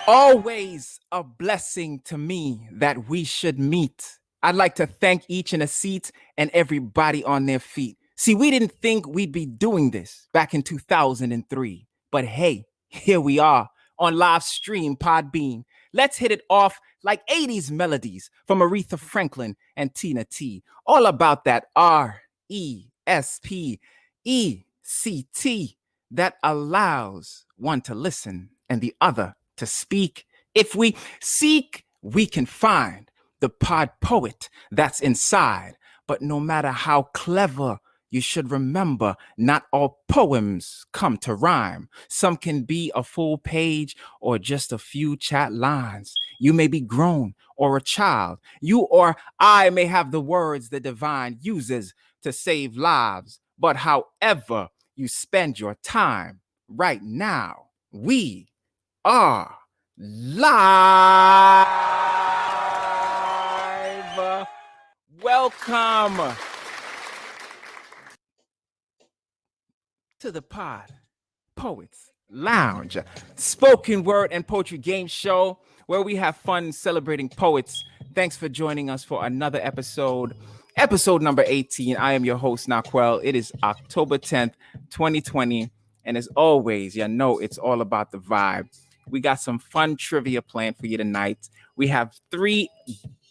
Always a blessing to me that we should meet. I'd like to thank each in a seat and everybody on their feet. See, we didn't think we'd be doing this back in 2003, but hey, here we are on live stream Podbean. Let's hit it off like 80s melodies from Aretha Franklin and Tina T. All about that RESPECT that allows one to listen and the other to speak. If we seek, we can find the pod poet that's inside. But no matter how clever, you should remember not all poems come to rhyme. Some can be a full page or just a few chat lines. You may be grown or a child. You or I may have the words the divine uses to save lives. But however you spend your time right now, we are live. Welcome to the Pod Poets Lounge, spoken word and poetry game show where we have fun celebrating poets. Thanks for joining us for another episode number 18. I am your host, Naquel. It is October 10th, 2020. And as always, you know it's all about the vibe. We got some fun trivia planned for you tonight. We have three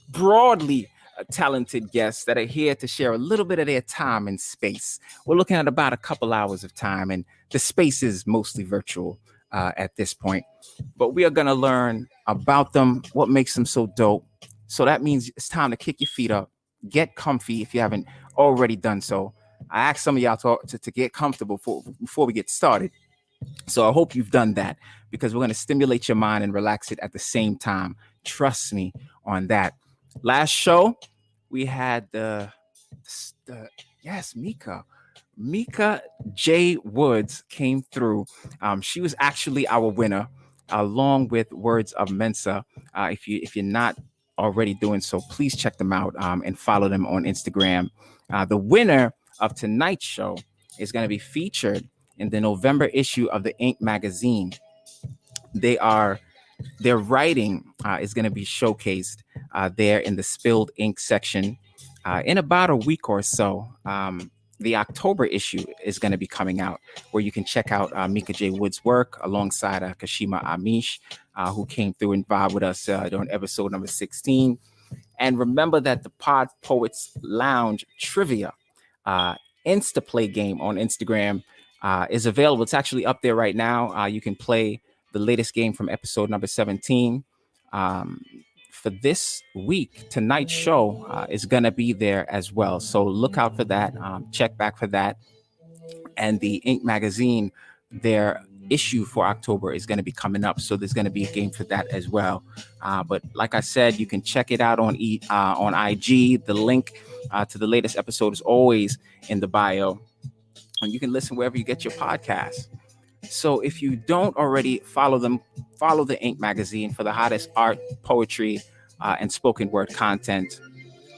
broadly talented guests that are here to share a little bit of their time and space. We're looking at about a couple hours of time, and the space is mostly virtual at this point. But we are going to learn about them, what makes them so dope. So that means it's time to kick your feet up, get comfy if you haven't already done so. I asked some of y'all to get comfortable before we get started. So I hope you've done that because we're going to stimulate your mind and relax it at the same time. Trust me on that. Last show, we had Mika J. Woods came through. She was actually our winner, along with Words of Mensa. If you're not already doing so, please check them out and follow them on Instagram. The winner of tonight's show is going to be featured in the November issue of the Ink magazine. Their writing is going to be showcased there in the Spilled Ink section in about a week or so. The October issue is going to be coming out where you can check out Mika J. Wood's work alongside Kashima Amish, who came through and vibed with us during episode number 16. And remember that the Pod Poets Lounge Trivia Instaplay game on Instagram is available. It's actually up there right now. You can play the latest game from episode number 17. For this week, tonight's show is going to be there as well. So look out for that. Check back for that. And the Ink magazine, their issue for October is going to be coming up. So there's going to be a game for that as well. But like I said, you can check it out on IG. The link to the latest episode is always in the bio. And you can listen wherever you get your podcast. So if you don't already follow them, follow the Ink magazine for the hottest art, poetry, and spoken word content.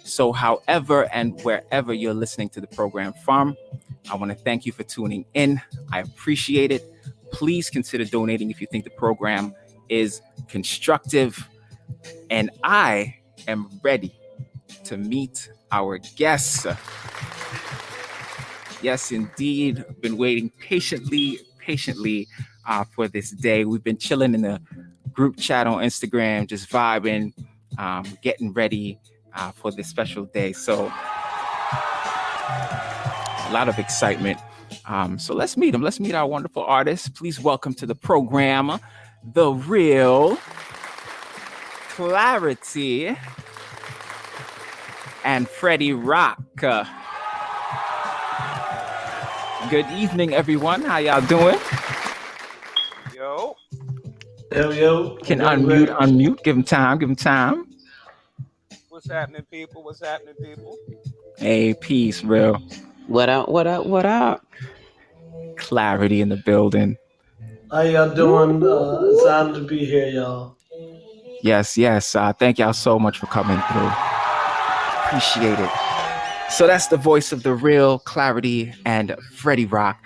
So however and wherever you're listening to the program from, I want to thank you for tuning in. I appreciate it. Please consider donating if you think the program is constructive. And I am ready to meet our guests. Yes, indeed. I've been waiting patiently for this day. We've been chilling in the group chat on Instagram, just vibing, getting ready for this special day. So a lot of excitement. So let's meet them. Let's meet our wonderful artists. Please welcome to the program, the real Klarity and Freddie Rock. Good evening, everyone. How y'all doing? Yo. Can unmute. Give him time. What's happening, people? Hey, peace, bro. What up? Klarity in the building. How y'all doing? It's an honor to be here, y'all. Yes. Thank y'all so much for coming through. Appreciate it. So that's the voice of the real Klarity and Freddie Rock.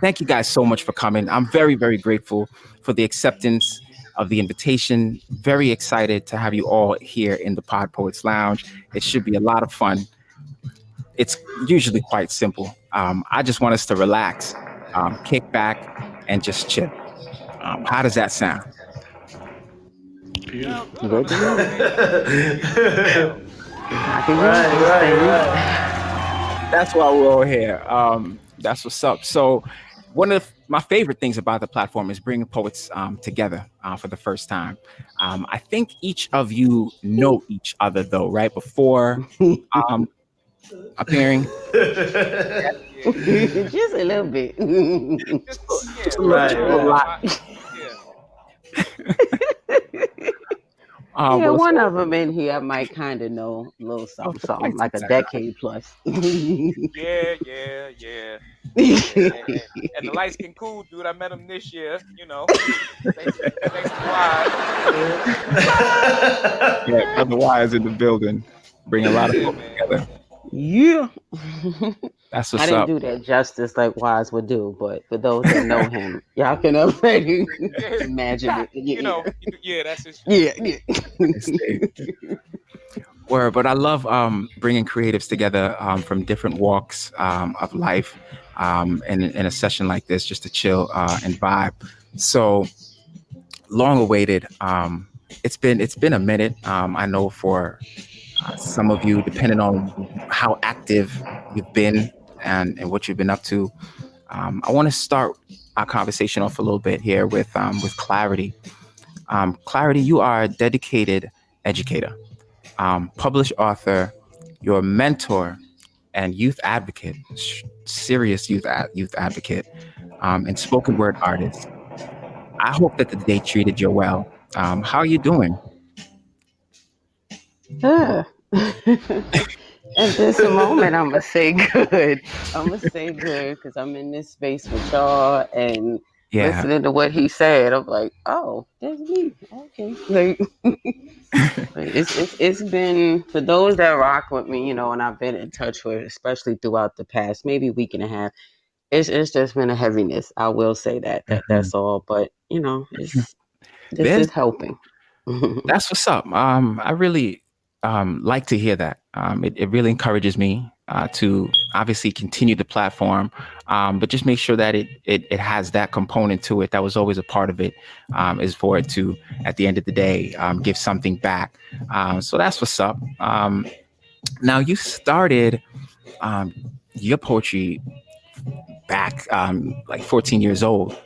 Thank you guys so much for coming. I'm very, very grateful for the acceptance of the invitation. Very excited to have you all here in the Pod Poets Lounge. It should be a lot of fun. It's usually quite simple. I just want us to relax, kick back, and just chill. How does that sound? Sound Beautiful. good on Good the to me. surface. Beautiful as hell. I can use Right, those right, things. right. That's why we're all here. That's what's up. So, one of my favorite things about the platform is bringing poets together for the first time. I think each of you know each other, though, right? Before um, appearing, Yeah. Just a little bit. Just just yeah, a my little, Right, just a my little right. lot. my yeah. Yeah, Well, one so, of them in here I might kind of know a little oh, something, for something quite some like a time. decade plus. Yeah. And the light skinned cool dude, I met him this year, thanks to Wise. Yeah, brother Wise in the building, bring a lot of Yeah, folks man. together. Yeah. That's I what's didn't up. do that justice like Wise would do, but for those that know him, y'all can already Yeah, imagine it in your ear. yeah, that's his shit. Yeah, Nice day. Word, but I love bringing creatives together from different walks of life in a session like this, just to chill and vibe. So long awaited. It's been a minute. I know for some of you, depending on how active you've been and what you've been up to. I want to start our conversation off a little bit here with Klarity. Klarity, you are a dedicated educator, published author, you're a mentor and youth advocate, serious youth advocate, and spoken word artist. I hope that the day treated you well. How are you doing? yeah. At this moment, I'm gonna say good. I'm gonna say good because I'm in this space with y'all and Yeah. listening to what he said. I'm like, oh, that's me. Okay, like it's been for those that rock with me, and I've been in touch with, especially throughout the past maybe week and a half. It's just been a heaviness. I will say that Mhm. that's all. But it's this There's is helping. That's what's up. I really like to hear that. It really encourages me to obviously continue the platform, but just make sure that it has that component to it that was always a part of it, is for it to, at the end of the day, give something back. So that's what's up. Now, you started um, your poetry back like 14 years old,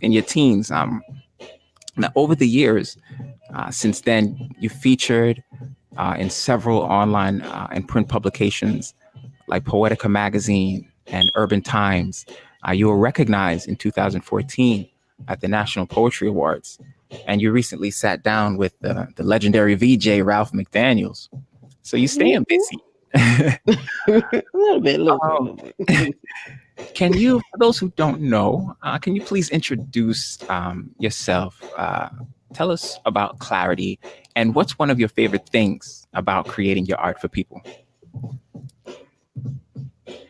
in your teens. Now, over the years, since then, you featured in several online and print publications like Poetica magazine and Urban Times. You were recognized in 2014 at the National Poetry Awards, and you recently sat down with the legendary VJ Ralph McDaniels. So you staying busy. A little bit, a um, little bit. can you, for those who don't know, can you please introduce yourself? Tell us about Klarity and what's one of your favorite things about creating your art for people?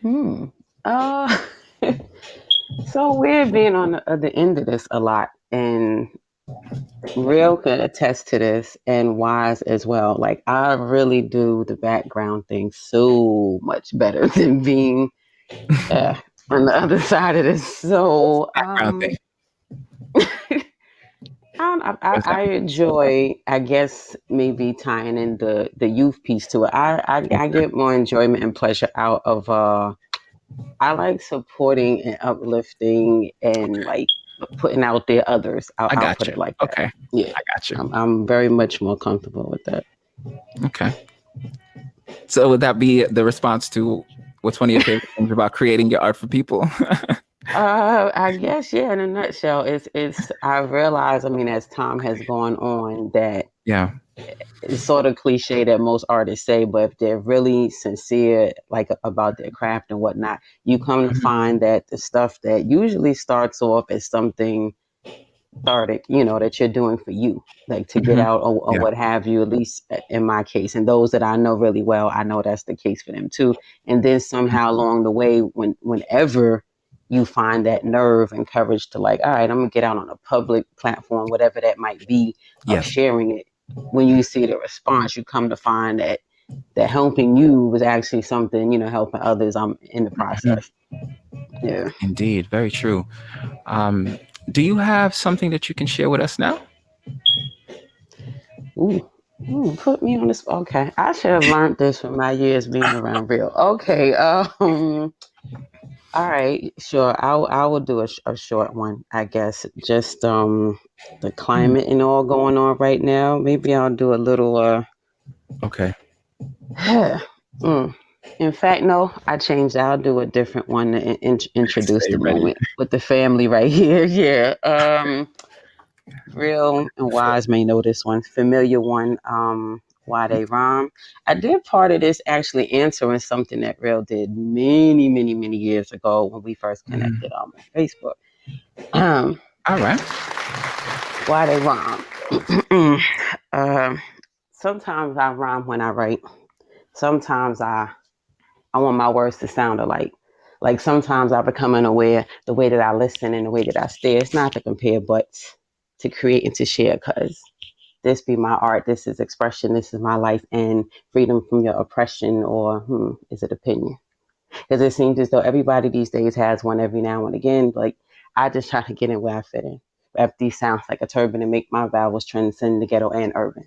Hmm. Uh, so we're being on the other end of this a lot, and Real can attest to this, and Wise as well. Like I really do the background thing so much better than being uh, on the other side of this. So Background thing. What's that? I enjoy, I guess, maybe tying in the youth piece to it. I get more enjoyment and pleasure out of I like supporting and uplifting and like putting out there others. I I'll got put you. it like that. Okay, Yeah, I got you. I'm very much more comfortable with that. Okay. So would that be the response to what's one of your favorite things about creating your art for people? I guess yeah. In a nutshell, it's I realize. I mean, as time has gone on, that Yeah. it's sort of cliche that most artists say, but if they're really sincere, like about their craft and whatnot, you come to Mhm. find that the stuff that usually starts off as something cathartic, that you're doing for you, like to get Mhm. out or Yeah. what have you, at least in my case. And those that I know really well, I know that's the case for them too. And then Mhm. somehow along the way, whenever you find that nerve and courage to like, all right, I'm gonna get out on a public platform, whatever that might be, of Yes, sharing it. When you see the response, you come to find that helping you was actually something, helping others. I'm in the mhm, process. Yeah. indeed, very true. Um, do you have something that you can share with us now? Ooh. Ooh, put me on this. Okay, I should have learned this from my years being around real. Okay, all right, sure. I will do a short one, I guess. Just the Hmm, climate and all going on right now. Maybe I'll do a little okay, mm. In fact, no, I changed. I'll do a different one to introduce stay the ready. moment with the family right here. Yeah. Real and Sure. wise may know this one. Familiar one. Why they rhyme. I did part of this actually answering something that Real did many, many, many years ago when we first Mhm. connected on Facebook. Um, All right. why they rhyme. um, sometimes I rhyme when I write. Sometimes I want my words to sound alike. Like sometimes I become unaware the way that I listen and the way that I stare. It's not to compare, but to create and to share. Cause this be my art. This is expression. This is my life and freedom from your oppression or is it opinion? Because it seems as though everybody these days has one every now and again. Like I just try to get in where I fit in. Rap these sounds like a turban and make my vowels transcend the ghetto and urban.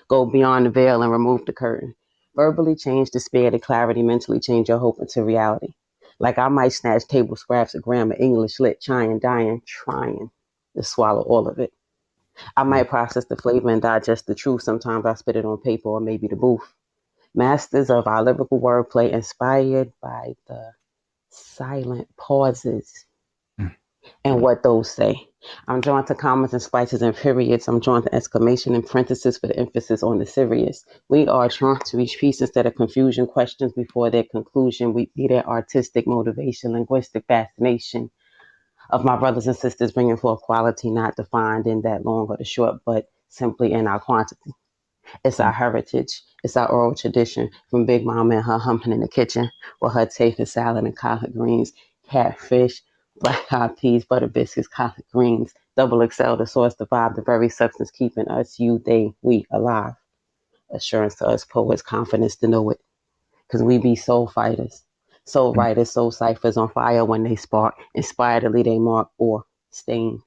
Go beyond the veil and remove the curtain. Verbally change despair to clarity, mentally change your hope into reality. Like I might snatch table scraps of grammar, English lit, trying, dying, trying to swallow all of it. I might process the flavor and digest the truth. Sometimes I spit it on paper or maybe the booth. Masters of our lyrical wordplay, inspired by the silent pauses Mm. and what those say. I'm drawn to commas and spices and periods. I'm drawn to exclamation and parentheses for the emphasis on the serious. We are drawn to reach peace instead of confusion, questions before their conclusion. We be their artistic motivation, linguistic fascination of my brothers and sisters bringing forth quality not defined in that long or the short, but simply in our quantity. It's our heritage. It's our oral tradition from Big Mama and her humping in the kitchen with her taking salad and collard greens, catfish, black eyed peas, butter biscuits, collard greens, double XL, the source, the vibe, the very substance keeping us, you, they, we alive. Assurance to us poets, confidence to know it. Because we be soul fighters, soul Mm. writers, soul ciphers on fire when they spark, inspired to lead a mark or stain.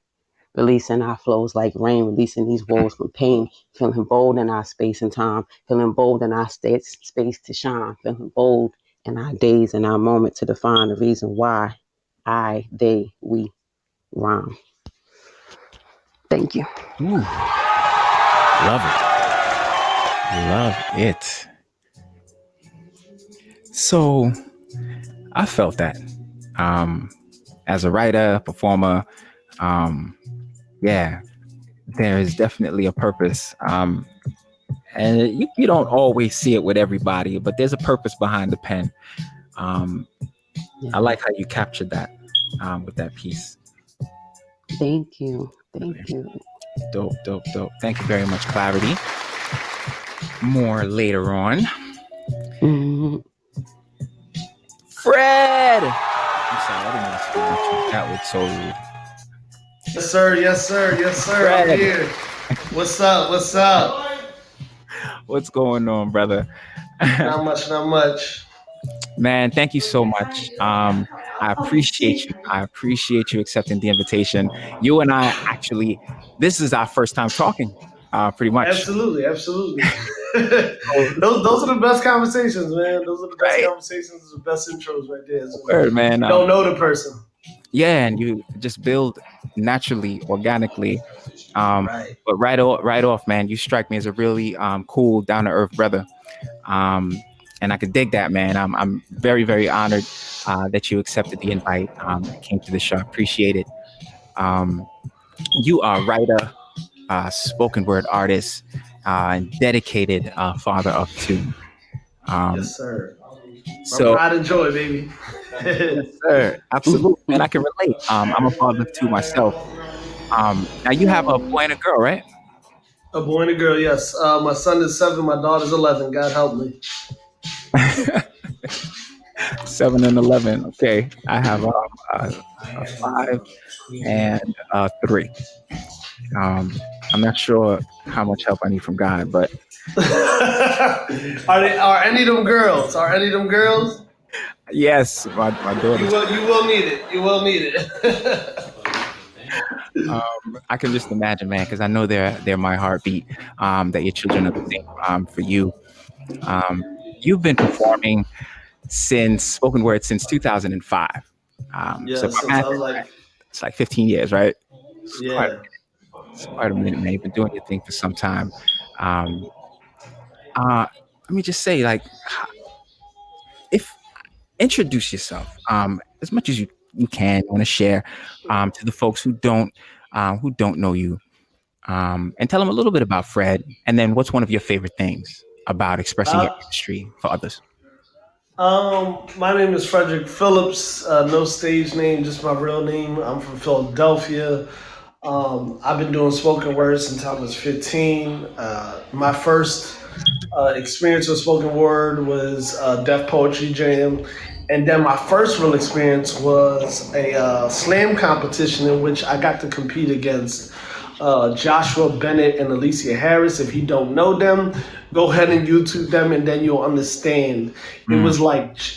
Releasing our flows like rain, releasing these woes from pain, feeling bold in our space and time, feeling bold in our space to shine, feeling bold in our days and our moment to define the reason why I, they, we rhyme. Thank you. Ooh, love it. Love it. So I felt that um, as a writer, performer. Um, yeah, there is definitely a purpose. And you don't always see it with everybody, but there's a purpose behind the pen. Um, I Yeah. like how you captured that with that piece. Thank you. Thank you. Dope, dope, dope. Thank you very much, Clarity. More later on. Mhm. Fred! I'm sorry, I didn't mean to scream at you. That was so rude. Yes, sir. Yes, sir. Yes, sir. I'm Fred, here. What's up? What's up? what's going on, brother? Not much. Not much. Man, thank you so much. I appreciate you. I appreciate you accepting the invitation. You and I actually, this is our first time talking, pretty much. Absolutely. Absolutely. Oh, those are the best conversations, man. Those are the best right. conversations. The best intros right there. So Word, man. you don't know the person. Yeah, and you just build naturally, organically. Right. But right off, man, you strike me as a really cool, down to earth brother. Um, and I could dig that, man. I'm very, very honored that you accepted the invite and came to the show. I appreciate it. Um, you are a writer, spoken word artist, and dedicated father of two. Um, Yes, sir. My so, pride and joy, baby. yes, sir, absolutely, man. I can relate. I'm a father of two myself. Now you have a boy and a girl, right? A boy and a girl, yes. My son is 7. My daughter's 11. God help me. 7 and 11. Okay, I have a 5 and a 3. I'm not sure how much help I need from God, but Are any of them girls? Are any of them girls? yes, my daughter's. You will need it. You will need it. I can just imagine, man, because I know they're my heartbeat. That your children are the same for you. Um, you've been performing since spoken word since 2005. So Yeah, if my since math I was is like, right, it's like 15 years, right? It's quite yeah. it's quite a minute, man. You've been doing your thing for some time. Um, let me just say, like, if introduce yourself as much as you can. Want to share to the folks who don't know you, and tell them a little bit about Fred, and then what's one of your favorite things about expressing your Uh, artistry for others. my name is Frederick Philips. No stage name, just my real name. I'm from Philadelphia. I've been doing spoken word since I was 15. My first experience with spoken word was Deaf Poetry Jam. And then my first real experience was a slam competition in which I got to compete against Joshua Bennett and Alicia Harris. If you don't know them, go ahead and YouTube them, and then you'll understand. Mm,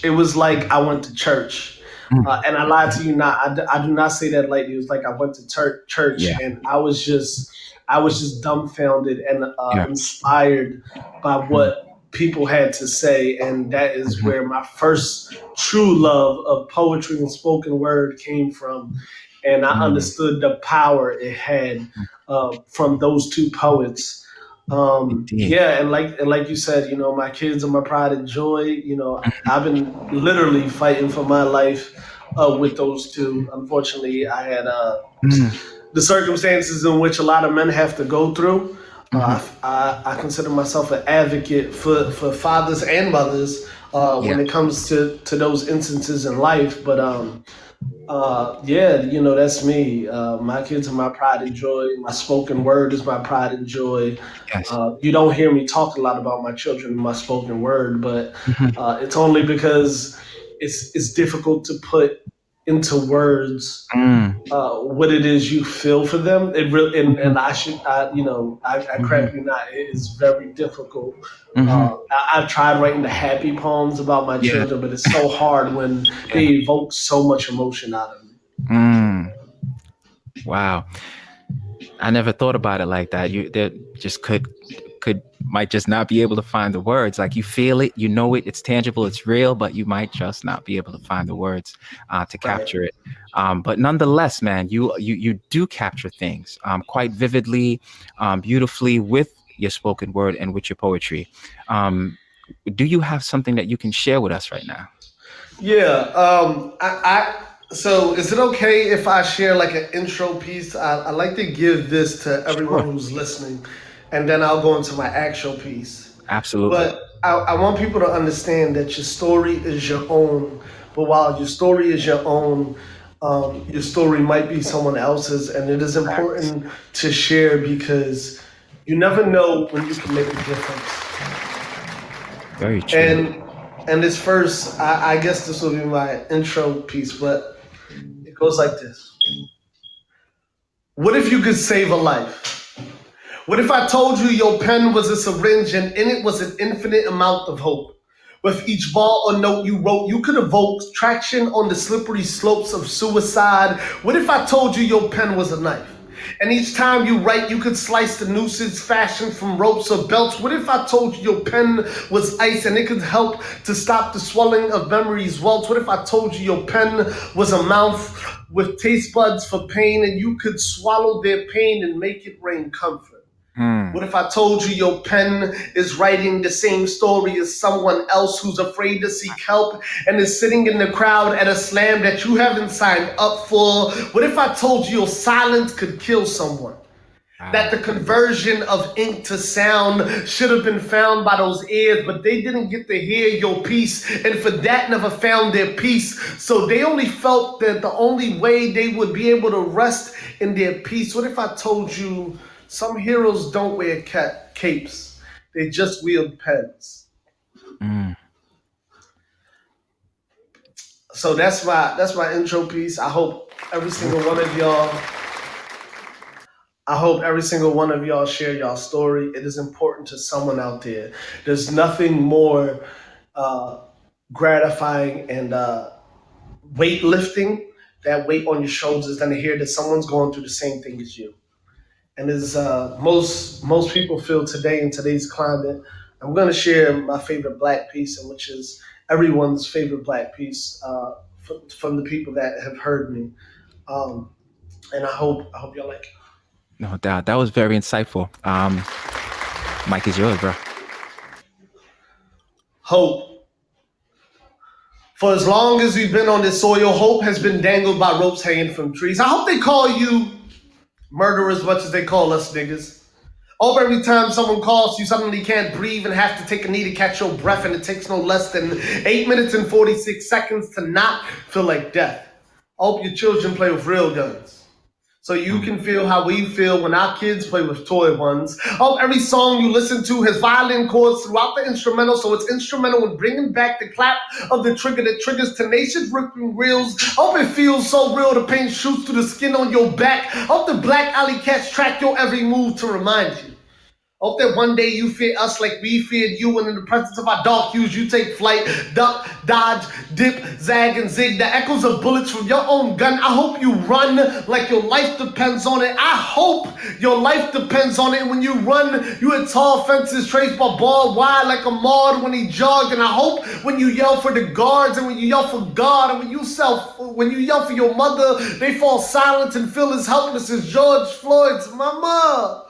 It was like I went to church. mm, And I lied to you not. I do not say that lightly. It was like I went to church, yeah, and I was just dumbfounded and yeah, inspired by mm, what people had to say, and that is mhm, where my first true love of poetry and spoken word came from, and I mm, understood the power it had mm. from those two poets. Indeed. Yeah, and like you said, you know, my kids are my pride and joy. You know, I've been literally fighting for my life with those two. Unfortunately, I had Mm, the circumstances in which a lot of men have to go through. mhm, I consider myself an advocate for fathers and mothers yeah. when it comes to those instances in life. But yeah, you know, that's me. My kids are my pride and joy. My spoken word is my pride and joy. Yes. You don't hear me talk a lot about my children in my spoken word, but Mhm, it's only because it's difficult to put into words mm, what it is you feel for them. It really, mhm, and you know, I mhm, crap you not. It is very difficult. mhm. I've tried writing the happy poems about my Yeah. children, but it's so hard when they Yeah. evoke so much emotion out of me. Mm, wow. I never thought about it like that. You there just could might just not be able to find the words. Like you feel it, you know it, it's tangible, it's real, but you might just not be able to find the words to Right. capture it. But nonetheless, man, you do capture things quite vividly, beautifully with your spoken word and with your poetry. Um, do you have something that you can share with us right now? Yeah. So is it okay if I share like an intro piece? I like to give this to Sure. everyone who's listening, and then I'll go into my actual piece. Absolutely. But I want people to understand that your story is your own. But while your story is your own, your story might be someone else's, and it is Facts. important to share because you never know when you can make a difference. Very true. And this first, I guess this will be my intro piece, but it goes like this. What if you could save a life? What if I told you your pen was a syringe and in it was an infinite amount of hope? With each ball or note you wrote, you could evoke traction on the slippery slopes of suicide. What if I told you your pen was a knife? And each time you write, you could slice the nooses fashioned from ropes or belts. What if I told you your pen was ice and it could help to stop the swelling of memories' welts? What if I told you your pen was a mouth with taste buds for pain and you could swallow their pain and make it rain comfort? Hmm. What if I told you your pen is writing the same story as someone else who's afraid to seek help and is sitting in the crowd at a slam that you haven't signed up for? What if I told you your silence could kill someone? That Wow. the conversion of ink to sound should have been found by those ears, but they didn't get to hear your piece, and for that never found their peace. So they only felt that the only way they would be able to rest in their peace. What if I told you some heroes don't wear capes, they just wield pens? Mm, So that's my intro piece. I hope every single one of y'all share y'all story. It is important to someone out there. There's nothing more uh, gratifying and weightlifting, that weight on your shoulders, than to hear that someone's going through the same thing as you. And as most people feel today in today's climate, I'm going to share my favorite black piece, and which is everyone's favorite black piece from the people that have heard me. Um, and I hope y'all like it. No doubt. That was very insightful. Mike is yours, bro. Hope. For as long as we've been on this soil, hope has been dangled by ropes hanging from trees. I hope they call you murderer as much as they call us niggas. I hope every time someone calls, you suddenly can't breathe and have to take a knee to catch your breath, and it takes no less than 8 minutes and 46 seconds to not feel like death. I hope your children play with real guns, so you can feel how we feel when our kids play with toy ones. I hope every song you listen to has violin chords throughout the instrumental, so it's instrumental in bringing back the clap of the trigger that triggers tenacious ripping reels. I hope it feels so real the pain shoots through the skin on your back. I hope the black alley cats track your every move to remind you. Hope that one day you fear us like we feared you, and in the presence of our dark hues, you take flight, duck, dodge, dip, zag, and zig. The echoes of bullets from your own gun. I hope you run like your life depends on it. I hope your life depends on it. And when you run, you hit tall fences traced by barbed wire like a Maud when he jogged. And I hope when you yell for the guards, and when you yell for God, and when you yell for your mother, they fall silent and feel as helpless as George Floyd's mama.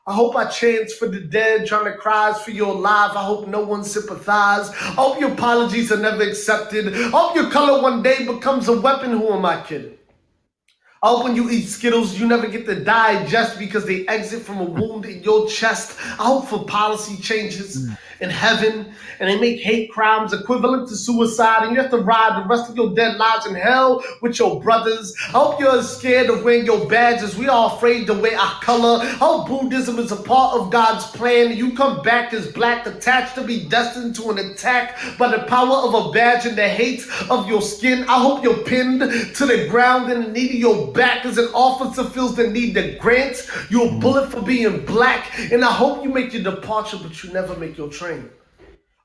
I hope I chants for the dead, trying to cries for your life. I hope no one sympathizes. I hope your apologies are never accepted. I hope your color one day becomes a weapon. Who am I kidding? I hope when you eat Skittles, you never get to die just because they exit from a wound in your chest. I hope for policy changes in heaven, and they make hate crimes equivalent to suicide, and you have to ride the rest of your dead lives in hell with your brothers. I hope you're as scared of wearing your badges. We are afraid to wear our color. I hope Buddhism is a part of God's plan. You come back as black, attached to be destined to an attack by the power of a badge and the hate of your skin. I hope you're pinned to the ground in the need of your back as an officer feels the need to grant you a bullet for being black. And I hope you make your departure, but you never make your train.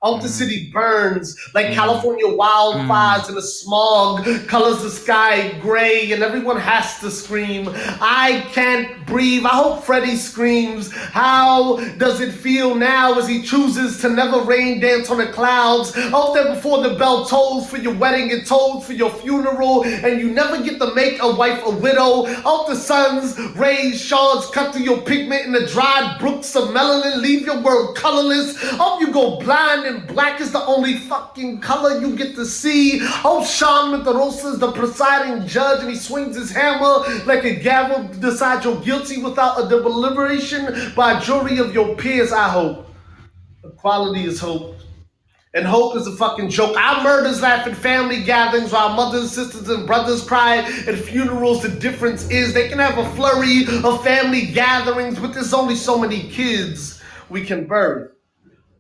I hope the city burns like California wildfires, and the smog colors the sky gray, and everyone has to scream, I can't breathe. I hope Freddie screams, how does it feel now, as he chooses to never rain dance on the clouds. I hope that before the bell tolls for your wedding, it tolls for your funeral, and you never get to make a wife a widow. I hope the sun's rays shards cut through your pigment, and the dried brooks of melanin leave your world colorless. I hope you go blind and black is the only fucking color you get to see. Oh, Sean Mentarosa is the presiding judge, and he swings his hammer like a gavel to decide you're guilty without a deliberation by a jury of your peers. I hope. Equality is hope. And hope is a fucking joke. Our murders laugh at family gatherings while mothers, sisters, and brothers cry at funerals. The difference is they can have a flurry of family gatherings, but there's only so many kids we can bury.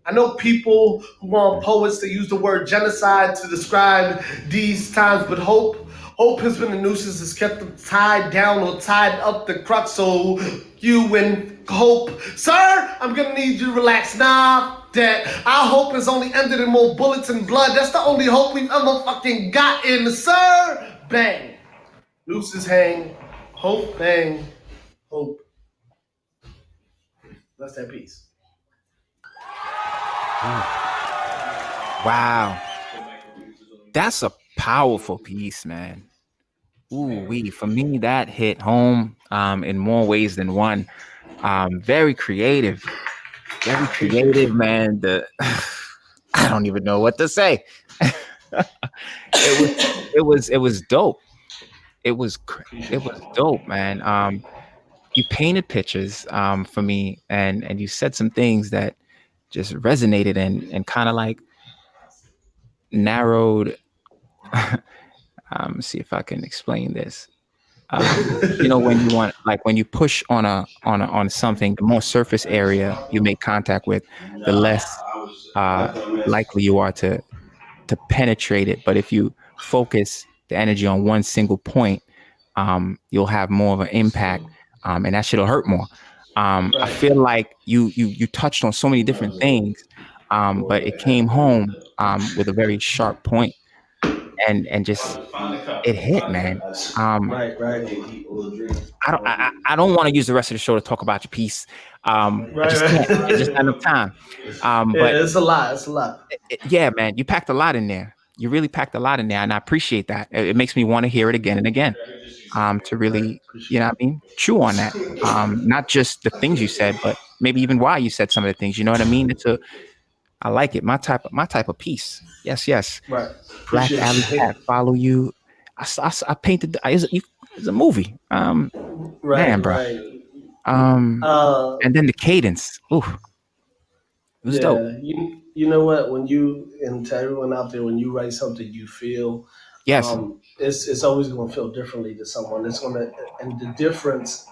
I know people who are poets that use the word genocide to describe these times, but hope has been the nooses that's kept them tied down or tied up the crux. So you and hope, sir, I'm gonna need you to relax. Nah, that our hope has only ended in more bullets and blood. That's the only hope we've ever fucking gotten, sir. Bang, nooses hang, hope bang, hope. That's that piece. Wow. That's a powerful piece, man. Ooh, for me, that hit home in more ways than one. Very creative. Very creative, man. I don't even know what to say. it was dope. It was dope, man. You painted pictures for me, and you said some things that just resonated and kind of like narrowed. See if I can explain this. When you want, like when you push on something, the more surface area you make contact with, the less likely you are to penetrate it. But if you focus the energy on one single point, you'll have more of an impact, and that shit'll hurt more. I Right. feel like you touched on so many different things, but it came home with a very sharp point, and just it hit, man. Right. Right. I don't want to use the rest of the show to talk about your piece. I Right. just can't. It's just not enough Right. time. But Yeah, it's a lot. It's a lot. yeah, man, you packed a lot in there. You really packed a lot in there, and I appreciate that. It makes me want to hear it again and again. To Right. really, you Appreciate know what I mean, chew on that. Not just the things you said, but maybe even why you said some of the things. You know what I mean? I like it. My type of piece. Yes, yes. it. Right. Black Appreciate Alley Cat, it. follow you. I painted. It's a movie. Man, Right. bro. Right. Um, Uh, and then the cadence. Ooh, it was dope. Yeah, you know what? When you and to everyone out there, when you write something you feel, Yes. it's always going to feel differently to someone. It's going to, and the difference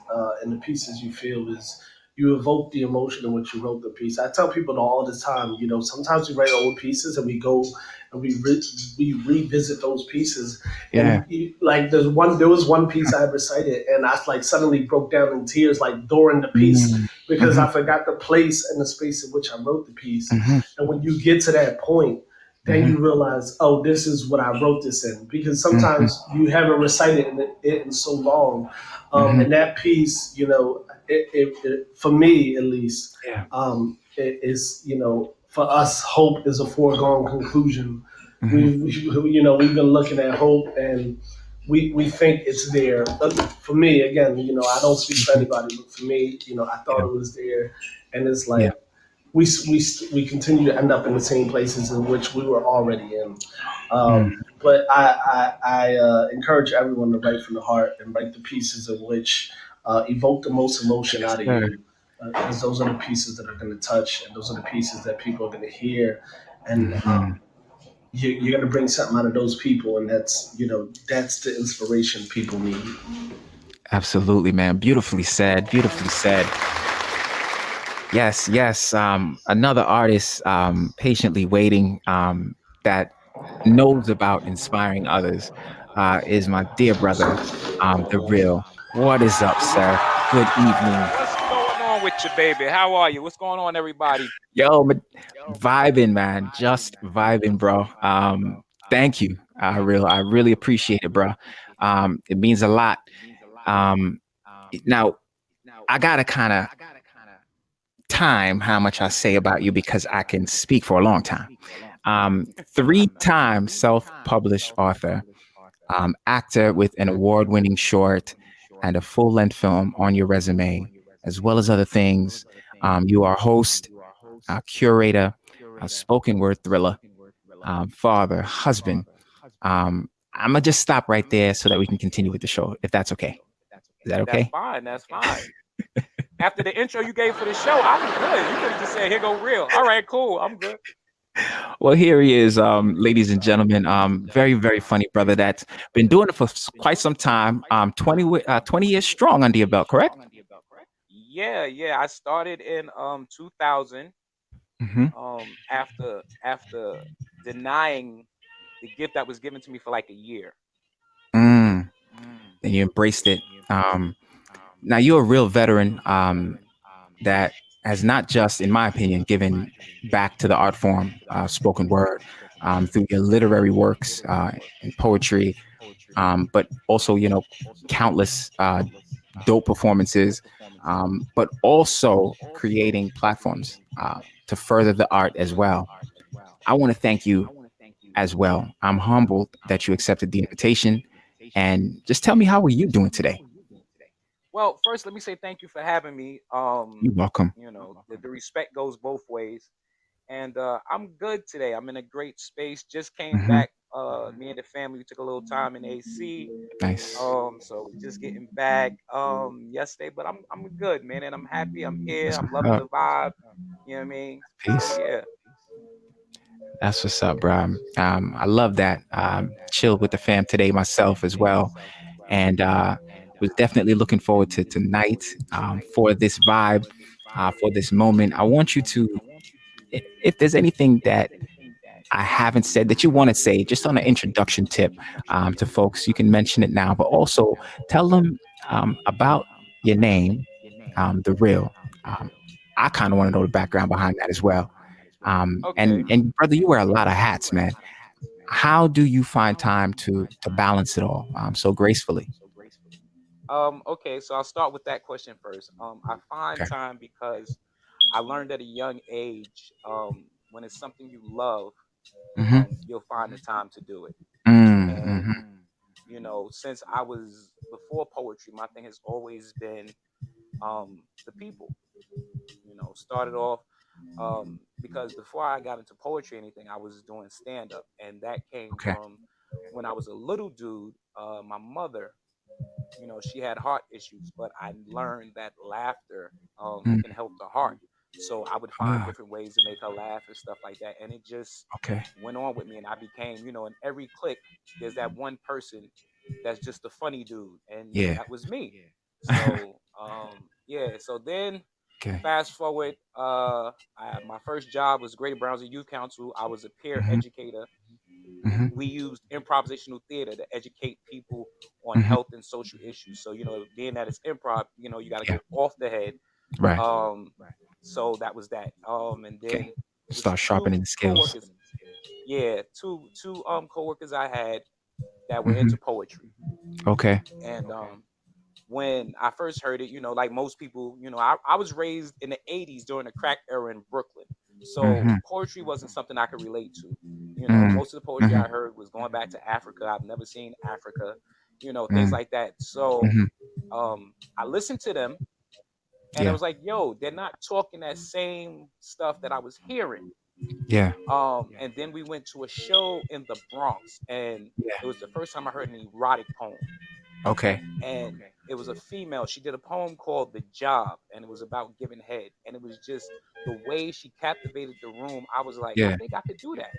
in the pieces you feel is you evoke the emotion in which you wrote the piece. I tell people all the time, you know, sometimes we write old pieces and we go and we revisit those pieces, Yeah. and like there was one piece I recited, and I like suddenly broke down in tears like during the piece Mm, because mm-hmm, I forgot the place and the space in which I wrote the piece. mm-hmm, And when you get to that point, then mm-hmm, you realize, oh, this is what I wrote this in. Because mm-hmm, sometimes you haven't recited it in so long. mm-hmm. And that piece, you know, for me at least, Yeah. it is, you know, for us, hope is a foregone conclusion. Mm-hmm. You know, we've been looking at hope and we think it's there. But for me, again, you know, I don't speak for Mm-hmm. anybody, but for me, you know, I thought Yeah. it was there, and it's Yeah. like we continue to end up in the same places in which we were already in. Mm, But I encourage everyone to write from the heart and write the pieces in which evoke the most emotion yes, out of sir. you, because those are the pieces that are going to touch, and those are the pieces that people are going to hear, and Mm-hmm. you're going to bring something out of those people, and that's, you know, that's the inspiration people need. Absolutely, man. Beautifully said. Beautifully said. Yes, yes. Another artist patiently waiting that knows about inspiring others is my dear brother, The Real. What is up, sir? Good evening. What's going on with you, baby? How are you? What's going on, everybody? Yo, vibing, man. Just vibing, bro. Thank you. I really appreciate it, bro. It means a lot. Um, now I gotta kind of time how much I say about you because I can speak for a long time. 3 time self-published author, actor with an award-winning short and a full-length film on your resume, as well as other things. You are host, curator, a spoken word thriller, father, husband. I'm gonna just stop right there so that we can continue with the show, if that's okay. Is that That's okay? fine. That's fine. After the intro you gave for the show, I'm good. You could have just said, "Here go real." All right, cool. I'm good. Well, here he is, ladies and gentlemen. Very, very funny brother that's been doing it for quite some time. 20 years strong under your belt, correct? Yeah, yeah. I started in 2000 Mm-hmm. after denying the gift that was given to me for like a year. Mm, and you embraced it. Now you're a real veteran that has not just, in my opinion, given back to the art form, spoken word, through your literary works and poetry, but also, you know, countless dope performances, but also creating platforms to further the art as well. I want to thank you as well. I'm humbled that you accepted the invitation. And just tell me, how are you doing today? Well, first, let me say thank you for having me. You're welcome. You know, the respect goes both ways, and I'm good today. I'm in a great space. Just came Hmm. back. Me and the family took a little time in AC. Nice. So just getting back yesterday, but I'm good, man, and I'm happy. I'm here. That's I'm what's loving up. the vibe. You know what I mean? So Peace. yeah. That's what's up, bro. I love that. Chilled with the fam today myself as well. And was definitely looking forward to tonight, for this vibe, for this moment. I want you to, if there's anything that I haven't said that you want to say, just on an introduction tip to folks? You can mention it now, but also tell them about your name, the real. Um, I kind of want to know the background behind that as well. Okay. And brother, you wear a lot of hats, man. How do you find time to balance it all so gracefully? Okay, so I'll start with that question first. I find Okay. time because I learned at a young age, when it's something you love, Mm-hmm. you'll find the time to do it. And Mm-hmm. since I was before poetry, my thing has always been the people. Started off because before I got into poetry or anything, I was doing stand up, and that came Okay. from when I was a little dude. My mother, she had heart issues, but I learned that laughter Mm. can help the heart. So I would find Ah, different ways to make her laugh and stuff like that, and it just okay. went on with me, and I became, in every clique, there's that one person that's just a funny dude, and Yeah. that was me. So yeah. So then Okay. fast forward, my first job was Greater Brownsville Youth Council. I was a peer Mm-hmm. educator. Mm-hmm. We used improvisational theater to educate people on Mm-hmm. health and social issues. So, being that it's improv, you got to Yeah. go off the head. Right. Um, so that was that. And Okay. then it was Start sharpening two the skills. coworkers. Yeah, two coworkers I had that were Mm-hmm. into poetry. Okay. And when I first heard it, like most people, I was raised in the 80s during the crack era in Brooklyn. So Mm-hmm. poetry wasn't something I could relate to. Mm-hmm. Most of the poetry I heard was going back to Africa. I've never seen Africa, things Mm-hmm. like that. So Mm-hmm. I listened to them, and it Yeah. was like, yo, they're not talking that same stuff that I was hearing. Yeah. And then we went to a show in the Bronx, and it Yeah. was the first time I heard an erotic poem. Okay. And it was a female. She did a poem called The Job, and it was about giving head. And it was just the way she captivated the room. I was like, I Yeah. think I could do that.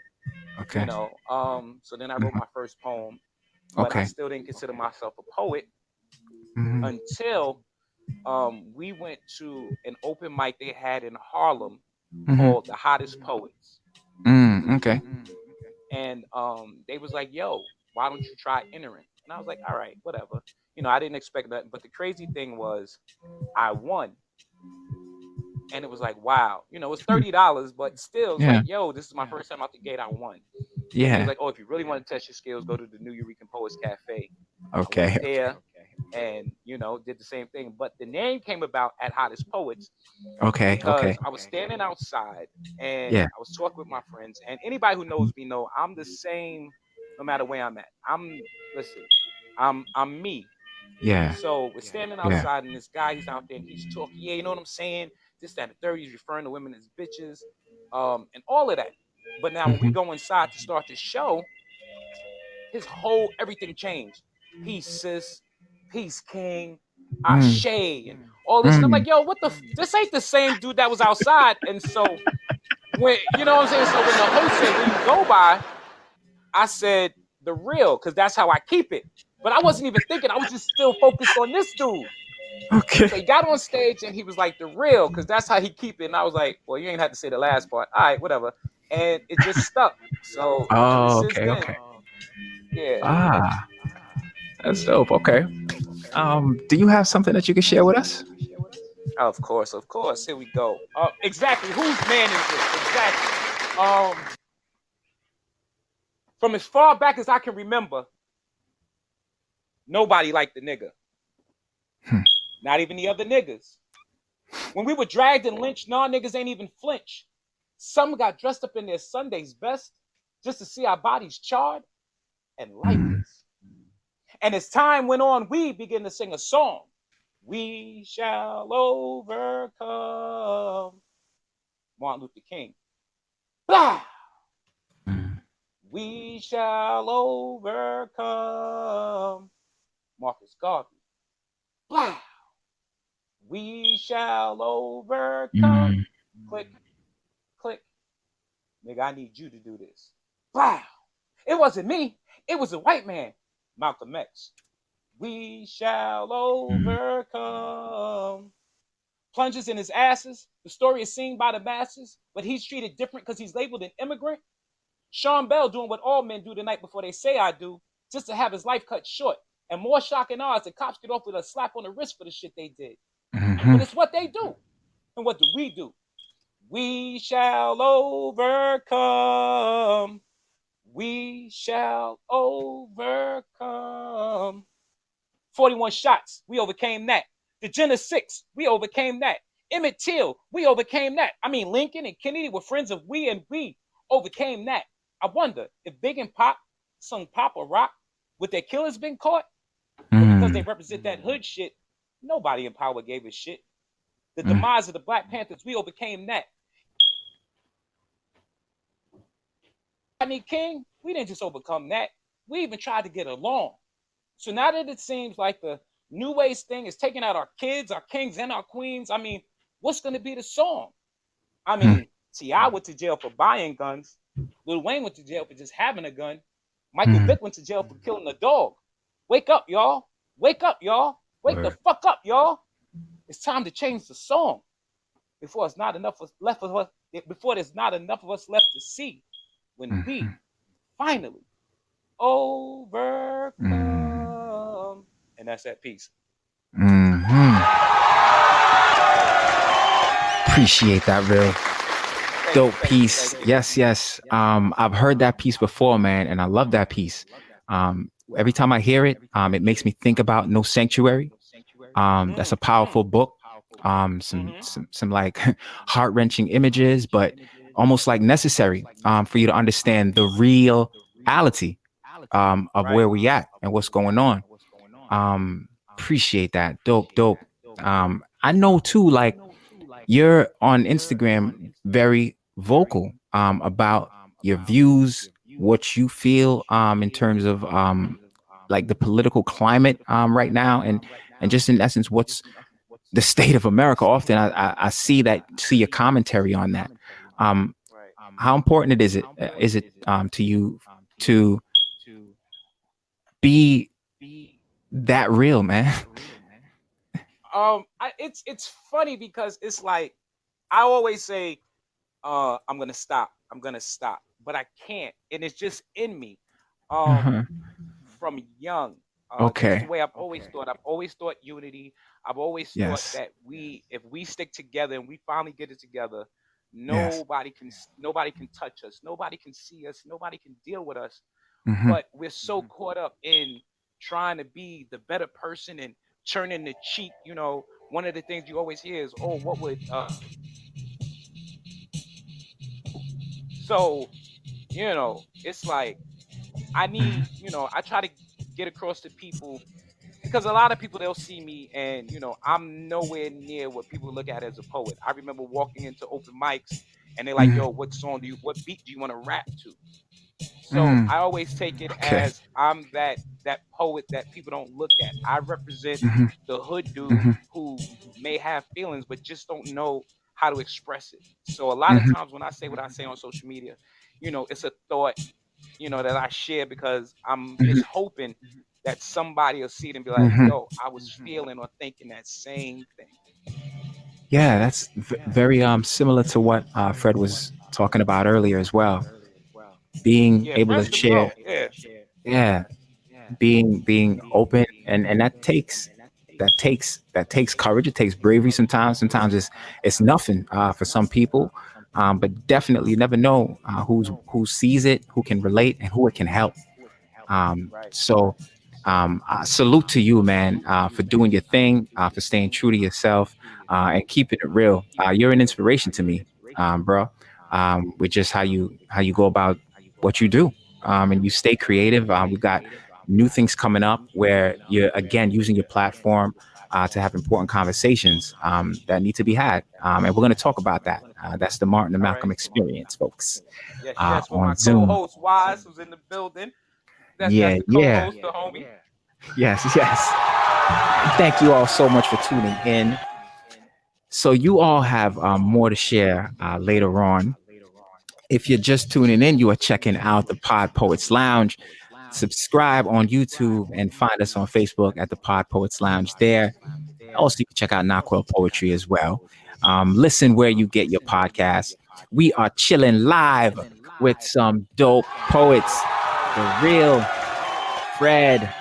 Okay. So then I wrote Mhm. my first poem, but I Okay. still didn't consider myself a poet Mm-hmm. until we went to an open mic they had in Harlem Mm-hmm. called The Hottest Poets. Okay. And they was like, yo, why don't you try entering? And I was like, all right, whatever. I didn't expect that. But the crazy thing was I won. And it was like, wow, it's Hmm. $30, but still, it's Yeah. like, yo, this is my first time out the gate. I won. And he was Yeah. like, oh, if you really want to test your skills, go to the New Eureka Poets Cafe. I went Okay. there and, did the same thing. But the name came about at Hottest Poets Okay. Okay. because I was standing outside and Yeah. I was talking with my friends. And anybody who knows me know I'm the same no matter where I'm at. Listen, I'm me. Yeah. So we're standing Yeah. outside, and this guy, he's out there, and he's talking. Yeah, you know what I'm saying? This, that, and the third. He's referring to women as bitches, and all of that. But now when we Mm-hmm. go inside to start the show, his whole everything changed. Peace, sis. Peace, king. Mm. Ashe, and all this. And I'm Mm. like, yo, what the? This ain't the same dude that was outside. And so when you know what I'm saying. So when the host said, "Where you go by," I said the real, because that's how I keep it. But I wasn't even thinking. I was just still focused on this dude. Okay. So he got on stage and he was like, the real, because that's how he keep it. And I was like, well, you ain't have to say the last part. All right, whatever. And it just stuck. So ever Oh, since okay. then, Okay. yeah. Ah, that's dope. Okay. Do you have something that you can share with us? Of course, of course. Here we go. Exactly. Whose man is this? Exactly. From as far back as I can remember, nobody liked the nigga. Hmm. Not even the other niggas. When we were dragged and lynched, nah, niggas ain't even flinch. Some got dressed up in their Sunday's best just to see our bodies charred and Mm. lifeless. And as time went on, we began to sing a song. We shall overcome. Martin Luther King. Blah! Mm. We shall overcome. Marcus Garvey. Blah! We shall overcome. Mm. Click, click. Nigga, I need you to do this. Blah! It wasn't me. It was a white man. Malcolm X. We shall Mm. overcome. Plunges in his asses. The story is seen by the masses, but he's treated different because he's labeled an immigrant. Sean Bell doing what all men do the night before they say I do, just to have his life cut short. And more shocking odds, the cops get off with a slap on the wrist for the shit they did. Mm-hmm. But it's what they do. And what do? We shall overcome. We shall overcome. 41 shots, we overcame that. The Jenna 6, we overcame that. Emmett Till, we overcame that. I mean, Lincoln and Kennedy were friends of we, and we overcame that. I wonder if Big and Pop sung pop or rock, would their killers been caught? But because they represent that hood shit, nobody in power gave a shit. The demise of the Black Panthers, we overcame that. Rodney King, we didn't just overcome that. We even tried to get along. So now that it seems like the New Ways thing is taking out our kids, our kings, and our queens, I mean, what's going to be the song? I mean, T.I. went to jail for buying guns. Lil Wayne went to jail for just having a gun. Michael Vick went to jail for killing a dog. Wake up, y'all. Wake up, y'all. Wake the fuck up, y'all. It's time to change the song before it's not enough left of us. Before there's not enough of us left to see. When we finally overcome, and that's that piece. Appreciate that, real dope piece. Yes. I've heard that piece before, man, and I love that piece. Every time I hear it, it makes me think about No Sanctuary. That's a powerful book. Some like heart-wrenching images, but almost like necessary for you to understand the reality of where we at and what's going on. Appreciate that. Dope. I know too, like you're on Instagram very vocal about your views, what you feel in terms of like the political climate right now, and just in essence what's the state of America. Often I see your commentary on that. How important is it to you to be that real, man? It's funny because it's like I always say, I'm gonna stop, but I can't, and it's just in me. From young, just the way I've always thought. I've always thought unity. I've always thought that if we stick together and we finally get it together, nobody can touch us, nobody can see us, nobody can deal with us. But we're so caught up in trying to be the better person and turning the cheek. You know, one of the things you always hear is, "Oh, what would?" So, it's like I need, I try to get across to people because a lot of people, they'll see me and I'm nowhere near what people look at as a poet. I remember walking into open mics and they're like, "Yo, what beat do you want to rap to?" So I always take it as I'm that poet that people don't look at. I represent the hood dude who may have feelings but just don't know how to express it. So a lot of times when I say what I say on social media, it's a thought, that I share because I'm just hoping that somebody will see it and be like, "Yo, I was feeling or thinking that same thing." Yeah, that's very similar to what Fred was talking about earlier as well. Being Yeah, able to Fred's the bro. share, Yeah. yeah, being open, and that takes courage. It takes bravery sometimes. Sometimes it's nothing for some people, but definitely you never know who sees it, who can relate, and who it can help. So I salute to you, man, for doing your thing, for staying true to yourself, and keeping it real. You're an inspiration to me, bro. With just how you go about what you do, and you stay creative. We've got new things coming up where you're again using your platform to have important conversations that need to be had, and we're going to talk about that. That's the Martin and All right. Malcolm experience, folks, Yes, with my on Zoom. co-host Wise, who's in the building. That's Yeah, the yeah. co-host, the homie. Yes. Thank you all so much for tuning in. So you all have more to share later on. If you're just tuning in, you are checking out the Pod Poets Lounge. Subscribe on YouTube and find us on Facebook at the Pod Poets Lounge there. Also, you can check out Knockwell Poetry as well. Listen where you get your podcasts. We are chilling live with some dope poets. The real Fred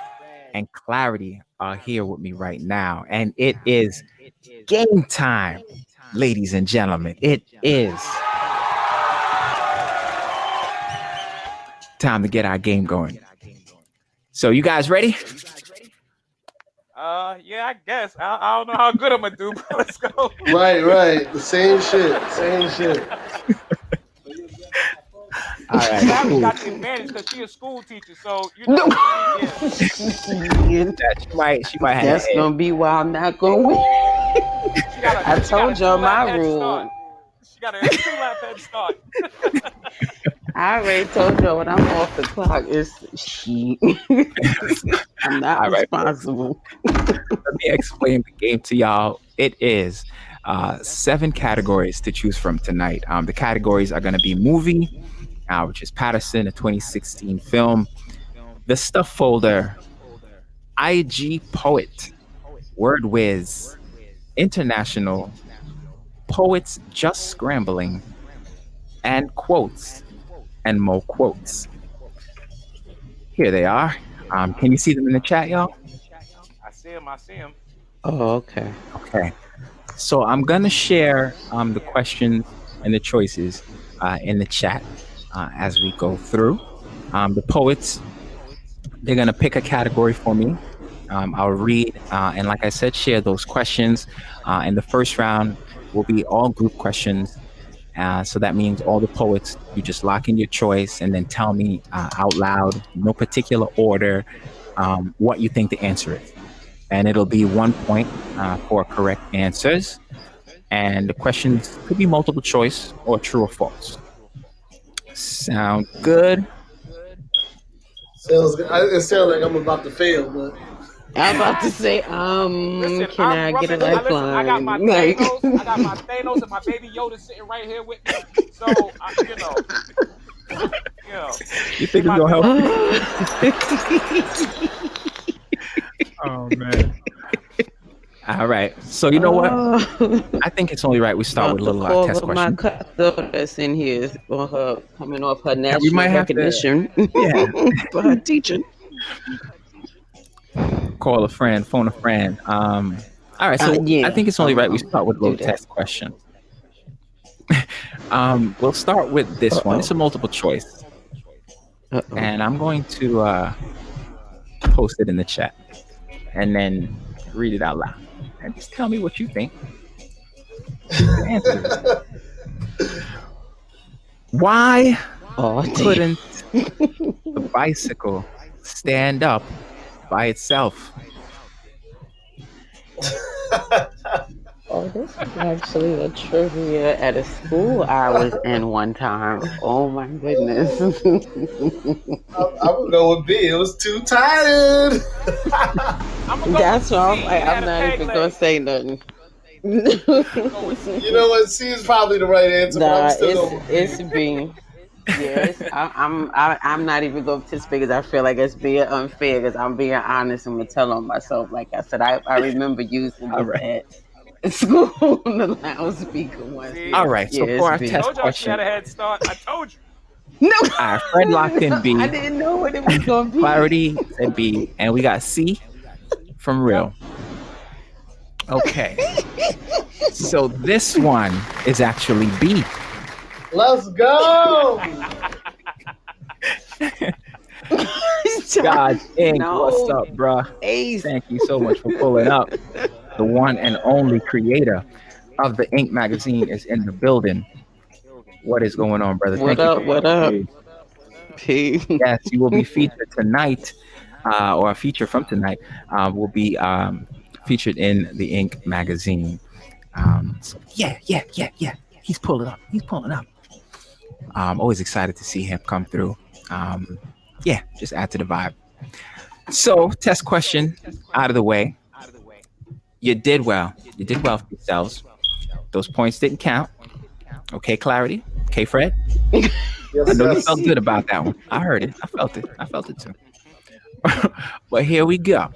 and Clarity are here with me right now. And it is game time, ladies and gentlemen. It is time to get our game going. So, you guys ready? Yeah, I guess. I don't know how good I'm gonna do, but let's go. Right. The same shit. Same shit. All right, Larry cool. got the advantage because she a school teacher, so No. yeah. That she might have That's the edge. gonna be why I'm not gonna win. I She got a told y'all two lap my head start. rule. She got a 2 lap head start. I already told y'all when I'm off the clock, it's she. I'm not All right, responsible. let me explain the game to y'all. It is 7 categories to choose from tonight. The categories are going to be movie, which is Patterson, a 2016 film, the stuff folder, IG poet, word whiz, international, poets just scrambling, and quotes and more quotes. Here they are. Can you see them in the chat, y'all? I see him. I see him. Oh, okay. Okay. So I'm gonna share the questions and the choices in the chat as we go through. The poets, they're gonna pick a category for me. I'll read and, like I said, share those questions. In the first round will be all group questions. So that means all the poets, you just lock in your choice and then tell me out loud, no particular order, what you think the answer is. And it'll be 1 point for correct answers. And the questions could be multiple choice or true or false. Sound good? Sounds good. It sounds like I'm about to fail, but I'm about to say, Listen, can I'm I get a rubbing. I got my lifeline? Like, Thanos. I got my Thanos and my baby Yoda sitting right here with me. So you know, You they think it's my gonna they help? my Oh man! All right. So you know what? oh, I think it's only right we start with about a to little call test up my question. cousin that's in here for her coming off her Yeah, we might national have to. recognition Yeah, for her teaching. call a friend, phone a friend. All right. So I Yeah, think it's only right we I'm start with a do little that. test question. We'll start with Uh this one. It's oh. a multiple choice, Uh oh. and I'm going to post it in the chat and then read it out loud, and just tell me what you think the answer is. Why Oh damn. couldn't the bicycle stand up by itself? Oh, this is actually a trivia at a school I was in one time. Oh my goodness. I would go with B. It was too tired. I'm gonna go with That's why C. It I'm had a not peg even gonna leg. say nothing. I'm gonna go with C. You know what? C is probably the right answer, but I'm Nah, still going with it's B. B. Yes, I'm not even going to participate because I feel like it's being unfair because I'm being honest and gonna tell on myself. Like I said, I remember using All this right. at school on the loudspeaker once. See, All Yeah, right. yeah, So for it's our I B. test told y'all she had question, a head start. I told you. No, our Fred locked in I B, didn't know what it was gonna be. Clarity said B, and we got C from Yep. Real. Okay. So this one is actually B. Let's go. God's Ink, what's No, up, bruh? Ace. Thank you so much for pulling up. The one and only creator of the Ink magazine is in the building. What is going on, brother? What Thank you up? for What coming up? through. P. Yes, you will be featured tonight, or a feature from tonight will be featured in the Ink magazine. So yeah. He's pulling up. He's pulling up. Always excited to see him come through. Um, yeah, just add to the vibe. So, test question out of the way. You did well. You did well for yourselves. Those points didn't count. Okay, Clarity. Okay, Fred. I Yes, know you felt yes. good about that one. I heard it. I felt it. I felt it too. But here we go.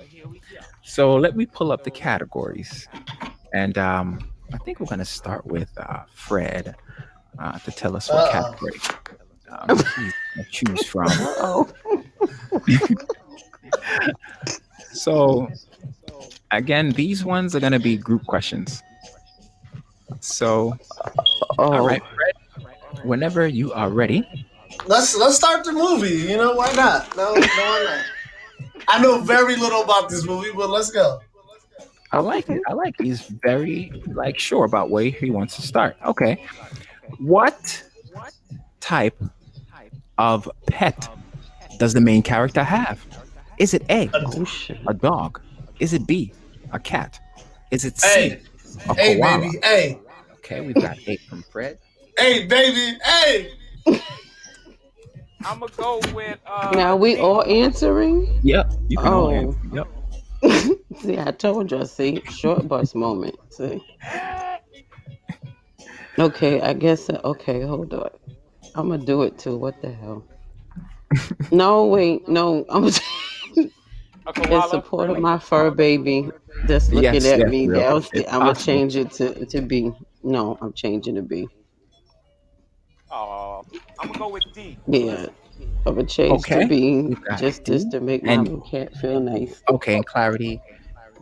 So let me pull up the categories. And I think we're going to start with Fred to tell us what Uh category. He's gonna choose from. Oh, So again, these ones are gonna be group questions. So, all right, oh, Fred, whenever you are ready. Let's start the movie. You know why not? No, why not? I know very little about this movie, but let's go. I like it. okay. I like it. He's very like sure about where he wants to start. Okay. What type of pet does the main character have? Is it A, Uh, Oh shit. a dog? Is it B, a cat? Is it C, hey, a hey, koala? baby, hey, Okay, we've got A from Fred. hey, baby, hey. I'm gonna go with Now we D. all answering. Yep, you can all answer. Oh, Yep. see, I told you. See, short bus moment. See. Okay, I guess. Okay, hold on. I'm gonna do it too. What the hell? No, wait, no. A In koala, support of really? my fur baby that's looking Yes, at yes, me real. It's downstairs. I'm gonna possible. change it to B. No, I'm changing to B. Oh, I'm gonna go with D. Yeah, I'm gonna change to Okay, B we've got just D. to make my And little cat feel nice. okay, in clarity,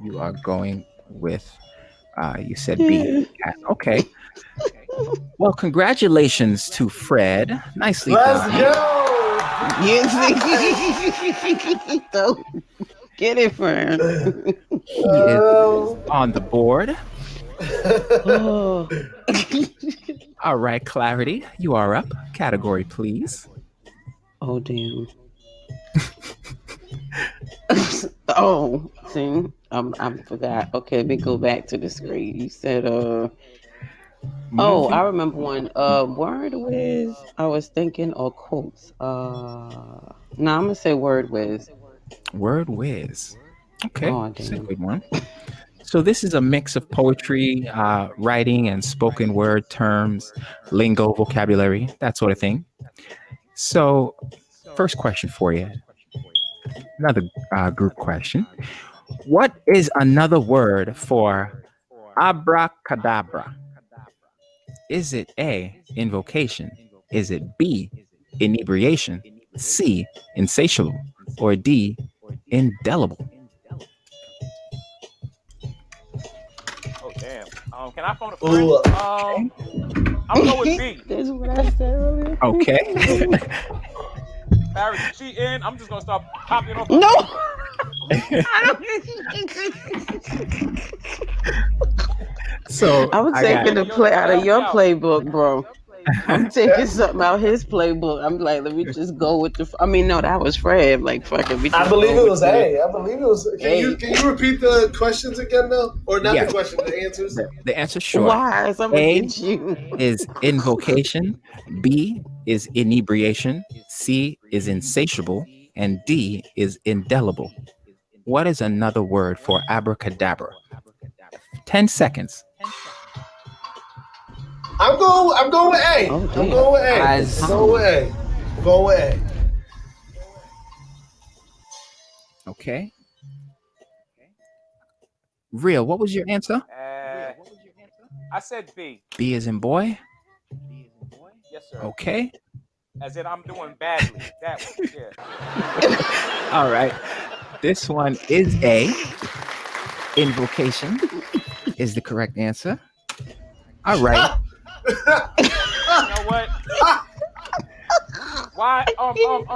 you are going with, you said B. Yeah. Cat. Okay. Well, congratulations to Fred. Nicely Let's done. go. You see? So get it, friend. He is on the board. Oh. All right, Clarity, you are up. Category, please. Oh damn. Oh, see, I forgot. Okay, let me go back to the screen. You said oh, I Movie remember one. Word whiz. I was thinking or quotes. No, I'm gonna say word whiz. Word Whiz. Okay, Oh it's a damn. good one. So this is a mix of poetry, writing, and spoken word terms, lingo, vocabulary, that sort of thing. So, first question for you, another group question. What is another word for abracadabra? Is it A, invocation? Is it B, inebriation? C, insatiable? Or D, indelible? Oh damn. Can I phone a friend? Ooh, I'm gonna go with B. That's what I said earlier. Okay. Barry, you cheating? I'm just gonna start copying off of No. you. So I'm I got, taking the Yo, you play gotta out of help me your out. playbook, bro. I'm taking something out his playbook. I'm like, let me just go with the. I mean, no, that was Fred. Like, fuck it, we I just believe go it with was the A. I believe it was. A. Can you repeat the questions again though, or not the yes, question, the answers? the answer short. Why? I'm gonna A get you. is invocation, B is inebriation, C is insatiable, and D is indelible. What is another word for abracadabra? 10 seconds. I'm going with A. Oh I'm damn, going with A. the I'm going with time. A. I'm going with A. Okay. Real, what was your answer? I said B. B is in boy. Yes, sir. Okay. As in I'm doing badly. That one. Yeah. All right. This one is A. Invocation is the correct answer. All right. You know what? Why?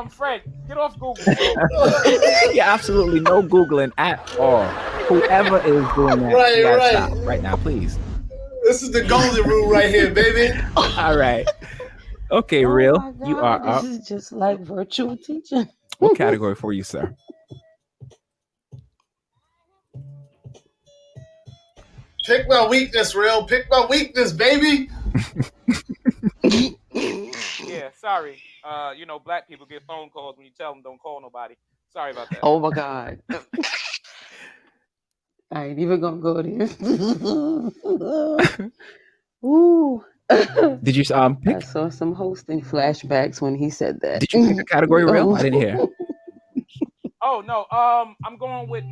Fred, get off Google, bro. Yeah, absolutely no Googling at all. Whoever is doing that, you Right, gotta right. stop right now, please. This is the golden rule right here, baby. All right. Okay, Oh real. my You are god, this up. is just like virtual teaching. What category for you, sir? Pick my weakness, real. Pick my weakness, baby. Yeah, sorry. Black people get phone calls when you tell them don't call nobody. Sorry about that. Oh my god. I ain't even gonna go there. Ooh. Did you I pick? saw some hosting flashbacks when he said that. Did you pick a category, real? I didn't hear. Oh no. I'm going with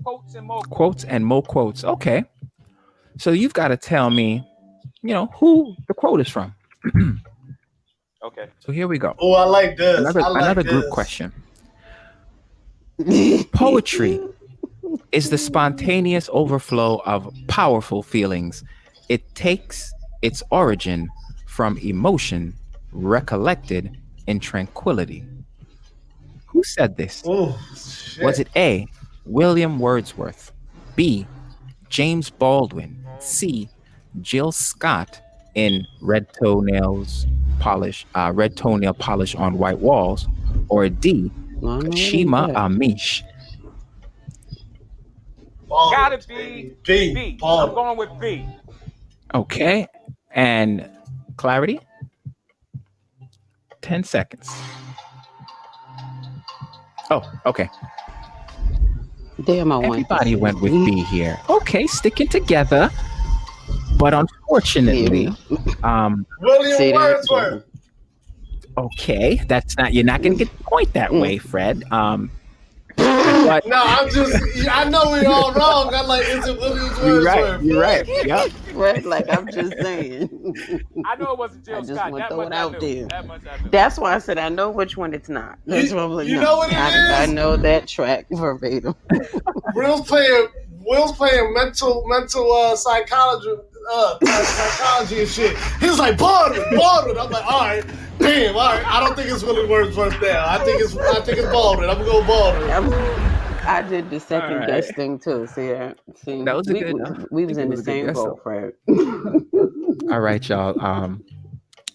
quotes and more quotes. Quotes and more quotes. Okay. So you've got to tell me, who the quote is from. Okay. So here we go. Oh, I like this. I like Another group this. question. Poetry is the spontaneous overflow of powerful feelings. It takes its origin from emotion recollected in tranquility. Who said this? Oh Was shit. it A, William Wordsworth, B, James Baldwin, C, Jill Scott in Red Toenail Polish on White Walls, or D, No, no, it ain't Kashima that. Amish? Gotta Baldwin, be baby. B. B. I'm Baldwin. going with B. Okay, and Clarity, 10 seconds. Oh, okay. Damn, I want to Everybody say went with B. B here. Okay, sticking together. But Yeah, unfortunately, William see that? Wordsworth. okay, that's not, you're not going to get the point that way, Fred. But No, I'm just. I know we're all wrong. I'm like, is it William you're right. Wordsworth? You're right. Yep. Right, like I'm just saying. I know it wasn't I Jill just Scott. want to That throw much it I out knew. there. That much I knew. That's why I said I know which one it's not. That's why I'm like, You no, know what it I is? know that track verbatim. Will's playing mental psychology and shit. He was like Baldwin. I'm like, all right, damn, all right. I don't think it's Willie Wordsworth now. I think it's Baldwin. I'm gonna go Baldwin. I did the second right. guess thing too. See that? See, That was a we good. we I was think it in the was a good same guess. boat, Fred. All right, y'all.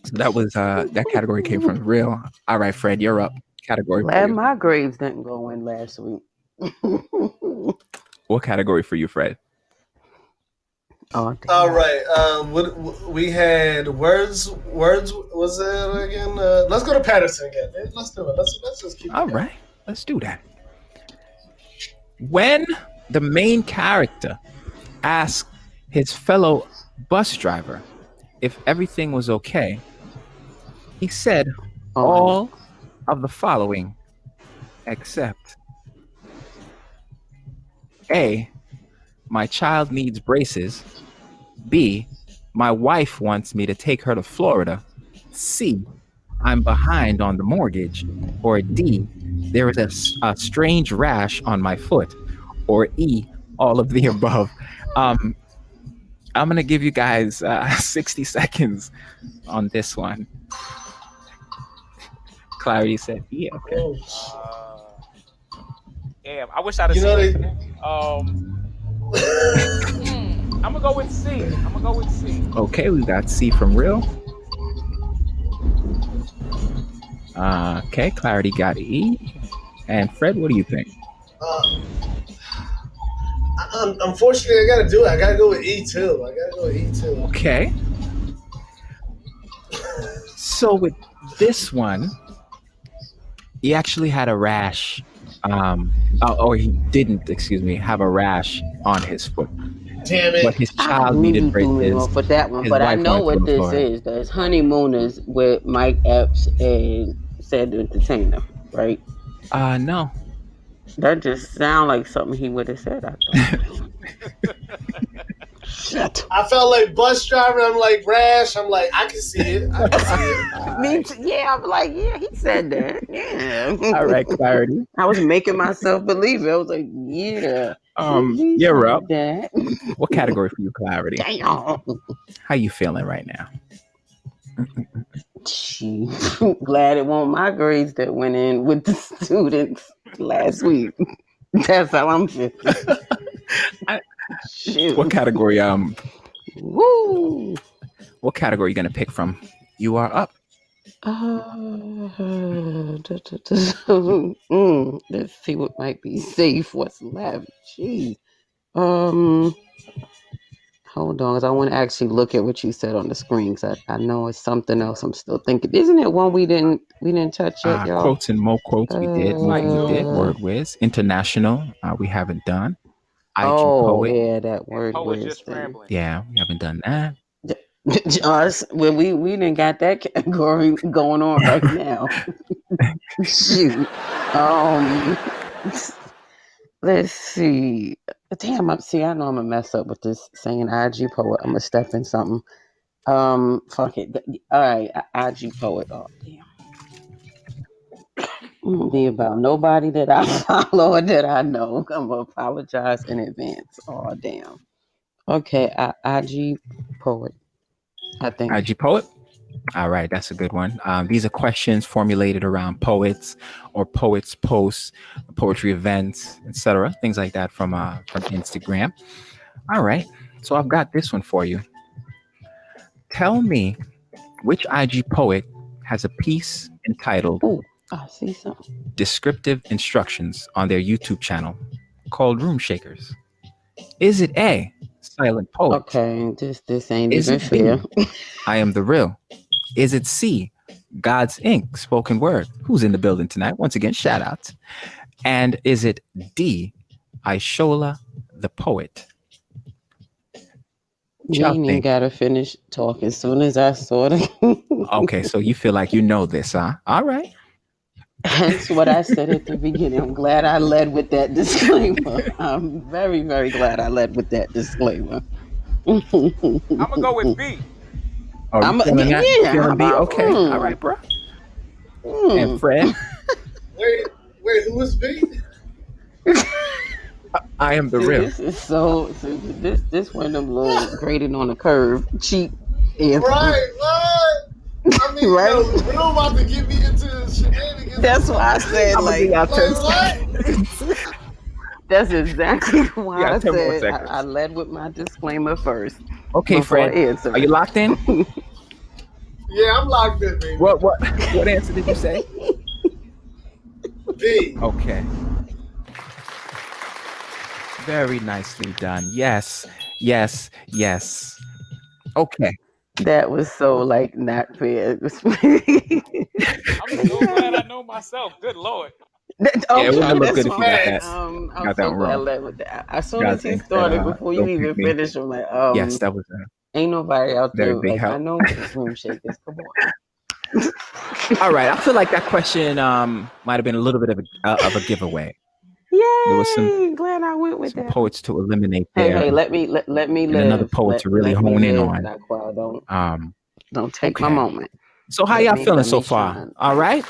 So that was that category came from Real. All right, Fred, you're up. Category for Glad you. my grades didn't go in last week. What category for you, Fred? Oh, damn. All right. What we had words. Was it again? Let's go to Patterson again. Let's do it. Let's just keep. All right, let's do that. When the main character asked his fellow bus driver if everything was okay, he said all of the following except A, my child needs braces, B, my wife wants me to take her to Florida, C, I'm behind on the mortgage, or D, there is a strange rash on my foot, or E, all of the above. I'm going to give you guys 60 seconds on this one. Clarity said, yeah, okay. Damn, I wish I'd have seen this movie. I'm gonna go with C. Okay, we got C from Real. Okay, Clarity got E. And Fred, what do you think? Unfortunately, I gotta do it. I gotta go with E2. Okay. So with this one, he actually had a rash. Or he didn't, excuse me, have a rash on his foot. Damn it. But his I child knew needed you threw me braces. off with that one, His but I wife know wanted to what go to this Florida. is. That's Honeymooners with Mike Epps and Said the Entertainer, right? No. That just sound like something he would have said, I thought. Shit. I felt like bus driver. I'm like rash. I'm like I can see it. Me too. Yeah, I'm like, yeah, he said that. Yeah. All right, Clarity. I was making myself believe it. I was like, yeah. He You're said up. that. What category for you, Clarity? Damn. How you feeling right now? Gee, glad it wasn't my grades that went in with the students last week. That's how I'm feeling. Shoot. What category? Woo. What category are you gonna pick from? You are up. Let's see what might be safe. What's left? Jeez. Hold on, because I want to actually look at what you said on the screen. Cause I know it's something else. I'm still thinking. Isn't it one we didn't touch yet, y'all? Quotes and more quotes. We did. Word Whiz. International. We haven't done. IG Poet. Yeah, that Word Poet Whiz just thing. scrambling. Yeah, we haven't done that. Us, well, we didn't got that category going on right now. Shoot. Let's see. Damn, I know I'm gonna mess up with this saying IG Poet. I'm gonna step in something. Fuck it. All right, IG poet. Oh damn. It won't be about nobody that I follow or that I know. I'm gonna apologize in advance. Oh damn. Okay, IG poet. I think. IG poet. All right, that's a good one. These are questions formulated around poets or poets posts, poetry events, etc., things like that from Instagram. All right, so I've got this one for you. Tell me which IG poet has a piece entitled Ooh, I see something. "Descriptive Instructions" on their YouTube channel called Room Shakers. Is it A, Silent Poet? Okay, this ain't Is even it B, fair. I Am the Real? Is it C, God's Ink, spoken word? Who's in the building tonight? Once again, shout out. And is it D, Ishola the Poet? What You y'all ain't even think? gotta finish talking. As soon as I saw it, Okay, so you feel like you know this, huh? All right. that's what I said at the beginning. I'm glad I led with that disclaimer. I'm very, very glad I led with that disclaimer. I'm gonna go with B. Oh, you feeling that? You Yeah. feeling B? Okay. All right, bro. And Fred, Wait, who is B? I Am the See, Real. this is so. See, this one of them little graded on a curve, cheap answer, Right, what? I mean, right? Real about to get me into shenanigans. That's why I said I'm gonna give like. y'all 10 what? seconds. That's exactly You why got I 10 more said I seconds. led with my disclaimer first Okay, before Fred, are you answering. locked in? Yeah, I'm locked in, baby. What answer did you say? B. Okay. Very nicely done. Yes, yes, yes. Okay. That was so like not fair. I'm so glad I know myself. Good Lord. Yeah, it wouldn't Okay, have looked that's good if you got fine. that. I'm Got that so one glad I wrong. led with that. As soon God as he thinks that started, before you don't pick even me. finished, I'm like, Yes, that was a ain't nobody out very there. big Like I help. know room shakers. Come on. All right, I feel like that question might have been a little bit of a giveaway. There was Yay! Glad I went with some that one. poets to eliminate Hey, there, hey, let me and another live. poet to really Let me hone in live. on. Naquan, Um, don't take my okay. moment. So how y'all feeling Let so me far? shine. All right.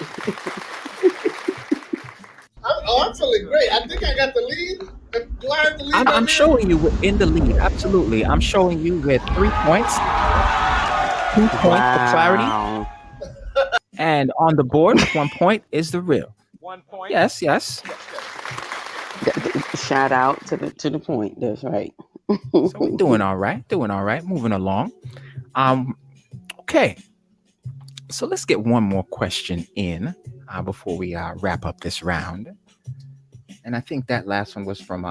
I'm feeling great. I think I got the lead. Do I have the lead I'm right now? showing you in the lead. Absolutely, I'm showing you with 3 points, 2 points for Clarity, Wow. and on the board with 1 point is the Real. 1 point. Yes, yes. Shout out to the point. That's right. So we're doing all right. Doing all right. Moving along. Okay. So let's get one more question in before we wrap up this round. And I think that last one was from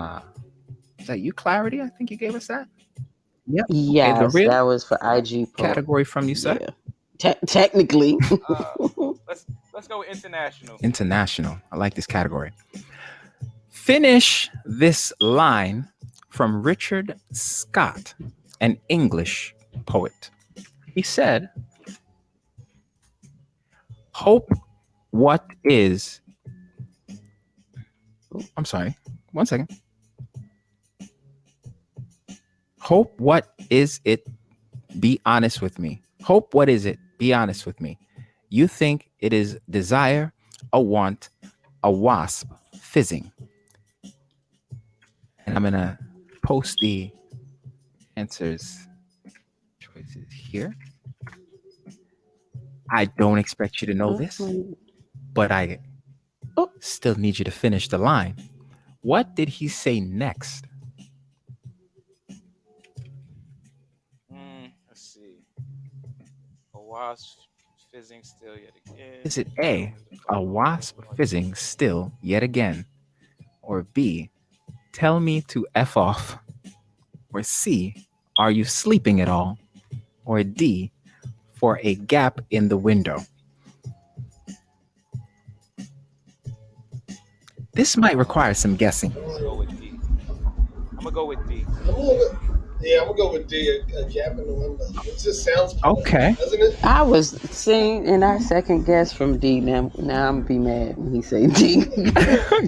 is that you, Clarity? I think you gave us that. Yep. Okay. The Yes, Real that was for IG poet. category from you, sir. Yeah. Technically. Let's go international. International. I like this category. Finish this line from Richard Scott, an English poet. He said, "Hope what is." I'm sorry. 1 second. Hope what is it? Be honest with me. Hope what is it? Be honest with me. You think it is desire, a want, a wasp fizzing. And I'm gonna post the answers choices here. I don't expect you to know this, but I still need you to finish the line. What did he say next? Let's see. A wasp fizzing still yet again. Is it A, a wasp fizzing still yet again? Or B, tell me to F off? Or C, are you sleeping at all? Or D, for a gap in the window? This might require some guessing. Let's go with D. I'm gonna go with D. I'm gonna go with D. A gap in the window. It just sounds Okay. doesn't it? I was saying, and I second guess from D. Now I'm be mad when he say D.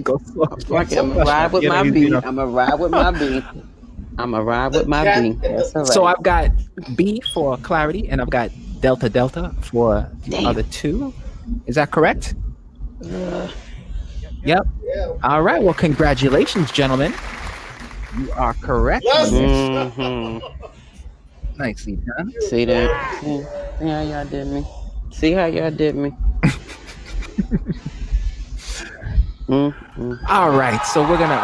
Go slow. Fuck it, I'm gonna ride with my B. I'm gonna ride with my B. I'm a ride with The my cat B. in That's all the. So right. I've got B for clarity, and I've got Delta Delta for the Damn. other two. Is that correct? Uh, Yep, yep. Yep. Yeah. All right. Well, congratulations, gentlemen. You are correct on Let's this. mm-hmm. Nicely done. See that? See how y'all did me? See how y'all did me? Mm-hmm. All right. So we're gonna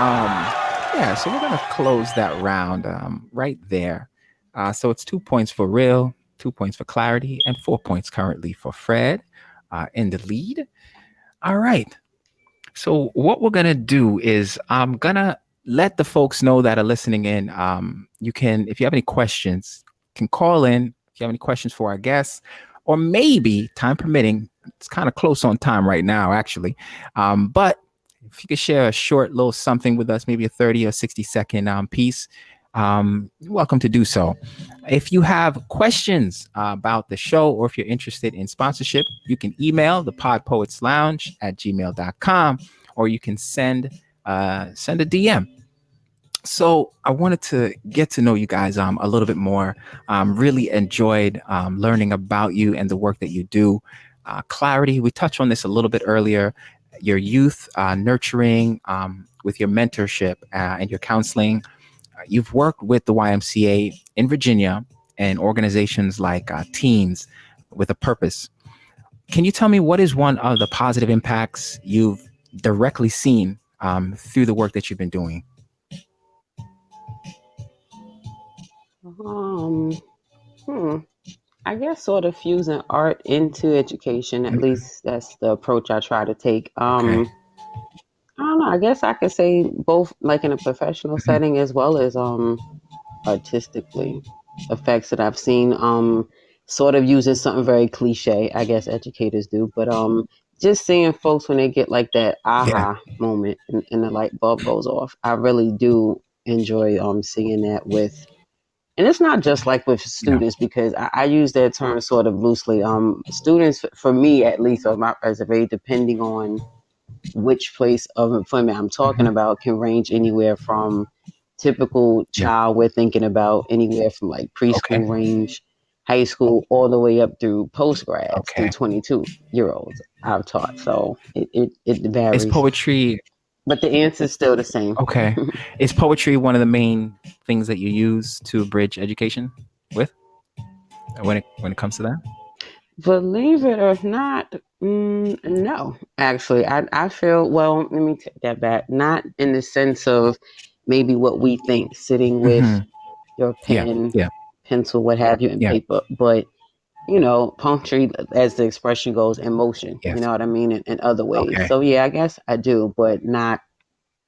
yeah. So we're gonna close that round right there. So it's 2 points for real, 2 points for clarity, and 4 points currently for Fred in the lead. All right. So what we're gonna do is I'm gonna let the folks know that are listening in. You can, if you have any questions, can call in. If you have any questions for our guests, or maybe time permitting, it's kind of close on time right now, actually. But if you could share a short little something with us, maybe a 30 or 60 second piece, you're welcome to do so. If you have questions about the show, or if you're interested in sponsorship, you can email the podpoets lounge at gmail.com, or you can send a DM. So I wanted to get to know you guys a little bit more. Really enjoyed learning about you and the work that you do. Clarity, we touched on this a little bit earlier. Your youth nurturing with your mentorship and your counseling. You've worked with the YMCA in Virginia and organizations like Teens with a Purpose. Can you tell me what is one of the positive impacts you've directly seen through the work that you've been doing? Um, hmm. I guess sort of fusing art into education. At least that's the approach I try to take. Okay. I don't know. I guess I could say both, like in a professional Mhm. setting as well as artistically, effects that I've seen. Sort of using something very cliche, I guess educators do, but just seeing folks when they get like that Yeah. aha moment and the light bulb goes off. I really do enjoy seeing that with. And it's not just like with Yeah. students because I use that term sort of loosely. Students, for me at least, or my as a very depending on which place of employment I'm talking Mhm. about, can range anywhere from typical Yeah. child we're thinking about anywhere from like Okay. preschool range, high school, all the way up through post grads through Okay. 22-year-olds I've taught. So it Is varies, poetry but the answer is still the same. okay? Is poetry one of the main things that you use to bridge education with when it comes to that? Believe it or not, no. Actually, I feel, well, let me take that back. Not in the sense of maybe what we think, sitting with Hmm. your Yeah. pen, Yeah. pencil, what have you, and Yeah. paper, but poetry, as the expression goes, in motion. You Yes. know what I mean, in other ways. Okay. So yeah, I guess I do, but not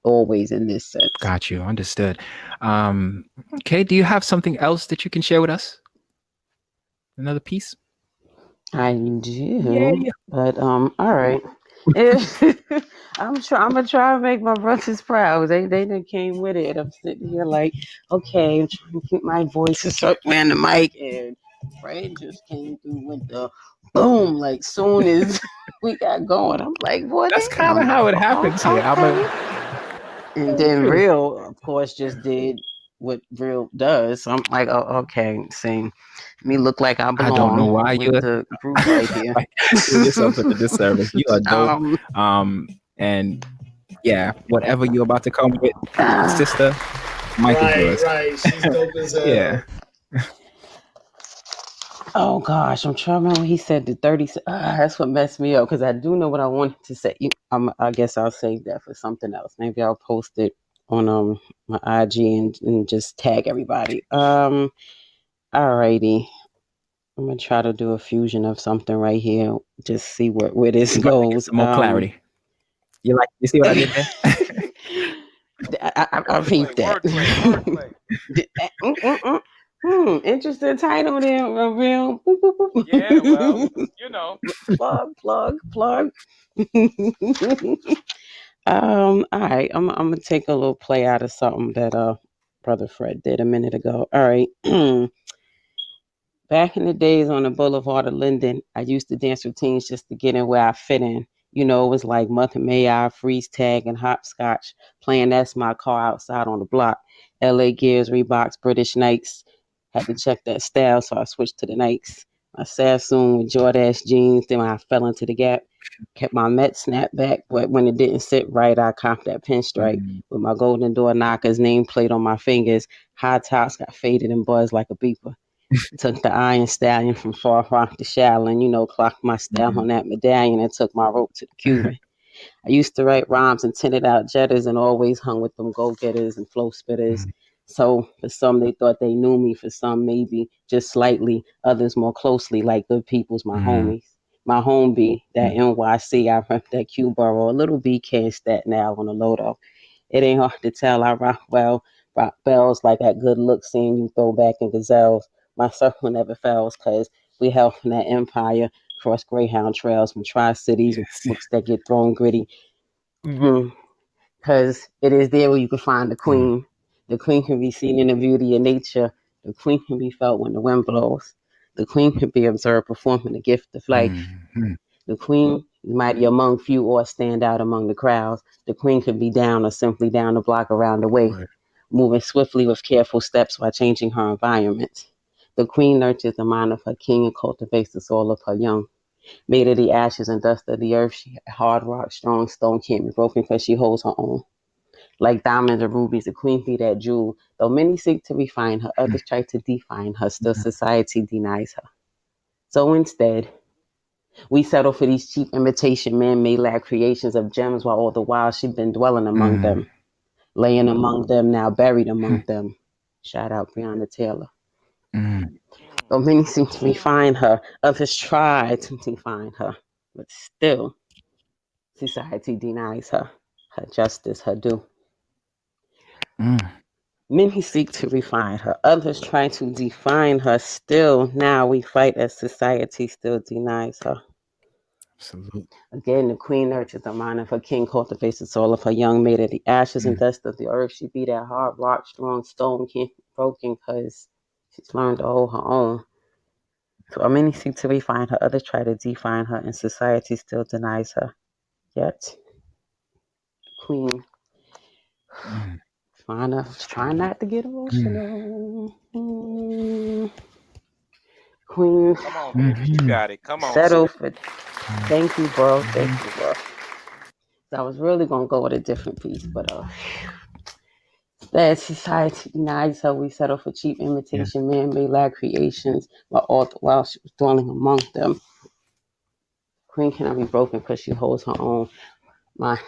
always in this sense. Got you. Understood. Um, okay. Do you have something else that you can share with us? Another piece? I Yeah. do, but all right. If I'm gonna try to make my brothers proud. They done came with it. I'm sitting here like, okay, I'm trying to keep my voice and start playing the mic, and Fred just came through with the boom. Like soon as we got going, I'm like, boy, That's kind of damn. how it happens here. I'm a Okay. And tell the then truth. Real, of course, just did what Real does. So I'm like, oh, okay, see, me look like I I don't know belong why with the group right here. like, doing yourself such a disservice. You are dope. um, And yeah, whatever you're about to come with, ah, sister, Mike is Right, yours. right. She's dope as Yeah. hell. oh gosh, I'm trying to remember what he said. The 30. That's what messed me up because I do know what I wanted to say. I guess I'll save that for something else. Maybe I'll post it on my IG and just tag everybody. Alrighty. I'm gonna try to do a fusion of something right here. Just see where this We're about to get goes. some more clarity. You see what I did there? I Wordplay, peeped that. wordplay, wordplay. Interesting title there, real. Boop, boop, Yeah, well, boop. you know. Plug. All right. I'm gonna take a little play out of something that brother Fred did a minute ago. All right. Back in the days on the Boulevard of Linden, I used to dance routines just to get in where I fit in. It was like Mother May I, freeze tag, and hopscotch, playing That's My Car outside on the block. LA Gears, Reeboks, British Nikes. Had to check that style, so I switched to the Nikes. My Sassoon with Jordache jeans. Then when I fell into the Gap, kept my Met snapback, but when it didn't sit right, I copped that pinstripe Mm, with my golden door knockers nameplate on my fingers. High tops got faded and buzzed like a beeper. Took the Iron Stallion from Far Rock to Shaolin, clocked my style mm, on that medallion and took my rope to the Cuban. I used to write rhymes and tinted out jetters and always hung with them go getters and flow spitters. mm, So for some, they thought they knew me. For some, maybe just slightly. Others more closely, like good people's my mm, homies. My home B, that mm, NYC, I rep that Q borough. A little BK and Staten Island on the low though. It ain't hard to tell. I rock well, rock bells like that good look seeing you throw back in gazelles. My circle never fails, cause we held from that empire, cross Greyhound trails from Tri-Cities, yes. books that get thrown gritty. Because it is there where you can find the Mm, queen. The queen can be seen in the beauty of nature. The queen can be felt when the wind blows. The queen can be observed performing the gift of life. mm, mm. The queen is mighty among few or stand out among the crowds. The queen could be down or simply down the block around the way, Word. moving swiftly with careful steps while changing her environment. The queen nurtures the mind of her king and cultivates the soul of her young. Made of the ashes and dust of the earth, she hard rock, strong stone can't be broken because she holds her own. Like diamonds or rubies, the queen be that jewel. Though many seek to refine her, Mm, others try to define her, still mm, society denies her. So instead, we settle for these cheap imitation man-made lab creations of gems while all the while she been dwelling among mm, them, laying among them, now buried mm, among them. Shout out Breonna Taylor. mm. Though many seem to refine her, others try to define her, but still society denies her justice, her due. Mm. Many seek to refine her, others try to define her. Still, now we fight as society still denies her. Absolutely. Again, the queen nurtures the mind of her king, cultivates the soul of her young, made of the ashes and Mm, dust of the earth. She be that hard rock, strong stone, can't be broken because she's learned to hold her own. So many seek to refine her, others try to define her, and society still denies her. Yet, queen, mm, trying not to get mm, emotional. Queen, Come on, sis. You mhm, got it. Come on, settle sis. for. mm, Thank you, bro. Thank mhm, you, bro. So I was really gonna go with a different piece, but that society denies her. We settle for cheap yeah. imitation, man-made lab creations, while all the while she was dwelling among them. Queen cannot be broken because she holds her own mind.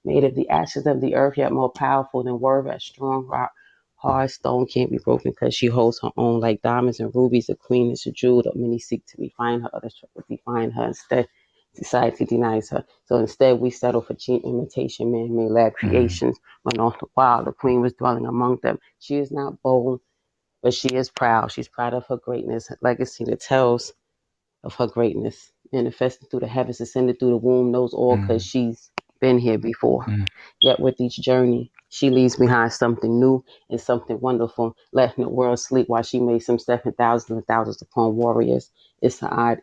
Made of the ashes of the earth, yet more powerful than word, as strong rock. Hard stone can't be broken because she holds her own like diamonds and rubies. The queen is a jewel that many seek to refine her, others try to define her. Instead, society denies her. So instead, we settle for cheap imitation, man-made lab Mm, creations. When all the while the queen was dwelling among them, she is not bold, but she is proud. She's proud of her greatness, her legacy that tells of her greatness, manifesting through the heavens, ascended through the womb, knows all because mm, she's been here before. mm. Yet with each journey, she leaves behind something new and something wonderful, letting the world sleep while she made some 7,000 and thousands upon warriors. It's an odd,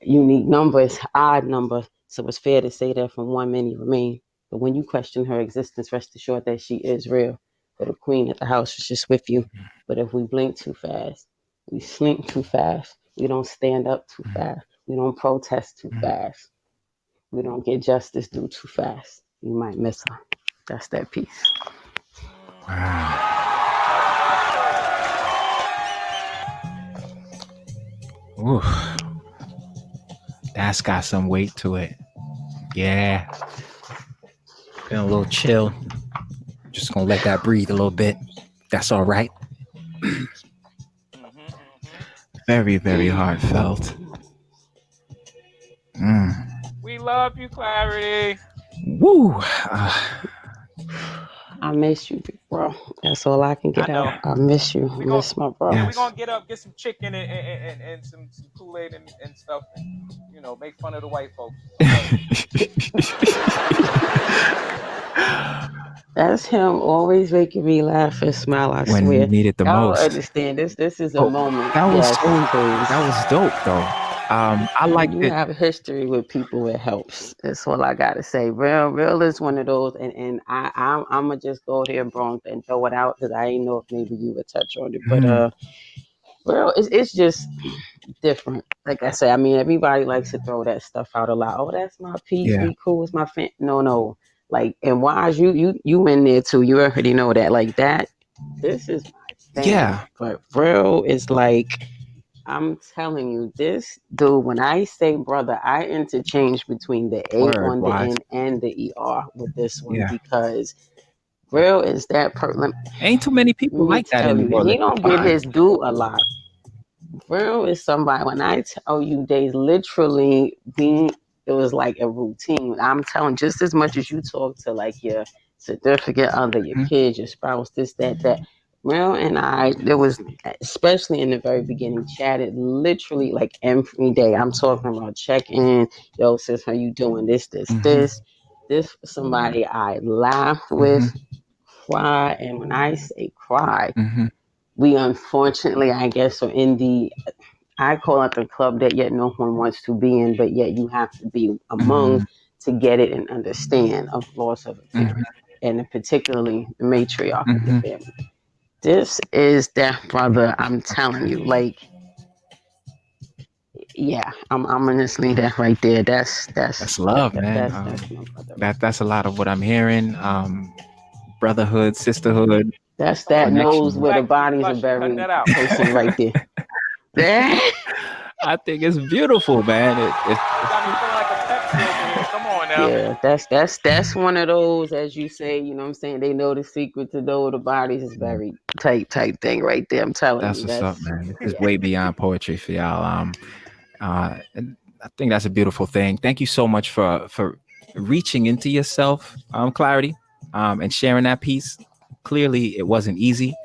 unique number. It's an odd number, so it's fair to say that from one many remain. But when you question her existence, rest assured that she is real. For the queen at the house is just with you. But if we blink too fast, we slink too fast, we don't stand up too Mm, fast, we don't protest too mm. fast, we don't get justice due too fast, you might miss her. That's that piece. Wow. Ooh, that's got some weight to it. Yeah. Feeling a little chill. Just gonna let that breathe a little bit. That's all right. Mm-hmm. Mm-hmm. Very, very heartfelt. Mm. We love you, Clarity. Woo. I miss you, big bro. That's all I can I get out. know. I miss you. I We gonna miss my bro. yeah, we Yes. gonna get up, get some chicken and some Kool-Aid and stuff and make fun of the white folks. Don't worry. That's him always making me laugh and smile, I When you swear. need it the Y'all don't most. understand. This is a Oh, moment. that was Yes, so. because That was dope, though. I like You it. have history with people. It helps. That's all I gotta say. Real is one of those, and I'm gonna just go there, bro, and throw it out because I ain't know if maybe you would touch on it, but Mhm. real, it's just different. Like I said, I mean, everybody likes to throw that stuff out a lot. Oh, that's my piece. Yeah. We cool. It's my fan. No. Like, and why is you in there too? You already know that. Like that. This is my fam. Yeah. But real is like I'm telling you, this dude. When I say brother, I interchange between the A Word on the wise. end and the ER with this one Yeah. because real is that. Ain't too many Let people me like that tell in the you, and world he that can don't get cry. his due a lot. Real is somebody. When I tell you, they literally we. It was like a routine. I'm telling just as much as you talk to like your significant other, your Mhm. kids, your spouse, this, that. Real and I, there was especially in the very beginning, chatted literally like every day. I'm talking about check in. Yo, sis, how you doing? Mhm. This somebody I laugh with, Mhm. cry, and when I say cry, Mhm. we unfortunately, I guess, are in the I call it the club that yet no one wants to be in, but yet you have to be among Mhm. to get it and understand of loss of a Mhm. parent, and particularly the matriarch of the Mhm. family. This is that brother. I'm telling you, like, yeah, I'm gonna just leave that right there. That's love, man. That's my brother right That's a there. lot of what I'm hearing. Brotherhood, sisterhood, That's that knows connection. where the Black people bodies are blush and cut buried that out. person right there. That I think it's beautiful, man. You got me feeling like a Pepsi over here. Come on now. Yeah, that's one of those, as you say, you know what I'm saying, they know the secret to know the bodies is buried type thing right there. I'm telling that's you, what's up, that's man. This is yeah. way beyond poetry for y'all. And I think that's a beautiful thing. Thank you so much for reaching into yourself, Clarity, and sharing that piece. Clearly, it wasn't easy,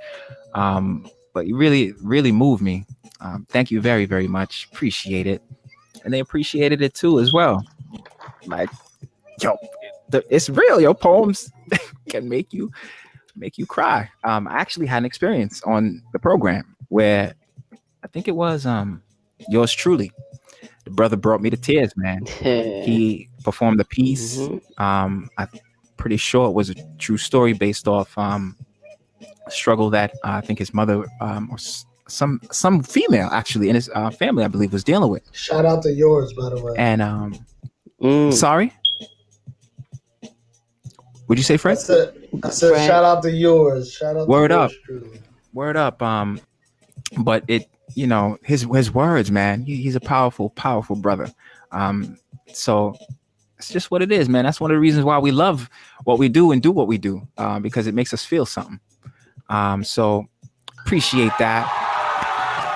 but you really moved me. Thank you very, very much. Appreciate it, and they appreciated it too as well. Like, yo, it's real. Your poems can make you cry. I actually had an experience on the program where I think it was yours truly. The brother brought me to tears, man. He performed the piece. Hmm. I'm pretty sure it was a true story based off struggle that I think his mother or some female actually in his family, I believe, was dealing with. Shout out to yours, by the way. And Mm. sorry, would you say, I Fred? said, I said, Fred. shout out to yours. Shout out to Word yours up, truly. word up. But his words, man. He's a powerful brother. Um, so it's just what it is, man. That's one of the reasons why we love what we do and do what we do, because it makes us feel something. So appreciate that.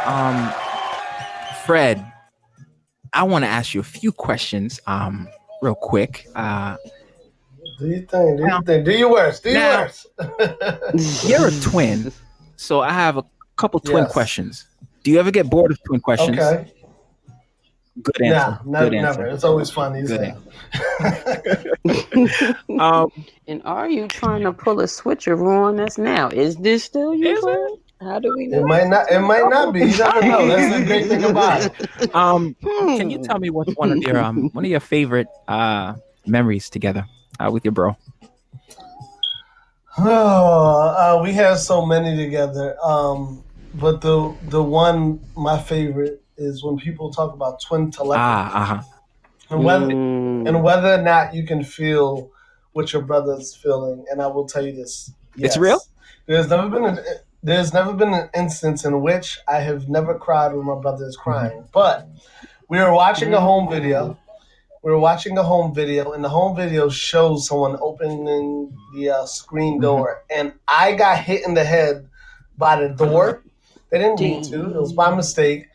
Um, Fred, I want to ask you a few questions, real quick. Do you think? Do Now, you think? Do your worst. Do your now worst. you're a twin, so I have a couple twin Yes. questions. Do you ever get bored of twin questions? Okay. Good Nah, answer. Good never, answer. never. It's always fun. You Good say. answer. Um, And are you trying to pull a switcheroo on us now? Is this still you, is it? Fred? How do we It know might this not. is It you? might not be. You never know. That's the great thing about it. Um, can you Hmm. tell me what's one of your favorite memories together with your bro? Oh, we have so many together. But the one my favorite is when people talk about twin telepathy, Uh huh. and Mm. whether or not you can feel what your brother's feeling. And I will tell you this: It's real. yes, there's never been an there's never been an instance in which I have never cried when my brother is Mhm. crying. But we were watching a home Mm. video. We were watching a home video, and the home video shows someone opening the screen Mhm. door, and I got hit in the head by the door. They didn't mean to; it was by Damn. mistake.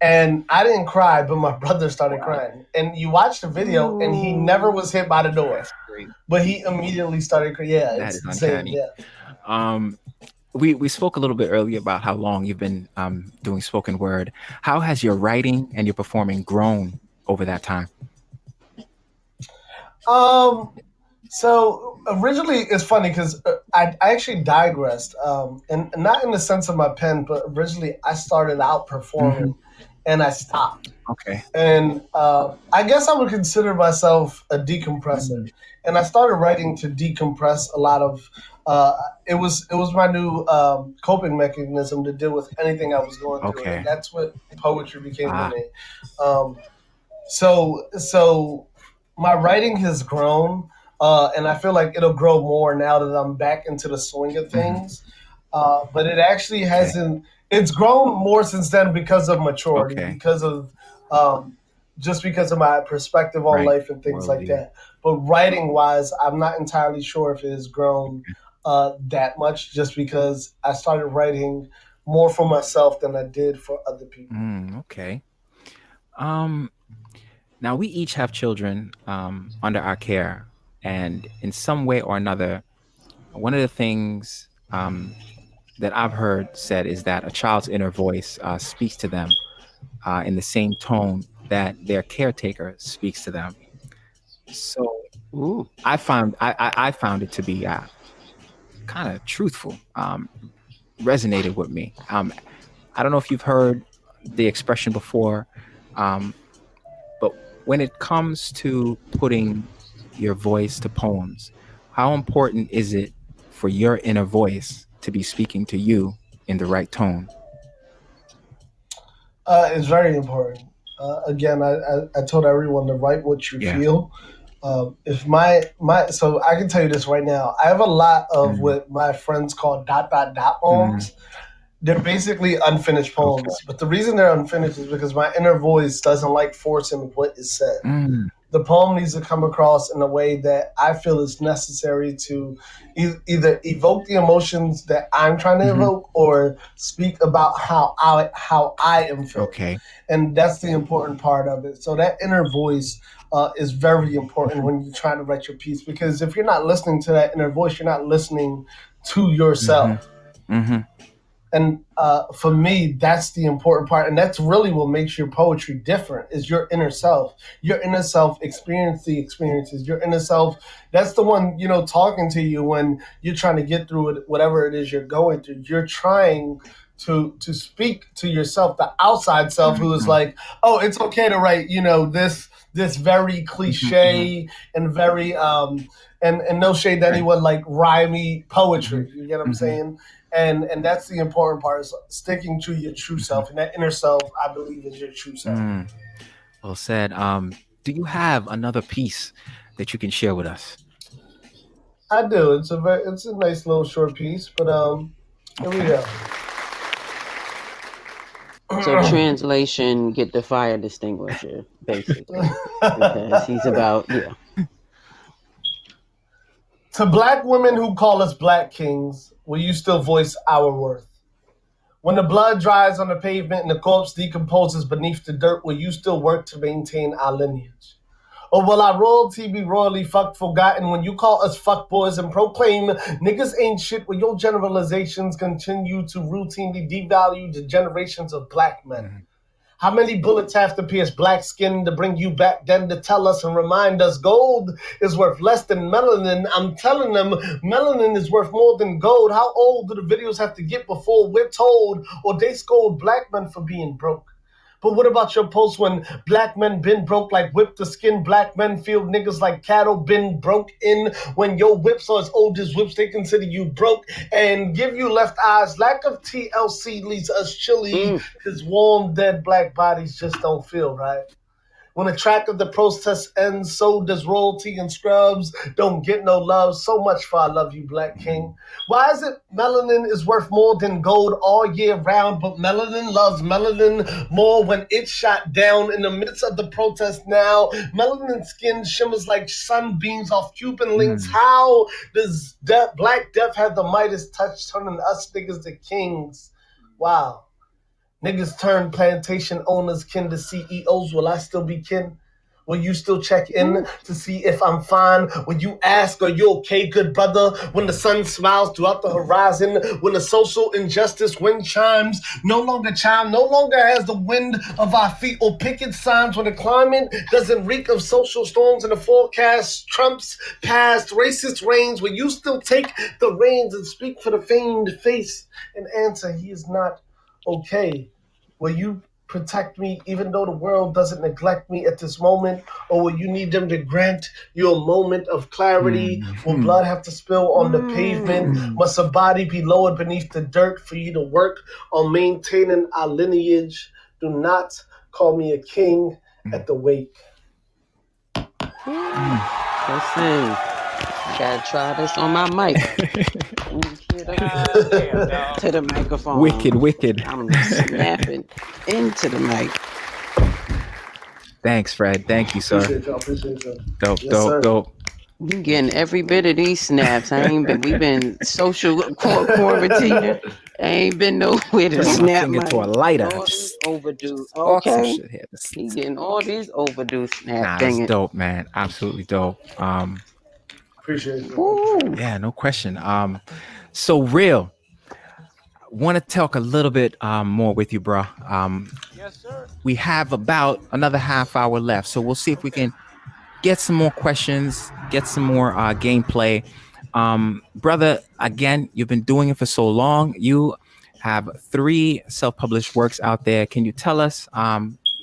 And I didn't cry, but my brother started Wow, crying. And you watch the video, and he never Mm. was hit by the door, that's great. but he immediately started crying. Yeah, That it's is insane. uncanny. Yeah. Um, we spoke a little bit earlier about how long you've been doing spoken word. How has your writing and your performing grown over that time? Um. So originally, it's funny because I actually digressed, and not in the sense of my pen, but originally I started out Hmm. performing and I stopped. Okay. And I guess I would consider myself a decompressor. Mm, And I started writing to decompress a lot of. Uh, it was my new coping mechanism to deal with anything I was going through, and okay. that's what poetry became to Ah. me. Um, so my writing has grown, and I feel like it'll grow more now that I'm back into the swing of Hmm. things. But it actually Okay. hasn't. It's grown more since then because of maturity, Okay. because of um, just because of my perspective on Right. life and things like Worldview. that. But writing wise, I'm not entirely sure if it has grown that much, just because I started writing more for myself than I did for other people. Okay. Um. Now we each have children under our care, and in some way or another, one of the things that I've heard said is that a child's inner voice speaks to them in the same tone that their caretaker speaks to them. So Ooh. I found it to be kind of truthful, resonated with me. I don't know if you've heard the expression before, um, but when it comes to putting your voice to poems, how important is it for your inner voice to be speaking to you in the right tone? It's very important. Again, I told everyone to write what you Yeah. feel. If my so I can tell you this right now. I have a lot of Mm, what my friends call dot dot dot mm, poems. They're basically unfinished okay. poems, but the reason they're unfinished is because my inner voice doesn't like forcing what is said. Mm, The poem needs to come across in a way that I feel is necessary to either evoke the emotions that I'm trying to hmm. evoke or speak about how I am feeling, Okay. and that's the important part of it. So that inner voice is very important Hmm. when you're trying to write your piece, because if you're not listening to that inner voice, you're not listening to Hmm. yourself. Hmm. And for me, that's the important part, and that's really what makes your poetry different. Is your inner self. Your inner self experience the experiences. Your inner self, that's the one, talking to you when you're trying to get through it, whatever it is you're going through. You're trying to speak to yourself, the outside self, who is Hmm. like, oh, it's okay to write, this very Hmm. Hmm. cliche and very and no shade to Right. anyone, like rhymey Hmm. poetry. You get what I'm Hmm. saying? And that's the important part, is sticking to your true Hmm. self, and that inner self, I believe, is your true self. Mm. Well said. Do you have another piece that you can share with us? I do. It's a nice little short piece, but here we Okay. go. So translation, get the fire distinguisher, basically, because he's about yeah. To black women who call us black kings, will you still voice our worth? When the blood dries on the pavement and the corpse decomposes beneath the dirt, will you still work to maintain our lineage? Or will our royalty be royally fucked forgotten when you call us fuckboys and proclaim niggas ain't shit, will your generalizations continue to routinely devalue the generations of black men? Mhm. How many bullets have to pierce black skin to bring you back then to tell us and remind us gold is worth less than melanin? I'm telling them melanin is worth more than gold. How old do the videos have to get before we're told or they scold black men for being broke? But what about your posts when black men been broke like whip the skin? Black men feel niggas like cattle been broke in. When your whips are as old as whips, they consider you broke and give you left eyes. Lack of TLC leaves us chilly Mm. because warm, dead black bodies just don't feel right. When the track of the protest ends, so does royalty and scrubs. Don't get no love. So much for I love you, Black King. Why is it melanin is worth more than gold all year round, but melanin loves melanin more when it's shot down in the midst of the protest now? Melanin skin shimmers like sunbeams off Cuban links. Mm. How does Black Death have the Midas touch, turning us niggas to kings? Wow. Niggas turn plantation owners kin to CEOs. Will I still be kin? Will you still check in Ooh. to see if I'm fine? Will you ask, are you okay, good brother? When the sun smiles throughout the horizon, when the social injustice wind chimes, no longer chime, no longer has the wind of our feet or picket signs, when the climate doesn't reek of social storms and the forecast trumps past racist reigns, will you still take the reins and speak for the famed face and answer he is not okay? Will you protect me even though the world doesn't neglect me at this moment? Or will you need them to grant you a moment of clarity? Will Mm-hmm. blood have to spill on the pavement? Mm. Mm. Must a body be lowered beneath the dirt for you to work on maintaining our lineage? Do not call me a king at the wake. Ooh. Mm. Listen, I gotta try this on my mic. Get up God damn, dog. to the microphone. Wicked, wicked. I'm snapping into the mic. Thanks, Fred. Thank you, sir. Appreciate y'all. Appreciate y'all. Dope, Yes, dope, sir. dope. We getting every bit of these snaps. I ain't been. We been social quarantining. I ain't been nowhere to Turn my snap finger to a my lighter. all these Just overdue. spark some Okay, shit here. he getting all these overdue snaps. Nah, that's Dang it. dope, man. Absolutely dope. Appreciate you. Woo. Yeah, no question. So real. Want to talk a little bit more with you, bro. Yes, sir. We have about another half hour left, so we'll see if we Okay. can get some more questions, get some more gameplay. Brother, again, you've been doing it for so long. You have 3 self-published works out there. Can you tell us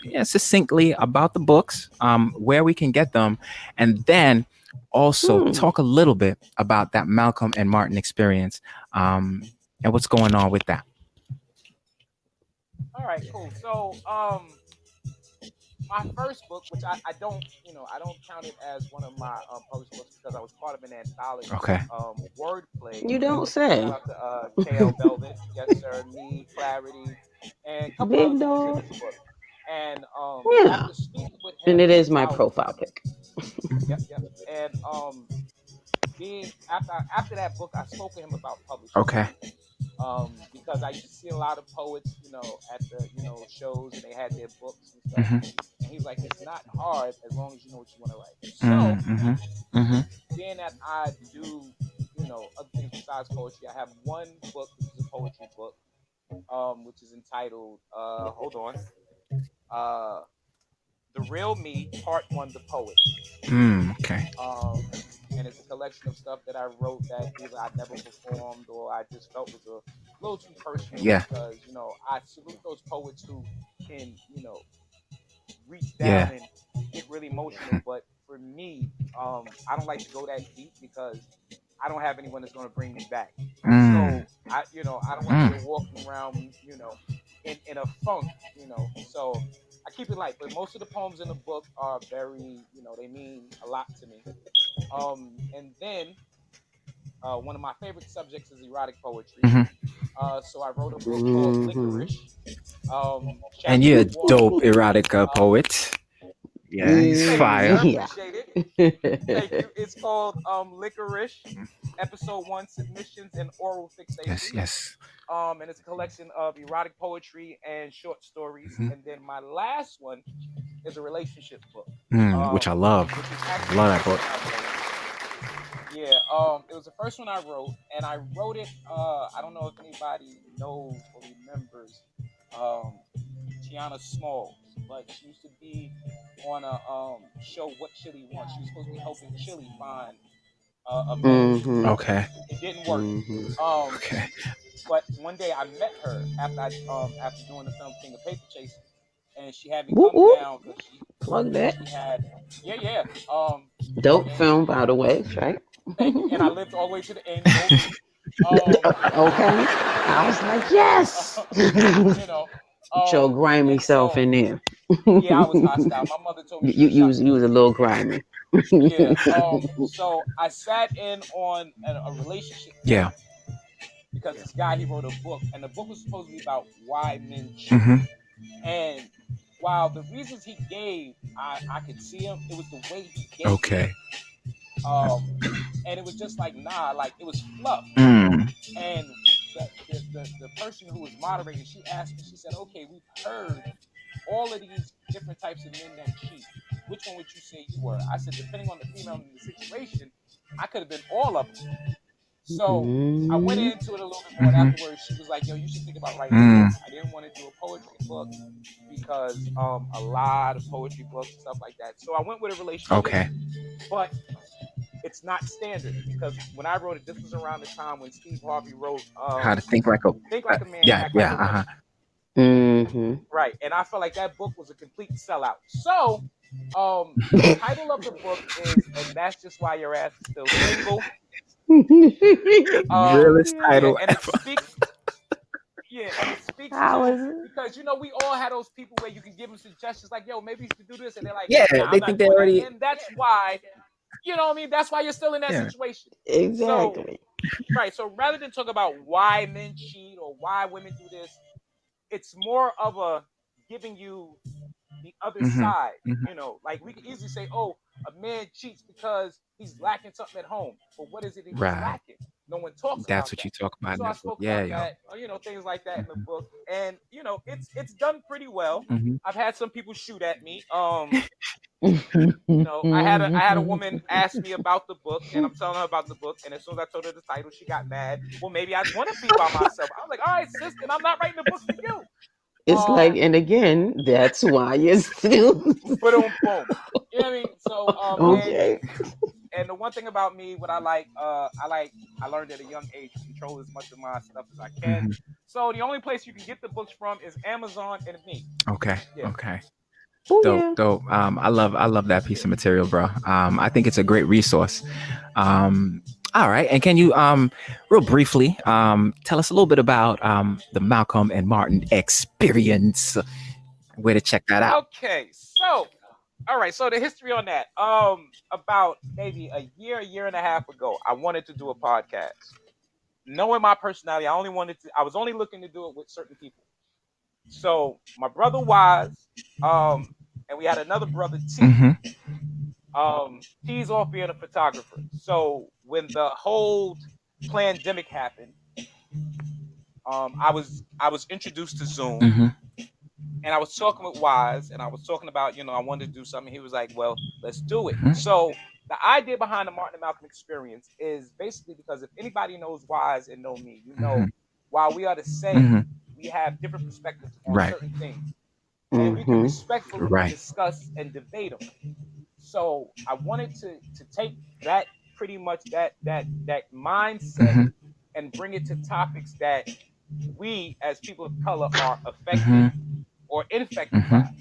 yeah, succinctly about the books, where we can get them, and then also Hmm. talk a little bit about that Malcolm and Martin experience, and what's going on with that? All right, cool. So, my first book, which I don't, I don't count it as one of my published books because I was part of an anthology, Okay. Wordplay. You don't Shout say. out to KL Velvet, yes sir, me, Klarity, and a couple other Big people in dog. this book. And Yeah. after speaking with And him it is my about, profile pic. yep, yep, and being after that book, I spoke with him about publishing Okay. because I used to see a lot of poets, at the shows, and they had their books and stuff. Mm-hmm. And he was like, "It's not hard as long as you know what you want to write." So, Mm-hmm. Mm-hmm. being that I do, other things besides poetry, I have one book which is a poetry book, which is entitled, hold on, uh, "The Real Me, Part One: The Poet." Okay. And it's a collection of stuff that I wrote that either I never performed or I just felt was a little too personal Yeah. because I salute those poets who can reach Yeah. down and get really emotional. But for me, I don't like to go that deep because I don't have anyone that's going to bring me back. Mm. So I don't want to be Mm. walking around, in a funk, So I keep it light. But most of the poems in the book are very, they mean a lot to me. And then one of my favorite subjects is erotic poetry. Mm-hmm. So I wrote a book called Mm-hmm. Licorice, And Chapter you're a One. dope erotica Uh, poet. Yeah, he's Thank you, sir. fire. Yeah. Appreciate it. Thank you. It's called Licorice, Episode One: Submissions and Oral Yes, Fixation. yes. And it's a collection of erotic poetry and short stories. Mm-hmm. And then my last one is a relationship book, Which I love. which is I actually the love that first book. one I wrote. Yeah, it was the first one I wrote, and I wrote it. I don't know if anybody knows or remembers um, Tiana Smalls, but she used to be on a show, What Chili Wants. She was supposed to be helping Chili find a man. Mm-hmm. Okay. It didn't work. Mm-hmm. Um, Okay. but one day I met her after doing the film King of Paper Chasers, and she had me Whoop come whoop. down because Plug that. she had, yeah, yeah. Dope And film, by the way, right? thank you. And I lived all the way to the end. Go me. Um, Okay. I was like, yes. you know. With your grimy And self so in there. yeah, I was hostile. My mother told me she would You shut was me. you was a little grimy. Yeah. So I sat in on a relationship book Yeah. because this guy he wrote a book, and the book was supposed to be about why men cheat. Mm-hmm. And while the reasons he gave, I could see him. It was the way he gave it. Okay. Um, and it was just like nah, like it was fluff. Mm. And the person who was moderating, she asked me. She said, "Okay, we've heard all of these different types of men that cheat. Which one would you say you were?" I said, "Depending on the female in the situation, I could have been all of them." So I went Mm. into it a little bit more. And Mm-hmm. afterwards, she was like, "Yo, you should think about writing a book." Mm. I didn't want to do a poetry book because a lot of poetry books and stuff like that. So I went with a relationship, Okay. but it's not standard because when I wrote it, this was around the time when Steve Harvey wrote How to think like a "Think Like a Man, yeah, Act Like yeah, a Woman." uh-huh. Mm-hmm. Right. And I felt like that book was a complete sellout. So, the title of the book is, and that's just why your ass is still single. Realest Yeah. Yeah, title and it ever. speaks. Yeah, and it speaks I to, was. because we all had those people where you can give them suggestions like, "Yo, maybe you should do this," and they're like, Yeah, "Nah, they I'm think not they doing that." already. And that's why, what I mean. That's why you're still in that Yeah. situation. So, Exactly. right. So rather than talk about why men cheat or why women do this, it's more of a giving you the other Hmm. side. Hmm. Like we could easily say, "Oh, a man cheats because he's lacking something at home." But what is it that he's Right. lacking? No one talks That's about what that. you talk about in So I that book. spoke Yeah, about yo. that, things like that in the Hmm. book, and it's done pretty well. Hmm. I've had some people shoot at me. I had a woman ask me about the book, and I'm telling her about the book, and as soon as I told her the title, she got mad. Well, maybe I want to be by myself. I was like, "All right, sis, then I'm not writing the book for you." It's like, Um, and again, that's why you're still boom, boom. You know what I mean? So, and okay. and the one thing about me, what I learned at a young age to control as much of my stuff as I can. Hmm. So the only place you can get the books from is Amazon and me. Okay. Yeah, Okay. Oh Dope, yeah. dope. I love that piece of material, bro. I think it's a great resource. Um, all right, and can you, real briefly, tell us a little bit about the Malcolm and Martin experience? Where to check that out? okay. So, all right. So the history on that. About maybe a year and a half ago, I wanted to do a podcast. Knowing my personality, I was only looking to do it with certain people. So my brother Wise, and we had another brother T. Hmm. T's off being a photographer. So when the whole pandemic happened, I was introduced to Zoom, Hmm. and I was talking with Wise, and I was talking about, I wanted to do something. He was like, "Well, let's do it." Hmm. So the idea behind the Martin and Malcolm experience is basically because if anybody knows Wise and know me, Hmm. while we are the same, Hmm. we have different perspectives on Right. certain things, and we can Mm-hmm. respectfully Right. discuss and debate them. So I wanted to take that, pretty much that mindset, Hmm. and bring it to topics that we as people of color are affected Hmm. or infected Hmm. by.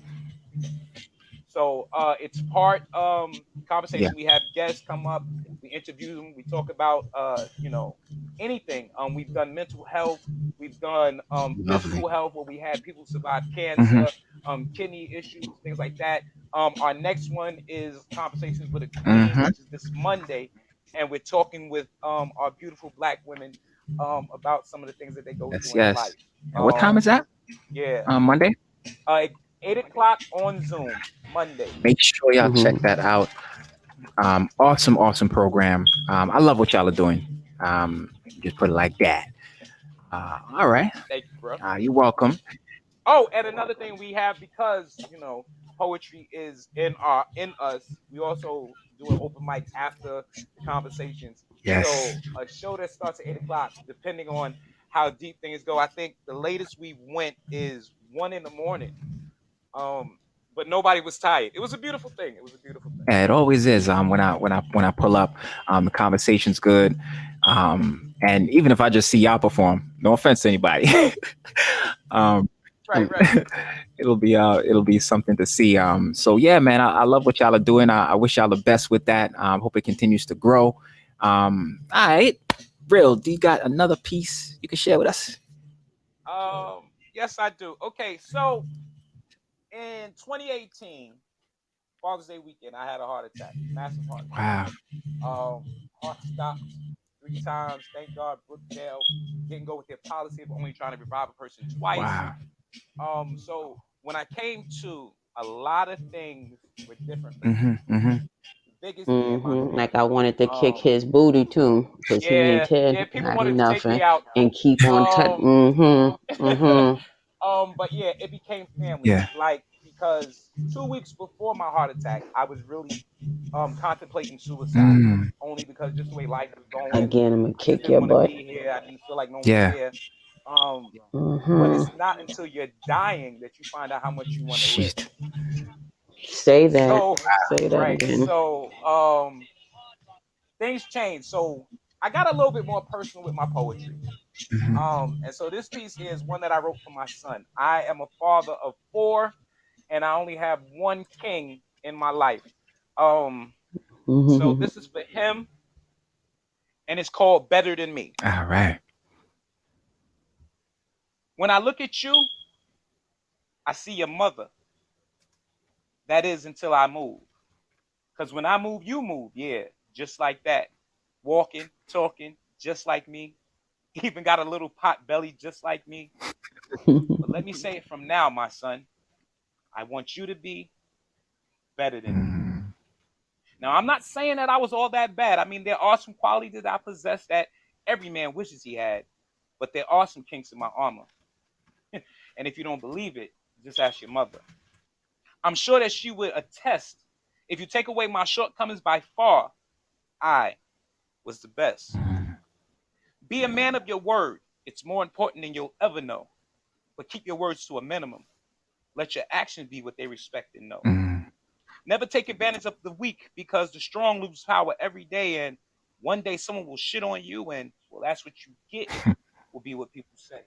So it's part Yeah. conversation. We have guests come up, we interview them, we talk about anything. We've done mental health, we've done Lovely. physical health, where we had people survive Hmm. cancer, kidney issues, things like that. Our next one is conversations with a queen, Hmm. which is this Monday, and we're talking with our beautiful black women about some of the things that they go Yes. through in Yes. life. And what time is that? Yeah, Monday. uh, 8 o'clock on Zoom Mondays. Make sure y'all check Mm-hmm. that out. Awesome, awesome program. I love what y'all are doing. Just put it like that. All right. Thank you, bro. You're welcome. Oh, and another thing we have, because poetry is in us. We also do an open mic after the conversations. Yes. So a show that starts at 8 o'clock, depending on how deep things go. I think the latest we went is 1 in the morning. Um, but nobody was tired. It was a beautiful thing. It was a beautiful thing. Yeah, it always is. When I pull up, the conversation's good. And even if I just see y'all perform, no offense to anybody, um, Right, right. it'll be something to see. So yeah, man, I love what y'all are doing. I wish y'all the best with that. Hope it continues to grow. All right, real. Do you got another piece you can share with us? Yes, I do. Okay, so in 2018, Father's Day weekend, I had a heart attack, massive heart attack. Wow, Heart stopped 3 times. Thank God, Brookdale didn't go with their policy of only trying to revive a person twice. wow. So when I came to, a lot of things were different for me. Hmm. Hmm. The biggest being my Mm-hmm. Like I family. wanted to kick Um, his booty too, because he ain't yeah, tell yeah. People wanted nobody to take nothing me out. and keep on touching. Um, Mm-hmm. Mm-hmm. but yeah, it became family. Yeah. Like, because 2 weeks before my heart attack, I was really contemplating suicide, Mm. only because just the way life was going. Again, I'm gonna I just kick didn't your want to butt. be here. I didn't feel like no one was Yeah. there. Um, but Mm-hmm. it's not until you're dying that you find out how much you want to live. Shit. Say that. So, Say that right. again. So, things change. So I got a little bit more personal with my poetry. And so this piece here is one that I wrote for my son. I am a father of four, and I only have one king in my life. Um, so this is for him, and it's called Better Than Me. All right. When I look at you, I see your mother. That is until I move. Because when I move, you move. Yeah, just like that. Walking, talking, just like me. Even got a little pot belly, just like me. But let me say it from now, my son. I want you to be better than me. Mm, Now, I'm not saying that I was all that bad. I mean, there are some qualities that I possess that every man wishes he had. But there are some kinks in my armor. And if you don't believe it, just ask your mother. I'm sure that she would attest. If you take away my shortcomings, by far, I was the best. mm, Be a man of your word. It's more important than you'll ever know. But keep your words to a minimum. Let your actions be what they respect and know. mm, Never take advantage of the weak, because the strong lose power every day. And one day someone will shit on you, and well, that's what you get, will be what people say.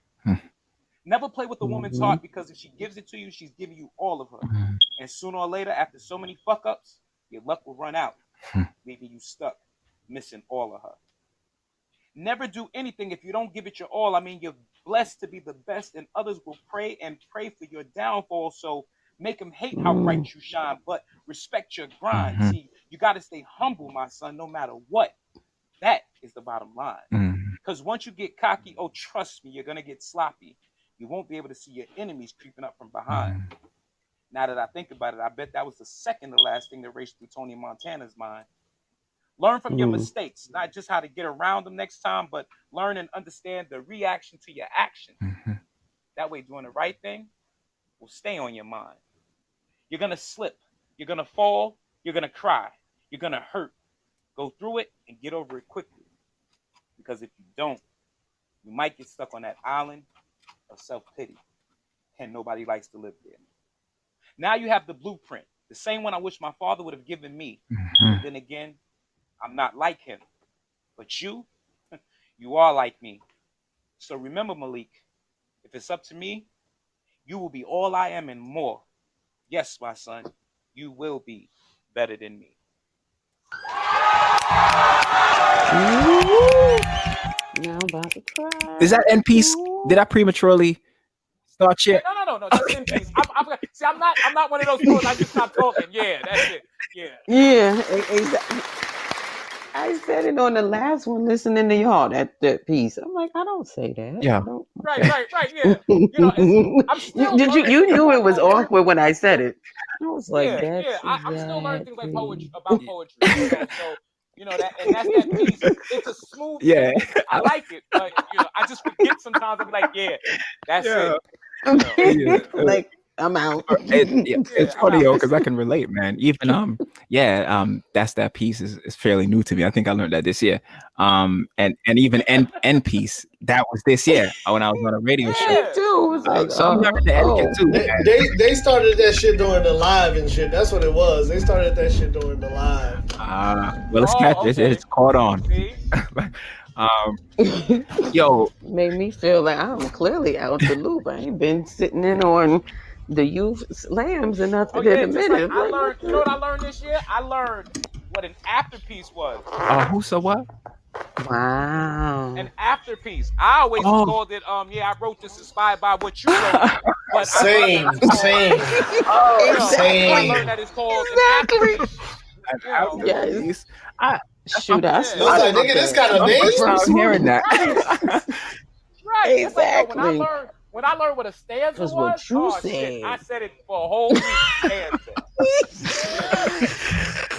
Never play with a woman's heart, because if she gives it to you, she's giving you all of her. mm, And sooner or later, after so many fuck ups, your luck will run out, leaving you stuck, missing all of her. Never do anything if you don't give it your all. I mean, you're blessed to be the best, and others will pray and pray for your downfall. So make them hate how bright you shine, but respect your grind. mhm, See, you got to stay humble, my son, no matter what. That is the bottom line. mm, Because once you get cocky, oh, trust me, you're going to get sloppy. You won't be able to see your enemies creeping up from behind. mm, Now that I think about it, I bet that was the second to last thing that raced through Tony Montana's mind. Learn from your mistakes, not just how to get around them next time, but learn and understand the reaction to your actions. mhm, That way, doing the right thing will stay on your mind. You're going to slip. You're going to fall. You're going to cry. You're going to hurt. Go through it and get over it quickly. Because if you don't, you might get stuck on that island of self-pity. And nobody likes to live there. Now you have the blueprint, the same one I wish my father would have given me. mhm. But then again, I'm not like him. But you, you are like me. So remember, Malik, if it's up to me, you will be all I am and more. Yes, my son, you will be better than me. Now I'm about to cry. Is that end piece? Did I prematurely start Yeah, yet? no. Just in peace. See, I'm not one of those poets. I just stop talking. Yeah, that's it. Yeah. Yeah, I said it on the last one, listening to y'all, that piece. I'm like, I don't say that. Yeah. I don't. Right. Yeah. I'm still. You knew it was awkward when I said it. I was like, Yeah. that's I'm still learning things like poetry exactly. about poetry. So that, and that's that piece. It's a smooth Yeah. piece. I like it, but I just forget sometimes. I'm like, yeah, that's Yeah. it. Yeah. Like, I'm out. It's I'm funny, out. yo, because I can relate, man. Even that's that piece is fairly new to me. I think I learned that this year. And even end piece that was this year when I was on a radio show. Yeah. Too. It was like, So I'm learning the etiquette too, man. They started that shit during the live and shit. That's what it was. They started that shit during the live. Well, it's catch it. Okay. It's caught on. See? Yo, made me feel like I'm clearly out the loop. I ain't been sitting in on the youth slams and Oh nothing in yeah, a just like minute. I Like, learned. what You know what I learned this year? I learned what an afterpiece was. who said what? Wow. An afterpiece. I always Oh. called it. I wrote this inspired by what you wrote, but Same. I Same. learned that it's called Exactly. an afterpiece. Yes. I Shoot, I Yeah. still I was like, think nigga, this that got a the name? I'm first hearing one. that. Right. It's like Exactly. when I learned what a stanza Because was. what you Shit, said. I said it for a whole week. Stanza.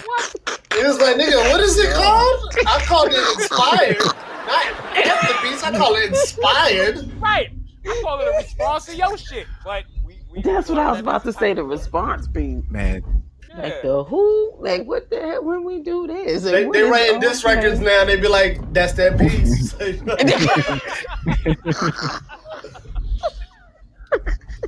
What? It was like, nigga, what is it called? I called it inspired. Not masterpiece. I call it inspired. Right. I call it a response to your shit, but we That's what I was learned that about to it's a say. The title. response beat. Man, Yeah. Like the who? Like what the hell when we do this? They writing diss records now. They be like, that's that piece.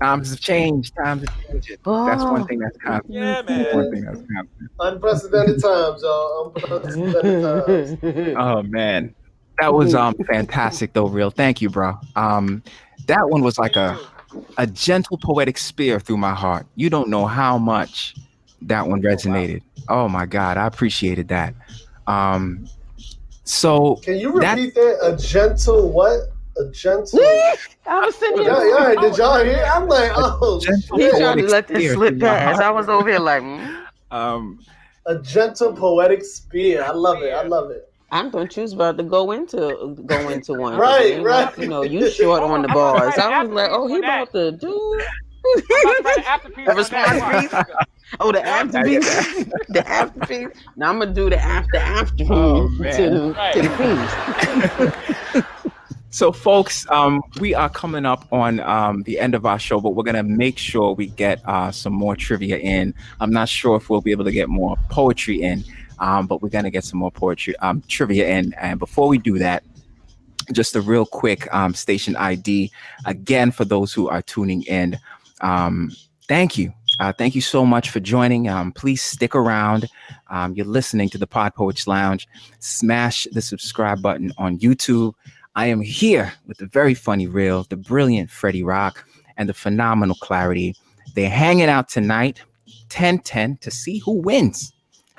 times have changed. Times have changed. That's one thing that's constant. Yeah, man. One thing that's constant. Unprecedented times, y'all. Unprecedented times. Oh man. That was fantastic though, real. Thank you, bro. That one was like Thank you. a gentle poetic spear through my heart. You don't know how much that one Oh wow. resonated. Oh my God, I appreciated that. Um, so Can you that repeat that? A gentle what? A gentle. I was sitting was here a going. Did y'all hear? I'm like, a oh gentle He shit. tried to poetic let this spear through slip my past. heart. I was over here like, Um, A gentle poetic spear. I love it. I Yeah. love it. I thought you was about to go into one because it Right, ain't right. like you short Oh, on the I'm about to bars. write an I was like, afterpiece oh, he on that. about to do I'm about to write an a afterpiece on that. response Watch. piece. Oh, the Yep. after piece, the after piece. Now I'm gonna do the after oh to man. Right. the piece. So, folks, we are coming up on the end of our show, but we're going to make sure we get some more trivia in. I'm not sure if we'll be able to get more poetry in, but we're going to get some more poetry trivia in. And before we do that, just a real quick station ID again for those who are tuning in. Um, thank you. Thank you so much for joining. Please stick around. You're listening to the Pod Poets Lounge. Smash the subscribe button on YouTube. I am here with the very funny Real, the brilliant Freddie Rock, and the phenomenal Klarity. They're hanging out tonight, 10-10, to see who wins.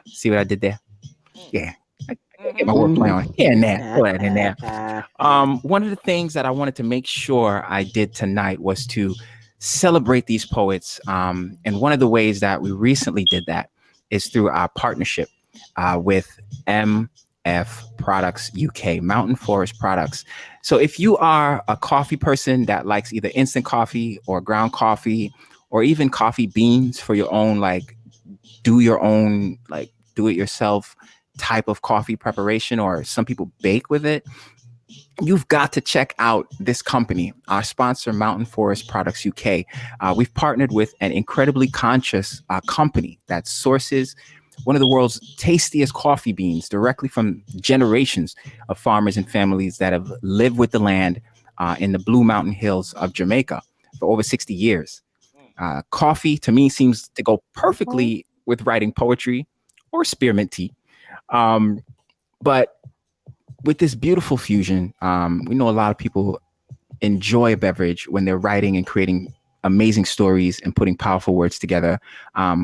See what I did there? Yeah. I get my Mm-hmm. wordplay on here and there. Throw that in there. Mm-hmm. One of the things that I wanted to make sure I did tonight was to celebrate these poets. And one of the ways that we recently did that is through our partnership with MF Products UK, Mountain Forest Products. So if you are a coffee person that likes either instant coffee or ground coffee, or even coffee beans for your own, like do your own, like do it yourself type of coffee preparation, or some people bake with it, you've got to check out this company, our sponsor, Mountain Forest Products UK. We've partnered with an incredibly conscious company that sources one of the world's tastiest coffee beans directly from generations of farmers and families that have lived with the land in the Blue Mountain Hills of Jamaica for over 60 years. Coffee, to me, seems to go perfectly with writing poetry or spearmint tea. Um, but with this beautiful fusion, we know a lot of people enjoy a beverage when they're writing and creating amazing stories and putting powerful words together.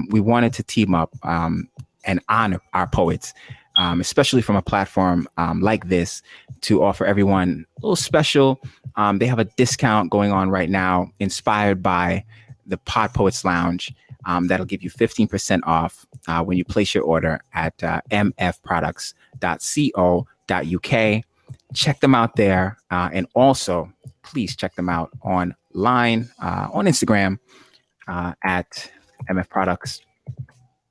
We wanted to team up and honor our poets, especially from a platform like this, to offer everyone a little special. They have a discount going on right now, inspired by the Pod Poets Lounge. That'll give you 15% off when you place your order at mfproducts.co.uk. Check them out there. And also, please check them out online on Instagram at MF Products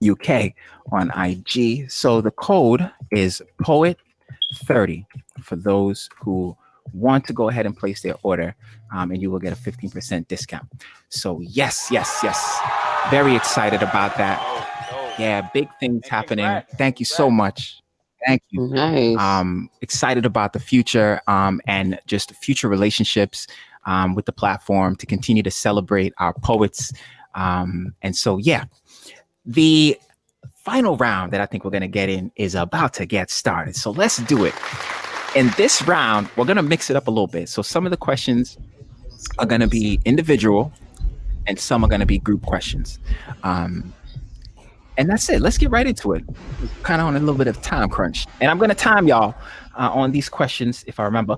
UK on IG. So the code is Poet30 for those who want to go ahead and place their order, and you will get a 15% discount. So yes. Very excited about that. Yeah, big things And happening. congrats. Thank you so much. Thank you. Nice. Excited about the future and just future relationships with the platform to continue to celebrate our poets. And so, yeah, the final round that I think we're going to get in is about to get started. So let's do it. In this round, we're going to mix it up a little bit. So some of the questions are going to be individual and some are going to be group questions. And that's it. Let's get right into it. Kind of on a little bit of time crunch. And I'm going to time y'all on these questions, if I remember.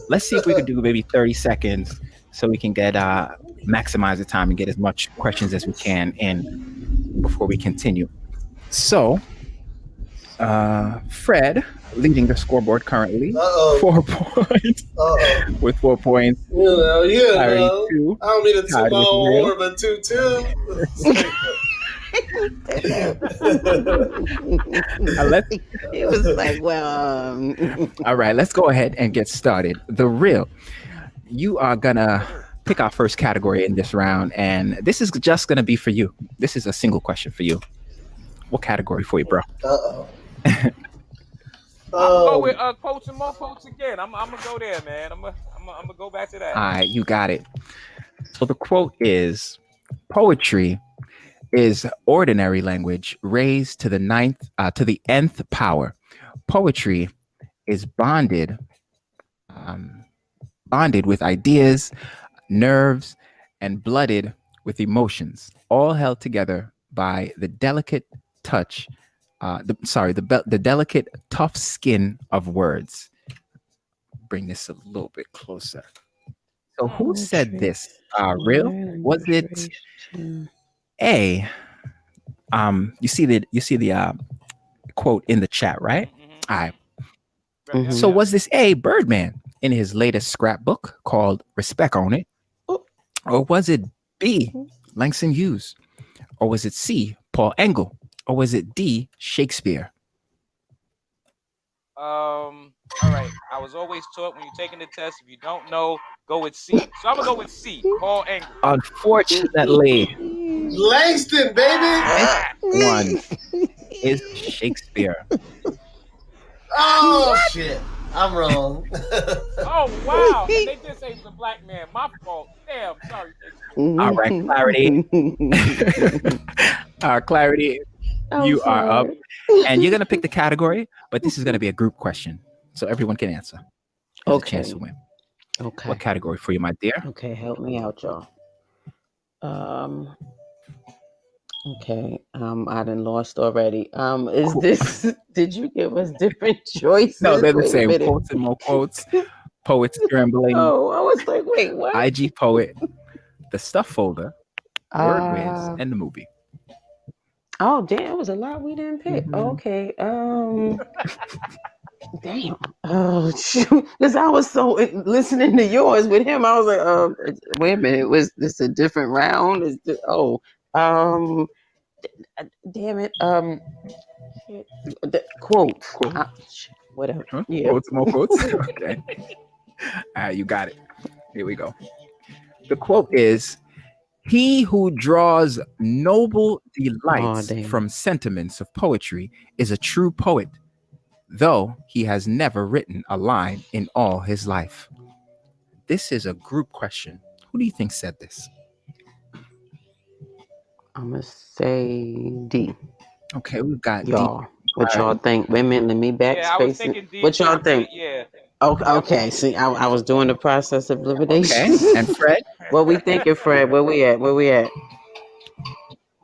Let's see if we could do maybe 30 seconds so we can get maximize the time and get as much questions as we can in before we continue. So, Fred leading the scoreboard currently, Uh-oh. 4 points. Uh-oh. With 4 points. Klarity, 2. I don't mean to toot Tied my with own Real. horn, but two. It was like, All right, let's go ahead and get started. The Real, you are gonna pick our first category in this round, and this is just gonna be for you. This is a single question for you. What category for you, bro? Uh-oh. I'm gonna go with quotes and more quotes again. I'm gonna go there, man. I'm gonna go back to that. All right, you got it. So the quote is: poetry is ordinary language raised to the nth power. Poetry is um, bonded with ideas, nerves, and blooded with emotions, all held together by the delicate touch. The delicate, tough skin of words. Bring this a little bit closer. So, who said this? Real? Was it Penetration. A? You see the quote in the chat, right? All right. Yep. So, Mm-hmm. Yep. was this A? Birdman in his latest scrapbook called "Respect on It," Oh, or was it B? Langston Hughes, or was it C? Paul Engel, or was it D? Shakespeare? All right. I was always taught when you're taking the test, if you don't know, go with C. So I'm gonna go with C. Paul Engel. Unfortunately, Langston, baby. this Ah! one is Shakespeare. Oh shit, I'm wrong. Oh wow! And they did say he was a black man. My fault. Damn. Sorry, Shakespeare. All right, Clarity. Clarity, I'm you are up. sorry. And you're going to pick the category, but this is going to be a group question. So everyone can answer. There's a chance to Okay. win. Okay. What category for you, my dear? Okay, help me out, y'all. Um. Okay. I done lost already. Is Cool. this? Did you give us different choices? No, they're the Wait a same. minute. Quotes and more quotes, poet scrambling, Oh, I was like, wait, what? IG poet, the stuff folder, word whiz, Uh. and the movie. Oh, damn! It was a lot we didn't pick. Mhm. Okay. Damn. Oh shoot! Because I was so listening to yours with him. I was like, wait a minute. Was this a different round? Um, damn it. Shit. The quote. Quote. Whatever. Huh? Yeah. Quotes, more quotes. Okay. All right, you got it. Here we go. The quote is: "He who draws noble Oh delights damn. from sentiments of poetry is a true poet, though he has never written a line in all his life." This is a group question. Who do you think said this? I'm gonna say D. Okay, we've got D. Y'all. What y'all think? Wait a minute. Let me Yeah, I was backspace it. thinking D What y'all too, think? but yeah. Okay. Yep. Okay. See, I was doing the process of Okay, elimination. and Fred. What we thinking, Fred? Where we at? Where we at?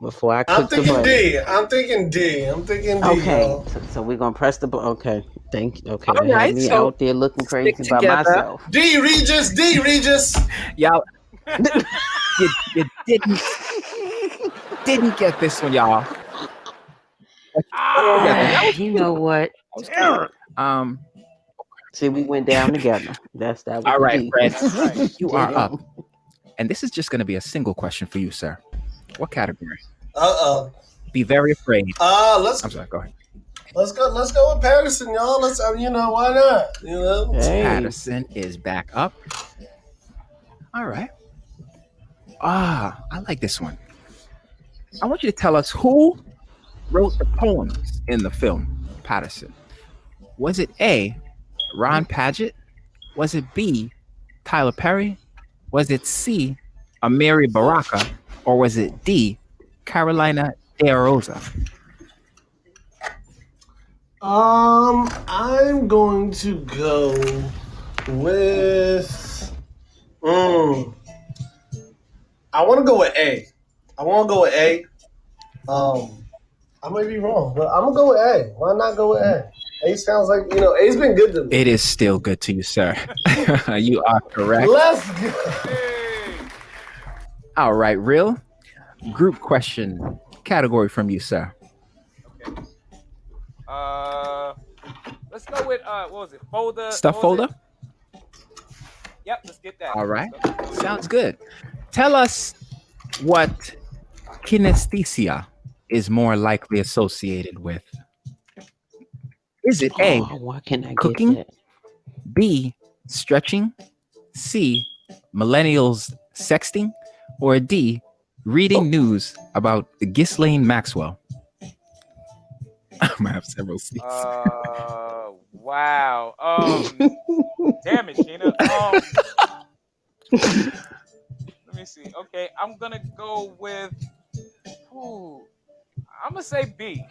Before I I'm click the thinking button. D. I'm thinking D. I'm thinking D, Okay, y'all. so we're gonna press the button. Okay, thank you. Okay, All to have right, me so out there looking stick crazy by together. myself. D Regis. D Regis. Y'all, you didn't get this one, y'all. But you stuck together. That Ah, was You cute. know what? That was cute. damn. Um, See, we went down together. That was all the right, D. Fred, That's right. you are up. Damn. And this is just going to be a single question for you, sir. What category? Uh Be very afraid. Let's I'm sorry, go ahead. let's go with Patterson, y'all. Let's why not? Hey. Patterson is back up. All right. I like this one. I want you to tell us who wrote the poems in the film Patterson. Was it A, Ron Paget? Was it B, Tyler Perry? Was it C, Amiri Baraka? Or was it D, Carolina De Rosa? I'm going to go with. I want to go with A. I want to go with A. I might be wrong, but I'm gonna go with A. Why not go with A? A sounds like A's been good to me. It is still good to you, sir. You are correct. Let's go. Hey. All right, real group question category from you, sir. Okay. Uh, let's go with what was it? Folder. Stuff What was folder? it? Yep. Let's get that. All right. Stuff folder. Sounds good. Tell us what kinesthesia is more likely associated with. Is it A, Oh, why can't I get cooking? that? B, stretching? C, millennials sexting? Or D, reading news about Ghislaine Maxwell? I'm gonna have several C's. Wow. Damn it, Sheena. Let me see. Okay, I'm gonna go with. Ooh, I'm gonna say B.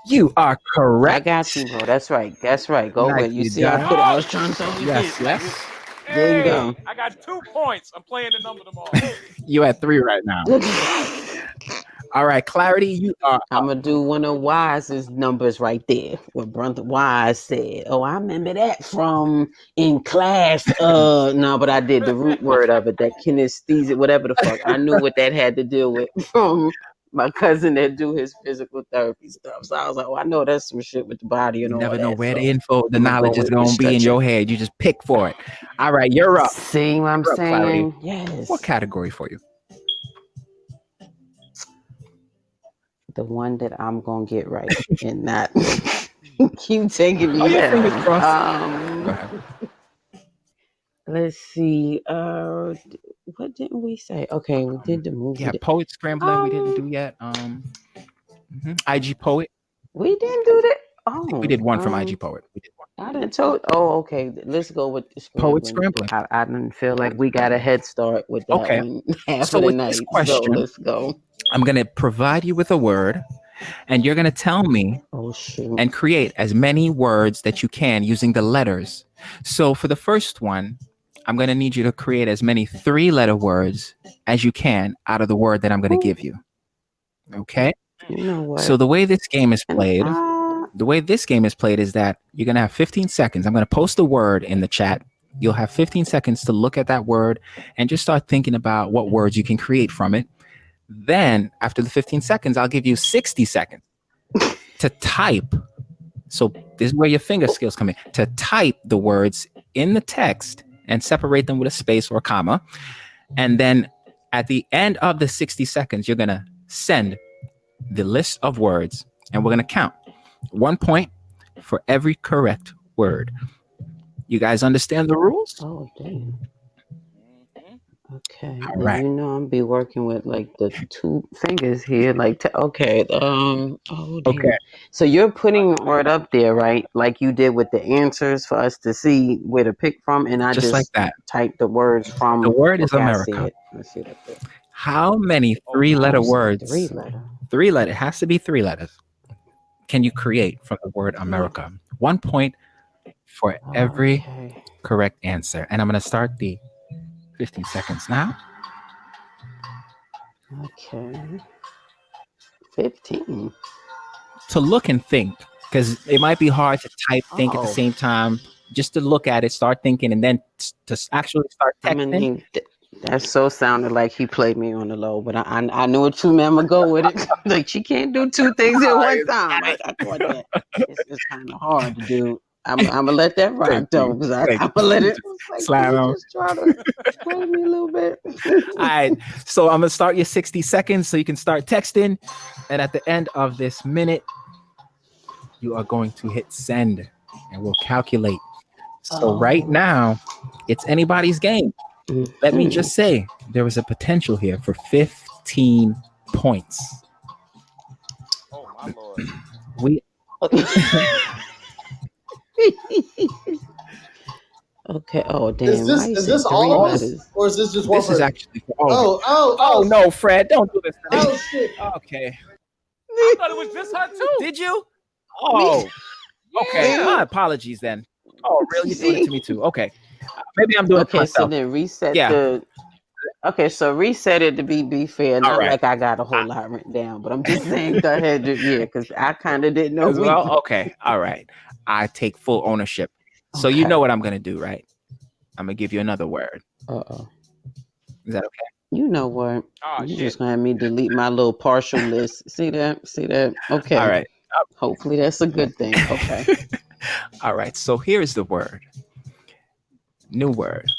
You are I correct. got you, bro. That's right. That's right. Go with it. You Nicely see, I done. put it. I Oh was trying to tell you Yes, this. Like, yes. there you hey, go. I got 2 points. I'm playing the number tomorrow. You at 3 right now. All right, Clarity, you are I'm gonna do one of Wise's numbers right there. What Brother Wise said. Oh, I remember that from in class. No, but I did the root word of it, that kinesthesia, whatever the fuck. I knew what that had to deal with from my cousin that do his physical therapy stuff. So I was like, oh, I know that's some shit with the body and you all never know that. where the So info, the I'm gonna go knowledge is with going to be in stretching. your head. You just pick for it. All right, you're up. See what I'm You're up, Clarity. saying? What Yes. category for you? The one that I'm gonna get right and not keep taking Oh, me your fingers down. crossed. Go ahead. Let's see. What didn't we say? Okay, we did the movie. Yeah, Poet Scrambler we didn't do yet. IG Poet. We didn't do that. I think we did Oh, one from IG Poet. We did one. I didn't told. Oh, okay. Let's go with the Poet scrambling. Scrambler. I didn't feel like we got a head start with that Okay. one half So of the with this night. So question, let's go. I'm going to provide you with a word, and you're going to tell me Oh shoot. and create as many words that you can using the letters. So for the first one, I'm going to need you to create as many 3-letter words as you can out of the word that I'm going to give you. Okay? You know what? So the way this game is And played, is that you're going to have 15 seconds. I'm going to post a word in the chat. You'll have 15 seconds to look at that word and just start thinking about what words you can create from it. Then after the 15 seconds, I'll give you 60 seconds to type. So this is where your finger skills come in, to type the words in the text and separate them with a space or a comma. And then at the end of the 60 seconds, you're going to send the list of words, and we're going to count 1 point for every correct word. You guys understand the rules? oh damn. Mhm. Okay, All and right. you know I'm be working with like the 2 fingers here, like okay, oh damn. Okay. So you're putting the word up there, right? Like you did with the answers for us to see where to pick from, and I Just like just that. type the words The from. word is Okay, I see America. it. I see it up there. How many Oh, Oh, three-letter it's a words? 3-letter. 3-letter. It has to be 3 letters. Can you create from the word America? 1 point for every Okay. correct answer. And I'm going to start the 15 seconds now. Okay. 15. To look and think, because it might be hard to type, think at the Oh, same time. Just to look at it, start thinking, and then to actually start I texting. mean, that so sounded like he played me on the low, but I knew what you meant. I'm gonna go with it. Like she can't do 2 things at one time. I caught that. It's kind of hard to do. I'm gonna let that rock Thank though, you. because Thank I'm gonna let you. it. It's like, Slide did he on. just try to play me a little bit? All right. So I'm going to start your 60 seconds so you can start texting. And at the end of this minute, you are going to hit send and we'll calculate. So right now, it's anybody's game. Let me just say, there was a potential here for 15 points. Oh my lord. We Okay. Oh Is damn! Why you this say 3 all of us, letters? or is this just one This is person? actually for all of you. Oh, Oh no, Fred, don't do this to me. oh shit! Okay. I thought it was just her too. Did you? Oh, okay. Yeah. My apologies then. Oh, really? You're doing it to me See? too? Okay. Maybe I'm doing it to Okay, so myself. then reset Yeah. the. Okay, so reset it to be fair. All Not right. like I got a whole lot written down, but I'm just saying, go ahead, yeah, because I kind of didn't know As well? Okay. All right. I take full ownership. So you know what I'm going to do, right? I'm going to give you another word. Uh-oh. Is that okay? You know what? Oh You shit. just gonna have me delete my little partial list. See that? See that? Okay. All right. Hopefully that's a good thing. Okay. All right. So here's the word. New word.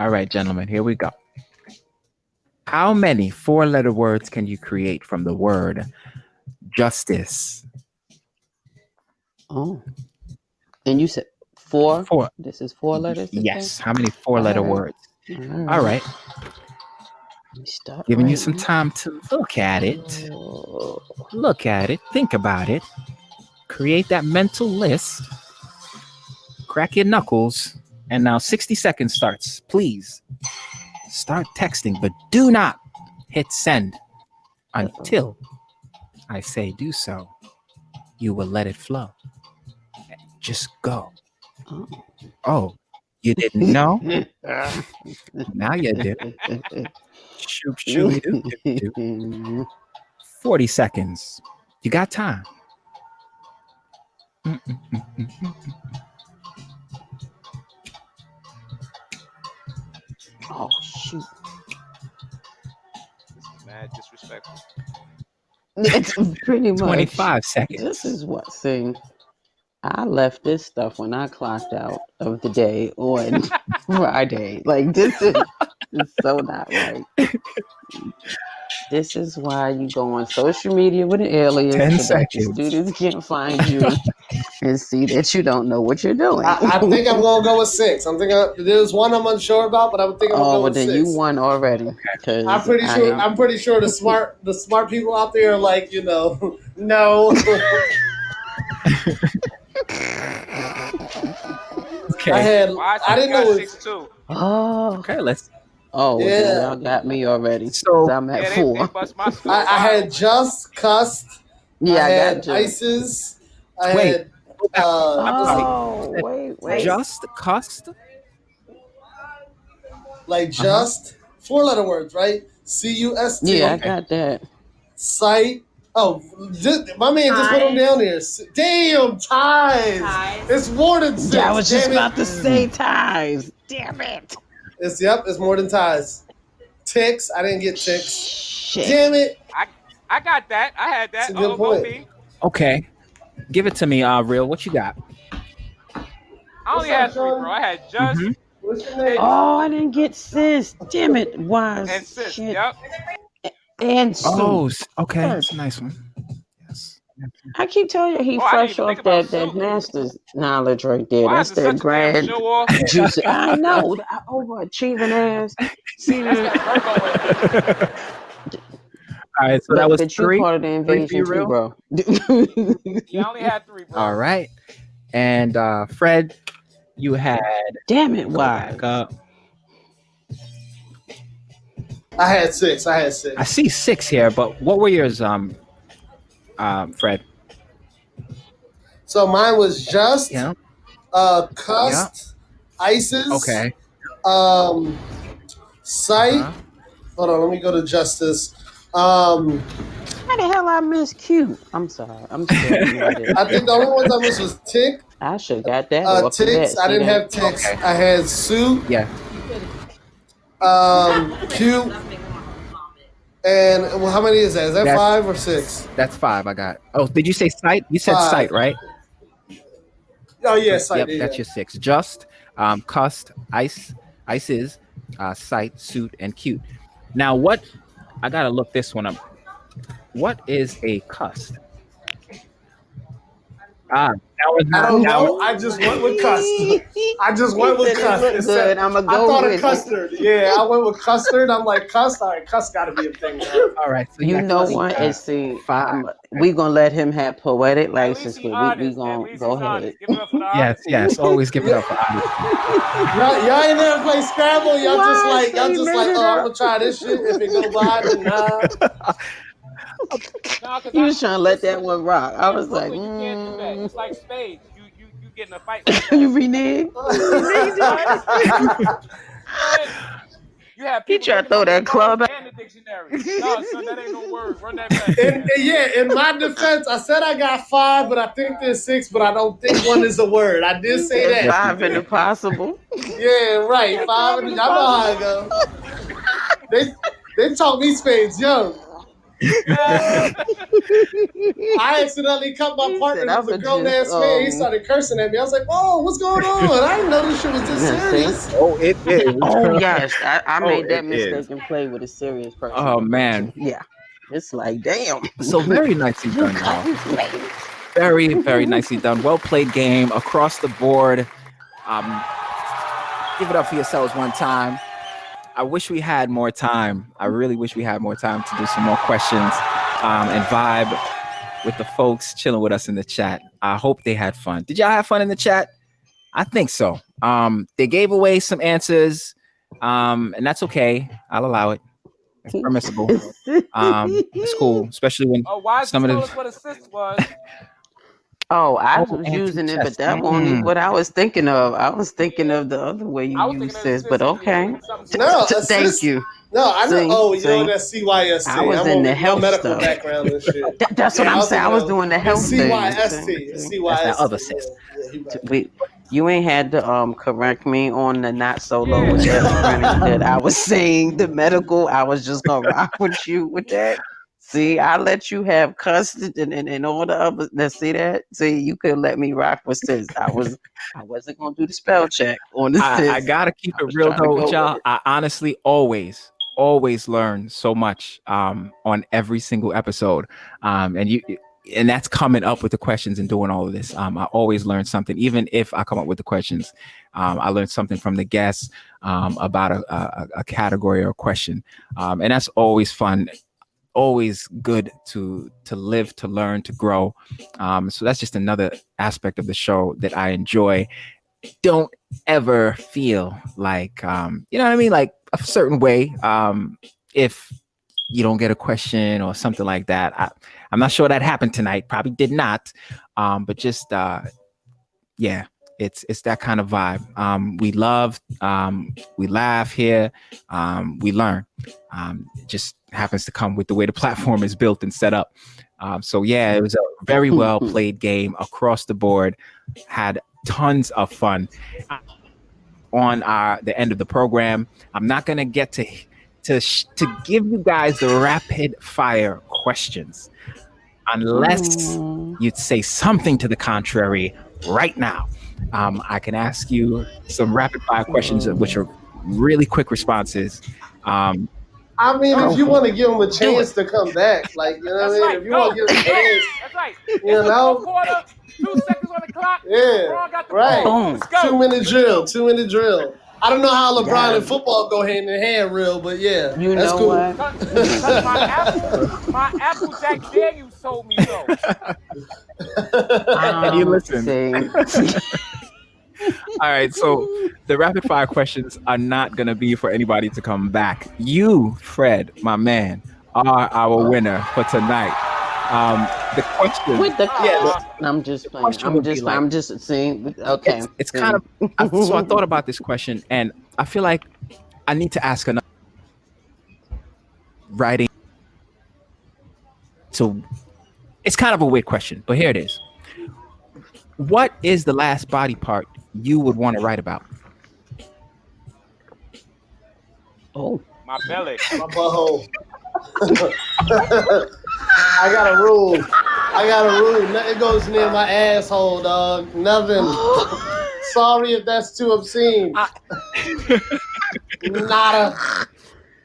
All right, gentlemen, here we go. How many 4-letter words can you create from the word justice? Oh. And you said 4? 4. This is 4 letters? Yes. How many 4-letter All right. words? All All right. Let me start Giving you some writing. time to look at it. Oh. Look at it. Think about it. Create that mental list. Crack your knuckles. And now 60 seconds starts. Please start texting, but do not hit send until I say do so. You will let it flow. Just go. Oh. Oh, you didn't know? Now you do. Shoop, shooby doo doo doo. 40 seconds. You got time. Oh shoot! This is mad disrespectful. It's pretty much. 25 This seconds. is what. See, I left this stuff when I clocked out of the day on Friday. Like this is so not right. This is why you go on social media with an alias 10 so that the seconds. students can't find you and see that you don't know what you're doing. I think I'm gonna go with 6. I'm thinking there's one I'm unsure about, but I think I'm gonna Oh go well, with then you 6. won already I'm because pretty I sure. ain't. I'm pretty sure the smart people out there are like, no. I Okay. had. Why I I didn't got know six it. too? Oh, Okay, let's. oh, well, then Yeah. y'all got me already. So, So I'm at Yeah, they 4. bust my I, skull I wide had open. just cussed. I Yeah, I got had just. ISIS. I wait. had. Go back. I'm What's sorry. it? Oh, You said wait. just cussed? Like Uh huh. just 4 letter words, right? CUST. Yeah, I Okay. got that. Sight. Oh, my man just put them down there. Damn, ties. It's more than Yeah, I 6. was just Damn it. about to say ties. Damn it. It's more than ties. Ticks. I didn't get ticks. Shit. Damn it. I got that. I had It's that. a good Oh, go point. me. Okay. Give it to me, Real. What you got? I What's only up, had three, bro. Sean? I had just Mm-hmm. What's your name? ticks Oh, I didn't get sis. Damn it. and Was sis. shit. Yep. And Oh, soup. okay. God. That's a nice one. Yes. I keep telling you, he Oh, I didn't fresh even think off about that soup. master's knowledge right there. Why That's is it that such a damn grand show off? juicy. I know. The overachieving ass. See That's that? that Virgo in me. All right. So that was But you three. part of the Three for invasion you, too, Real. bro. Yeah, I only had three, All bro. right. And Fred, you had. Damn it, Go back Wise. up. I had 6. I see 6 here, but what were yours, Fred? So mine was just, Yeah. Yeah. cussed, ISIS, Okay. um, Uh sight. huh. Hold on, let me go to justice. Um, How the hell I miss Q? I'm sorry. I'm still mad at. I think the only ones I missed was tick, I should got that off the ticks. bat. I See didn't that? have ticks. Okay. I had suit, Yeah. cute, and well, how many is that? Is that That's 5 or 6? that's 5. I got. Oh, did you say sight? You said sight, 5. right? Oh yeah, So sight. yep, Yeah. that's your 6. Just, cussed, ices, sight, suit, and cute. Now, what? I gotta look this one up. What is a cust? That was I not. don't That was know. I just went with custard. I just He went with said it custard. looked good. I'ma I go thought of with it. custard. Yeah, I went with custard. I'm like, custard. All right, cust got to be a thing. Now. all right. So You you know actually what? And got see, 5. we gonna let him have poetic At least license, he but we honest. At gonna least go he's ahead. honest. Give it up for the Yes, honesty. yes. Always give it Yeah. up for honesty. Y'all ain't never play Scrabble. Why? So he made it Oh, I'm up. gonna try this shit. If it go by, then nah. No, because He was trying to let that one rock. I in was like, Brooklyn you can't do that. It's like spades. You get in a fight like you that. reneged. You reneged What? it. What? You have He people tried to breaking throw out the that scrolls club out. and the dictionary. No, son, that ain't no word. Run that back, And man. yeah, in my defense, I said I got 5, but I think there's 6, but I don't think one is a word. I did He say said Yes, that. you 5 and did. impossible. Yeah, right. Yeah, 5. five And, is y'all know how impossible. it go. They taught me spades young. I accidentally cut my He partner said, who's a "I'ma grown just ass man. He started cursing at me. I was like, "Whoa, what's going on? I didn't know this shit was this see." serious." Oh, it is. Oh yes, I Oh, made it that is. mistake and played with a serious person Oh before too. man. Yeah, it's like damn, So very nicely you done, y'all. cutting slaves. Very, very nicely done. Well played game across the board. Um, give it up for yourselves one time. I wish we had more time. I really wish we had more time to do some more questions and vibe with the folks chilling with us in the chat. I hope they had fun. Did y'all have fun in the chat? I think so. They gave away some answers, and that's okay. I'll allow it. It's permissible. It's cool, especially when Oh, why did you some of tell the us what a cyst was? Oh, I oh was anti using it, but chess. that wasn't what I was thinking of. I was thinking Yeah, of the other way you I was thinking use of the this, but cyst meaning okay. something No, small. Thank assist. you. No, I know. See, Oh, you know see, that's I CYST. was I'm in over the my health medical stuff. background and shit. That's what Yeah, I I'm was saying. I thinking was of doing the it's health thing. CYST. See, It's see. That's that CYST. other sis. Yeah, yeah, he right. We, you ain't had to correct me on the not solo Yeah, with schizophrenic that I was saying the medical. I was just gonna rock with you with that. See, I let you have custard and all the others. Let's see that. See, you could let me rock with sis. I wasn't gonna do the spell check on the I sis. gotta keep I it was real trying to though with go with y'all. it. I honestly always learn so much on every single episode. And you and that's coming up with the questions and doing all of this. I always learn something, even if I come up with the questions. I learned something from the guests about a category or a question, and that's always fun. Always good to live, to learn, to grow. So that's just another aspect of the show that I enjoy. Don't ever feel like you know what I mean, like a certain way. If you don't get a question or something like that, I'm not sure that happened tonight. Probably did not. But just yeah, it's that kind of vibe. We love, we laugh here, we learn. It just happens to come with the way the platform is built and set up. So yeah, it was a very well played game across the board. Had tons of fun on the end of the program. I'm not gonna get to give you guys the rapid fire questions unless Mm. you'd say something to the contrary right now. I can ask you some rapid fire questions, which Mm. are really quick responses. Um, I mean, Go if you for want it. to give him a Do it. chance to come back, like you know what I that's mean. right. If you want to Go, give him a go. chance, That's right. you It's the fourth know. quarter. 2 seconds on the clock. Yeah, LeBron got the right. ball. Boom. Let's go. 2 minute Let's drill. go. 2 minute drill. I don't know how LeBron and Yeah. football go hand in hand, real, but yeah, You that's know cool. what? Cause my Apple Jack Daniels told me so. and you listen. See. All right, so the rapid fire questions are not going to be for anybody to come back. You, Fred, my man, are our winner for tonight. The question, With the yeah, cuss. Aw. I'm just the playing. question would be like, I'm just saying. Okay. it's kind See. of. So I thought about this question, and I feel like I need to ask another writing. So it's kind of a weird question, but here it is. What is the last body part you would want to write about? Oh. My belly. My butthole. I got a rule. I got a rule. Nothing goes near my asshole, dog. Nothing. Sorry if that's too obscene. I- Nada.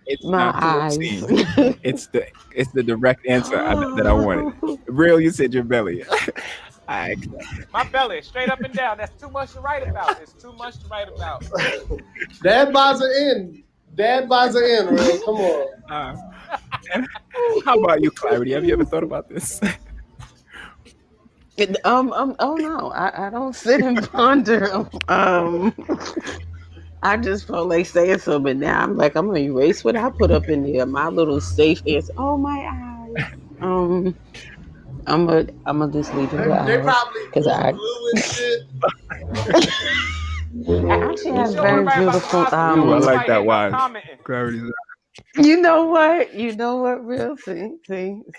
It's My not too eyes. obscene. It's the direct answer that I wanted. Real, you said your belly. I My belly. Straight up and down. That's too much to write about. It's too much to write about. Dad buys it in. Dad buys it in, real. Come on. uh, how about you, Clarity? Have you ever thought about this? Oh no, I don't sit and ponder. I just felt like saying something. Now I'm like, I'm gonna erase what I put up in there. My little safe answer. Oh, my eyes. I'm gonna just leave it with They eyes probably because put glue and shit. I actually You have sure want to very write about the beautiful. hospital Ooh, I and like somebody that. hitting up Why? commenting? Clarity's Real.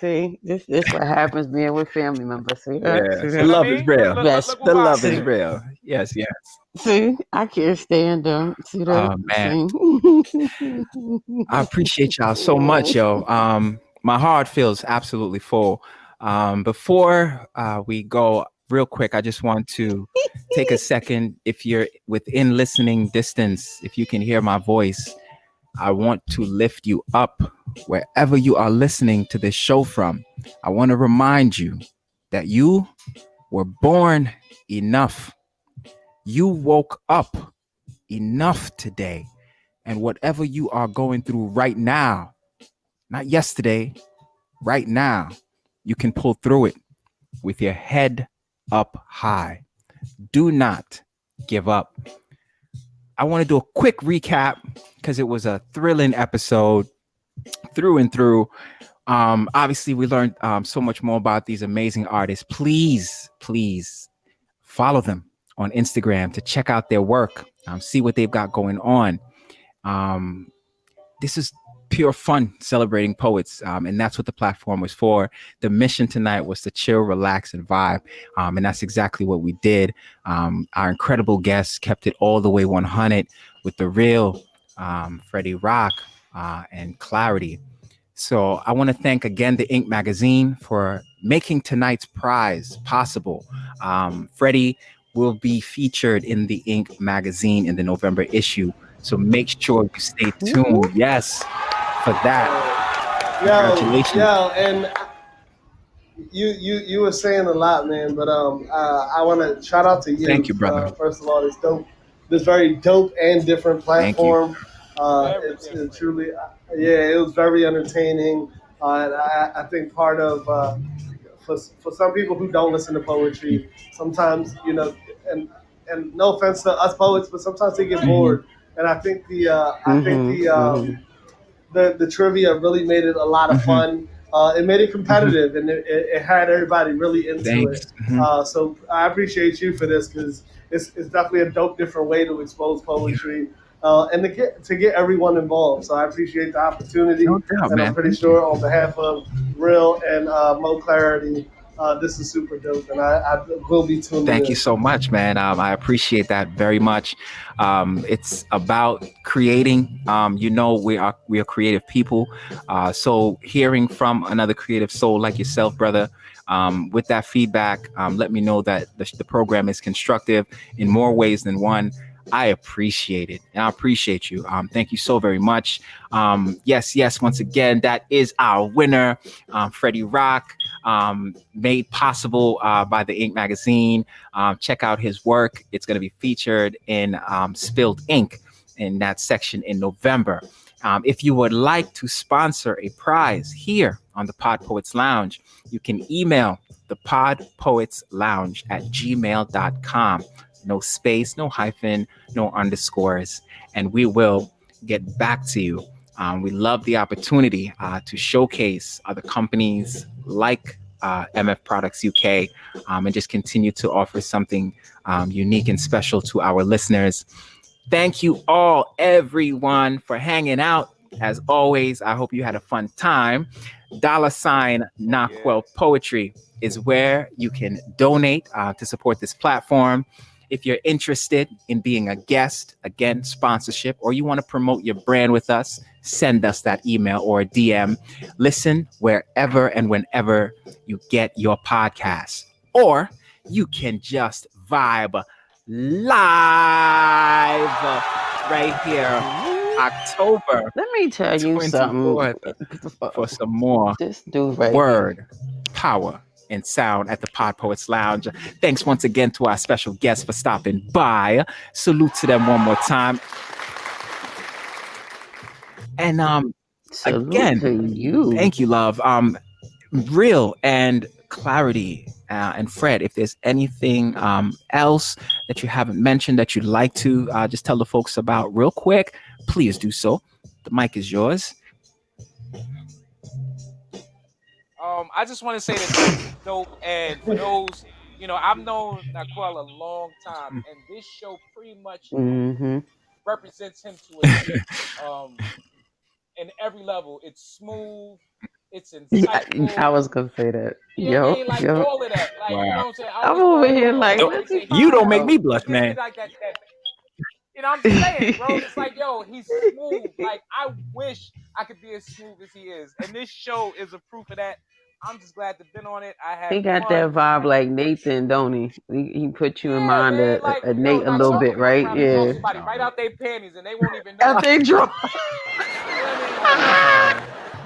See. This what happens being with family members. See that? yeah. See The You know that? what I love is mean? real. Look what The Vaughn love See, is said. real. Yes, yes. see, I can't stand them. See that? Oh man, See. I appreciate y'all so much, yo. My heart feels absolutely full. Before we go, real quick, I just want to take a second. If you're within listening distance, if you can hear my voice, I want to lift you up wherever you are listening to this show from. I want to remind you that you were born enough. You woke up enough today. And whatever you are going through right now, not yesterday, right now, you can pull through it with your head up high. Do not give up. I want to do a quick recap because it was a thrilling episode. through and through. Obviously, we learned so much more about these amazing artists. Please follow them on Instagram to check out their work, see what they've got going on. Um, this is pure fun celebrating poets, and that's what the platform was for. The mission tonight was to chill, relax, and vibe, and that's exactly what we did. Our incredible guests kept it all the way 100 with the real Freddie Rock and Klarity. So I want to thank again the Ink Magazine for making tonight's prize possible. Freddie will be featured in the Ink Magazine in the November issue. So make sure you stay tuned. Yes, for that. Congratulations. And you were saying a lot, man. But I want to shout out to Thank you. you, brother. First of all, this very dope and different Thank you. platform. Very It's different. truly, yeah, it was very entertaining. And I think part of for some people who don't listen to poetry, sometimes and no offense to us poets, but sometimes they get Mhm. bored. And I think Mm-hmm. Mm-hmm. the trivia really made it a lot of Mhm. fun. It made it Mhm. competitive, and it had everybody really into Thanks. it. Mhm. So I appreciate you for this because it's definitely a dope, different way to expose Yeah, poetry and to get everyone involved. So I appreciate the no opportunity, doubt, and I'm man. pretty Thank you. sure on behalf of Real and Mo Clarity, this is super dope, and I will be tuning Thank you in. so much, man. I appreciate that very much. It's about creating. We are creative people. So hearing from another creative soul like yourself, brother, with that feedback, let me know that the program is constructive in more ways than one. I appreciate it, and I appreciate you. Thank you so very much. Yes. Once again, that is our winner, Freddie Rock, made possible by the Ink Magazine. Check out his work. It's going to be featured in Spilled Ink in that section in November. If you would like to sponsor a prize here on the Pod Poets Lounge, you can email the Pod Poets Lounge at gmail.com. No space, no hyphen, no underscores. And we will get back to you. We love the opportunity to showcase other companies like MF Products UK, and just continue to offer something unique and special to our listeners. Thank you all, everyone, for hanging out. As always, I hope you had a fun time. $ Naquel Yes. Poetry is where you can donate to support this platform. If you're interested in being a guest, again, sponsorship, or you want to promote your brand with us, send us that email or a DM. Listen wherever and whenever you get your podcast. Or you can just vibe live right here, October Let me tell you something. 24th, for some more This dude right here. word, power, and sound at the Pod Poets Lounge. Thanks once again to our special guests for stopping by. Salute to them one more time. And Salute again, to you. thank you, love. Real and Clarity and Fred, if there's anything else that you haven't mentioned that you'd like to just tell the folks about real quick, please do so. The mic is yours. I just want to say that this is dope, and for those, I've known Naquel a long time, and this show pretty much Mm-hmm. represents him to a T. In every level, it's smooth, it's Yeah, I insightful. was gonna say that. You know what I Yo, mean? Like yo. all of that. Like, you Wow. know what I'm saying? I I'm always over thought, here like, Don't- let everybody me say he's you find don't make smooth, me out. blush, but this be man. like that. I'm just saying, bro. It's like, yo, he's smooth. Like, I wish I could be as smooth as he is. And this show is a proof of that. I'm just glad to been on it. I had He got that fun. vibe like Nathan, don't he? He put you in Yeah, mind man. Like, of yo, Nate a little Naquel bit, could fuck right? around and draw Yeah. somebody right out their panties and they won't even know After it. they draw. You know what I mean?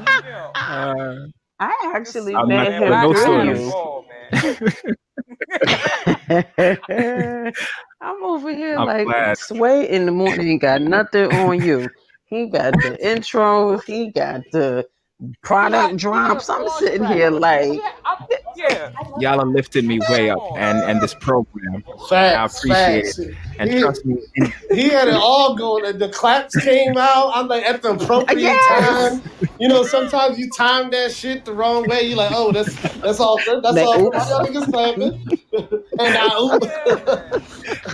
Like, you know, Uh, I just actually I'm smooth, not met man. But telling him no I through had a stories. you. ball, man. I'm over here I'm like glad. Sway in the morning ain't got nothing on you. He got the What? intros, he got the product he had a drops. I'm pause sitting track. here like, Yeah. Y'all are lifting me way Come up, on. and this program, I Facts, appreciate it. facts. And He trust me, in, he had it all going. And the claps came out. I'm like at the appropriate yes. time. You know, sometimes you time that shit the wrong way. You like, oh, that's all good. That's Like, all good. Why oops. y'all niggas clapping? And I Yeah, man.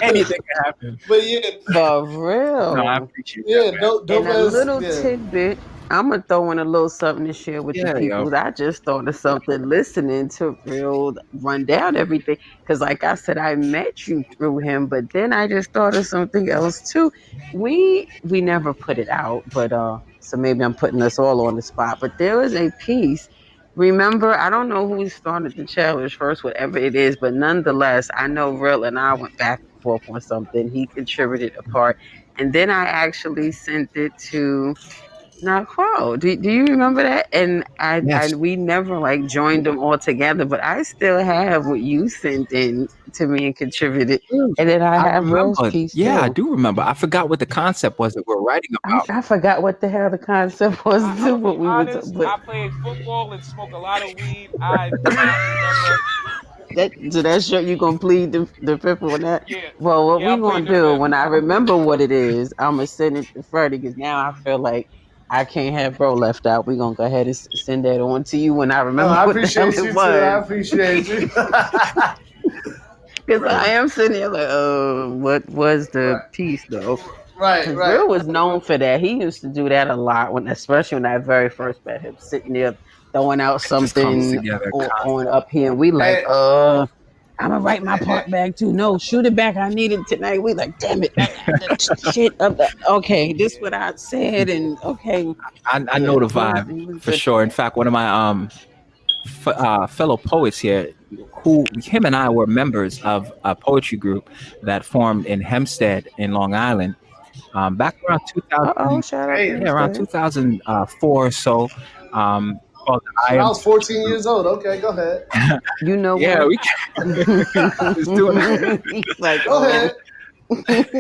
anything can happen. but yeah, For No, I real. appreciate that, yeah, man. dope And a as little yeah. tidbit, I'm gonna throw in a little something to share with the Yeah, yo. people. I just thought of something listening to Real run down everything. Because, like I said, I met you through him, but then I just thought of something else too. We never put it out, but so maybe I'm putting us all on the spot. But there was a piece. Remember, I don't know who started the challenge first, whatever it is, but nonetheless, I know Real and I went back and forth on something. He contributed a part, and then I actually sent it to Naquo. Do you remember that? And Yes. we never like joined them all together, but I still have what you sent in to me and contributed. Mm, And then I I have Real's remember. piece Yeah, I too. do remember. I forgot what the concept was that we're writing about. I forgot what the hell the concept was I'm too, gonna what be we would, honest. but I played football and smoked a lot of weed. I do not remember. that show you gonna plead the fifth on that. Yeah, Well, what yeah. we I played gonna the do fifth. when I remember what it is, I'm gonna send it to Freddie because now I feel like I can't have bro left out. We gonna go ahead and send that on to you when I Oh, remember I what the hell appreciate it you too. I was. appreciate you. Because right, I am sitting there like, what was the right, piece though? right, Because right. Real was known for that. He used to do that a lot when, especially when I very first met him, sitting there throwing out It just comes something together. on up here, and we like, And, I'm gonna write my and, part back too. No, shoot it back. I need it tonight. We like, damn it, shit. Okay, this what I said, and okay, I know yeah, the vibe he was for good. sure. In fact, one of my fellow poets here, who him and I were members of a poetry group that formed in Hempstead in Long Island, back around Oh, 2000, shout out to yeah, around Hempstead. 2004 or so. Called I shit, I Am was 14 Group. years old. Okay, go ahead. You know Yeah, what? we was doing He's like, Go ahead. Make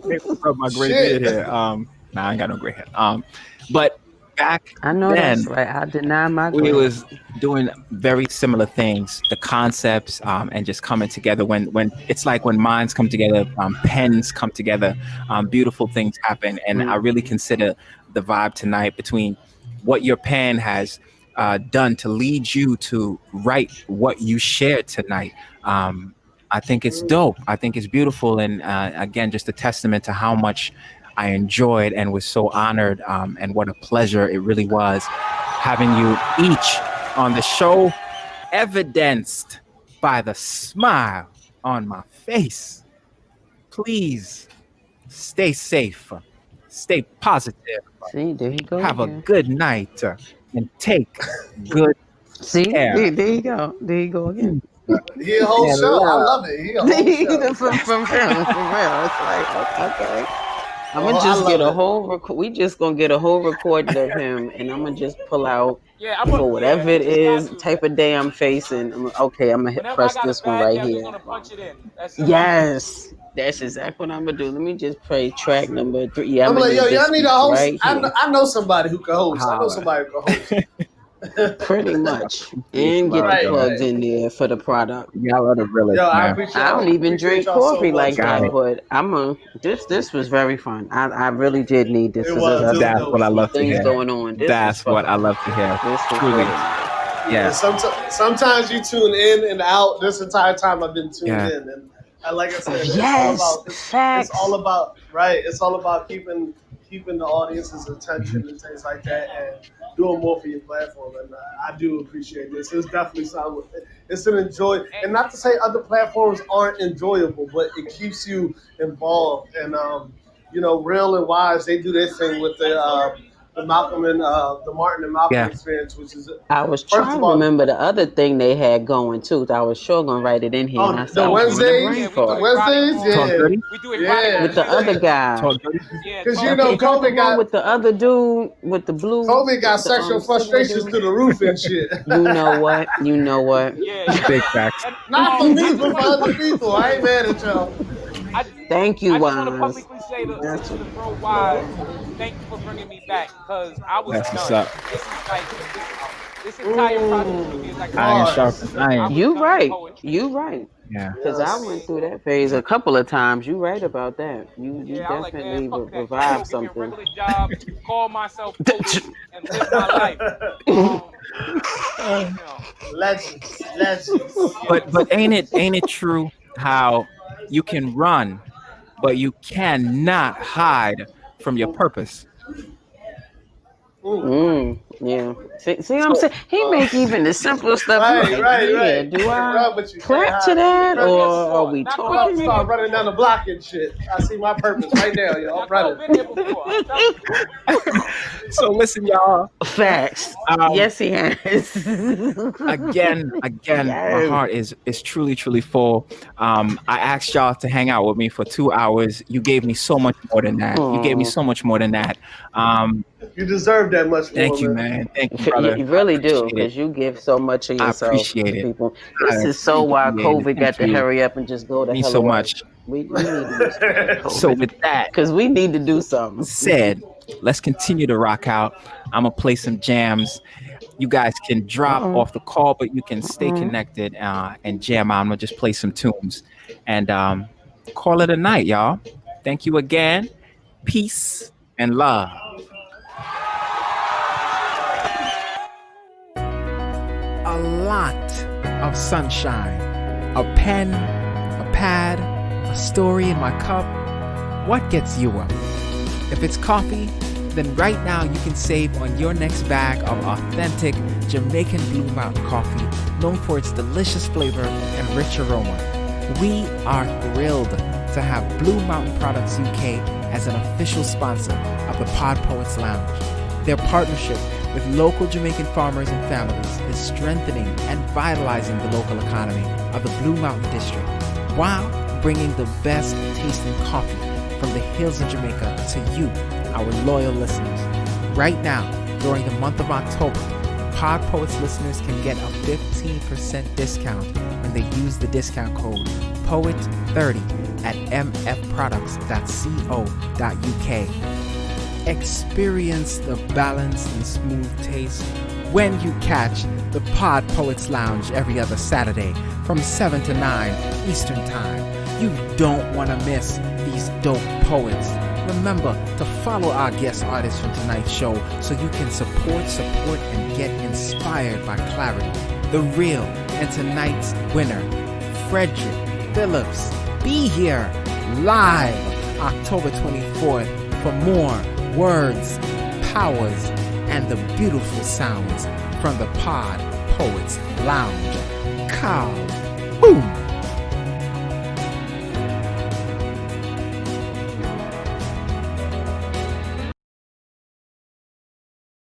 me rub my gray beard Shit. here. Nah, I ain't got no gray hair. But back I know that's then, right. I deny my we gray. was doing very similar things, the concepts, and just coming together. When it's like when minds come together, pens come together, beautiful things happen. And I really Mhm. consider the vibe tonight between what your pen has done to lead you to write what you shared tonight. I think it's dope. I think it's beautiful, and again, just a testament to how much I enjoyed and was so honored, and what a pleasure it really was having you each on the show, evidenced by the smile on my face. Please stay safe, stay positive, See, there he go have a again. good night, and take good See, care. there you go. There you go again. He a whole And show. I love. love it. He a whole show. From real, for real. It's like, okay. I'm gonna I just get love a it. whole. We just gonna get a whole recording of him, and I'm gonna just pull out Yeah, for yeah. whatever We it just got is to, type man. of day I'm facing. Okay. I'm gonna hit, Whenever I press got a this one bad right day, I'm just here. gonna punch it in. That's it. Yes, that's exactly what I'm gonna do. Let me just play track number 3. Yeah, I'm I'm gonna like, yo, need y'all this need a piece host. right here. I know somebody who can host. I know Holla. somebody who can host. Pretty I much, appreciate the and get the love, right, yo. plugs right. in there for the product. Y'all are the realest, Yo, man. I don't I even appreciate drink y'all so coffee much, like Got that, it. yo. but I'm a this was very fun. I really did need this because It was That's what dope. I some love to things hear. going on. This was That's what I fucking love to nice. hear. This was Truly. really nice. Yeah, Yeah. sometimes you tune in and out. This entire time I've been tuned Yeah. in, and like I said, Yes, it's all facts. about right. It's all about keeping the audience's Mhm. attention and things like that, and doing more for your platform. And I do appreciate this. It's definitely something. It's an enjoy, and not to say other platforms aren't enjoyable, but it keeps you involved. And Real and Wise, they do their thing with the Malcolm and the Martin and Malcolm Yeah. experience, which is I was first trying of to all, remember the other thing they had going too. I was sure gonna write it in here, and oh, I said the I was on the Wednesdays, brain Yeah, we the do fart erotic Wednesdays, Talk rooms. yeah, dirty. We do erotic yeah, with rooms the other Wednesdays. guy. Talk dirty. Yeah, because talk Is dirty. that the one with the other dude with the blue, COVID got sexual cigarette frustrations dude? through the roof and shit. You know what? You know what? Yeah, yeah. Big facts. And Not for I me, just but for want to other put people. I ain't so mad at y'all. I Thank you, I just want to Wise. publicly say That's to the bro Wise, thank you for bringing me back because I was That's what's done. up. This is like this entire process for me is like a Iron therapy. sharpens Bars. I iron. was you done with right. poetry. You right. Yeah. You Cause know I what I Yes. went mean? through that phase a couple of times. You right about that. You Yeah, I was like, man, definitely fuck that. Let me go revived give me a something. regular job, call myself poet, and live my life. Um, you know, Legends. Legends. yeah. But ain't it true how you can run, but you cannot hide from your purpose? Mm. Yeah. See what I'm So saying? He make even the simple stuff. You Right, like, right, yeah. right. Do You can I run, but you can't clap to hide from your that, Now, or purpose. are we now, I'm Crow about to been talking? here start running down the before. block and shit. I see my purpose right now, yo. Now, I'm Crow running. been here before. I'm telling you. so listen, y'all. Facts. Um, Yes, he has. again, my Yes. heart is truly full. I asked y'all to hang out with me for 2 hours. You gave me so much more than that. You gave me Oh, so much more than that. Um, You deserve that much more, thank you, man. man. Thank you, you brother. you I really do, appreciate it. because you give so much of I yourself appreciate to it. people. I This is so why appreciate it. COVID Thank got to you. hurry up and just go the Means hell so away. much. We need to do something with So COVID with that because we need to do something. said, let's continue to rock out. I'm gonna play some jams. You guys can drop Uh-oh. off the call, but you can stay Uh-oh. connected and jam out. I'm gonna just play some tunes and call it a night, y'all. Thank you again. Peace and love. A lot of sunshine, a pen, a pad, a story in my cup. What gets you up? If it's coffee, then right now you can save on your next bag of authentic Jamaican Blue Mountain coffee, known for its delicious flavor and rich aroma. We are thrilled to have Blue Mountain Products UK as an official sponsor of the PodPoets Lounge. Their partnership with local Jamaican farmers and families is strengthening and vitalizing the local economy of the Blue Mountain District, while bringing the best tasting coffee from the hills of Jamaica to you, our loyal listeners. Right now, during the month of October, Pod Poets listeners can get a 15% discount when they use the discount code POET30 at mfproducts.co.uk. Experience the balance and smooth taste when you catch the Pod Poets Lounge every other Saturday from 7 to 9 Eastern Time. You don't want to miss these dope poets. Remember to follow our guest artists from tonight's show so you can support, and get inspired by Klarity, The Real, and tonight's winner, Frederick Philips. Be here live October 24th for more words, powers, and the beautiful sounds from the Pod Poets Lounge. Cow. Boom.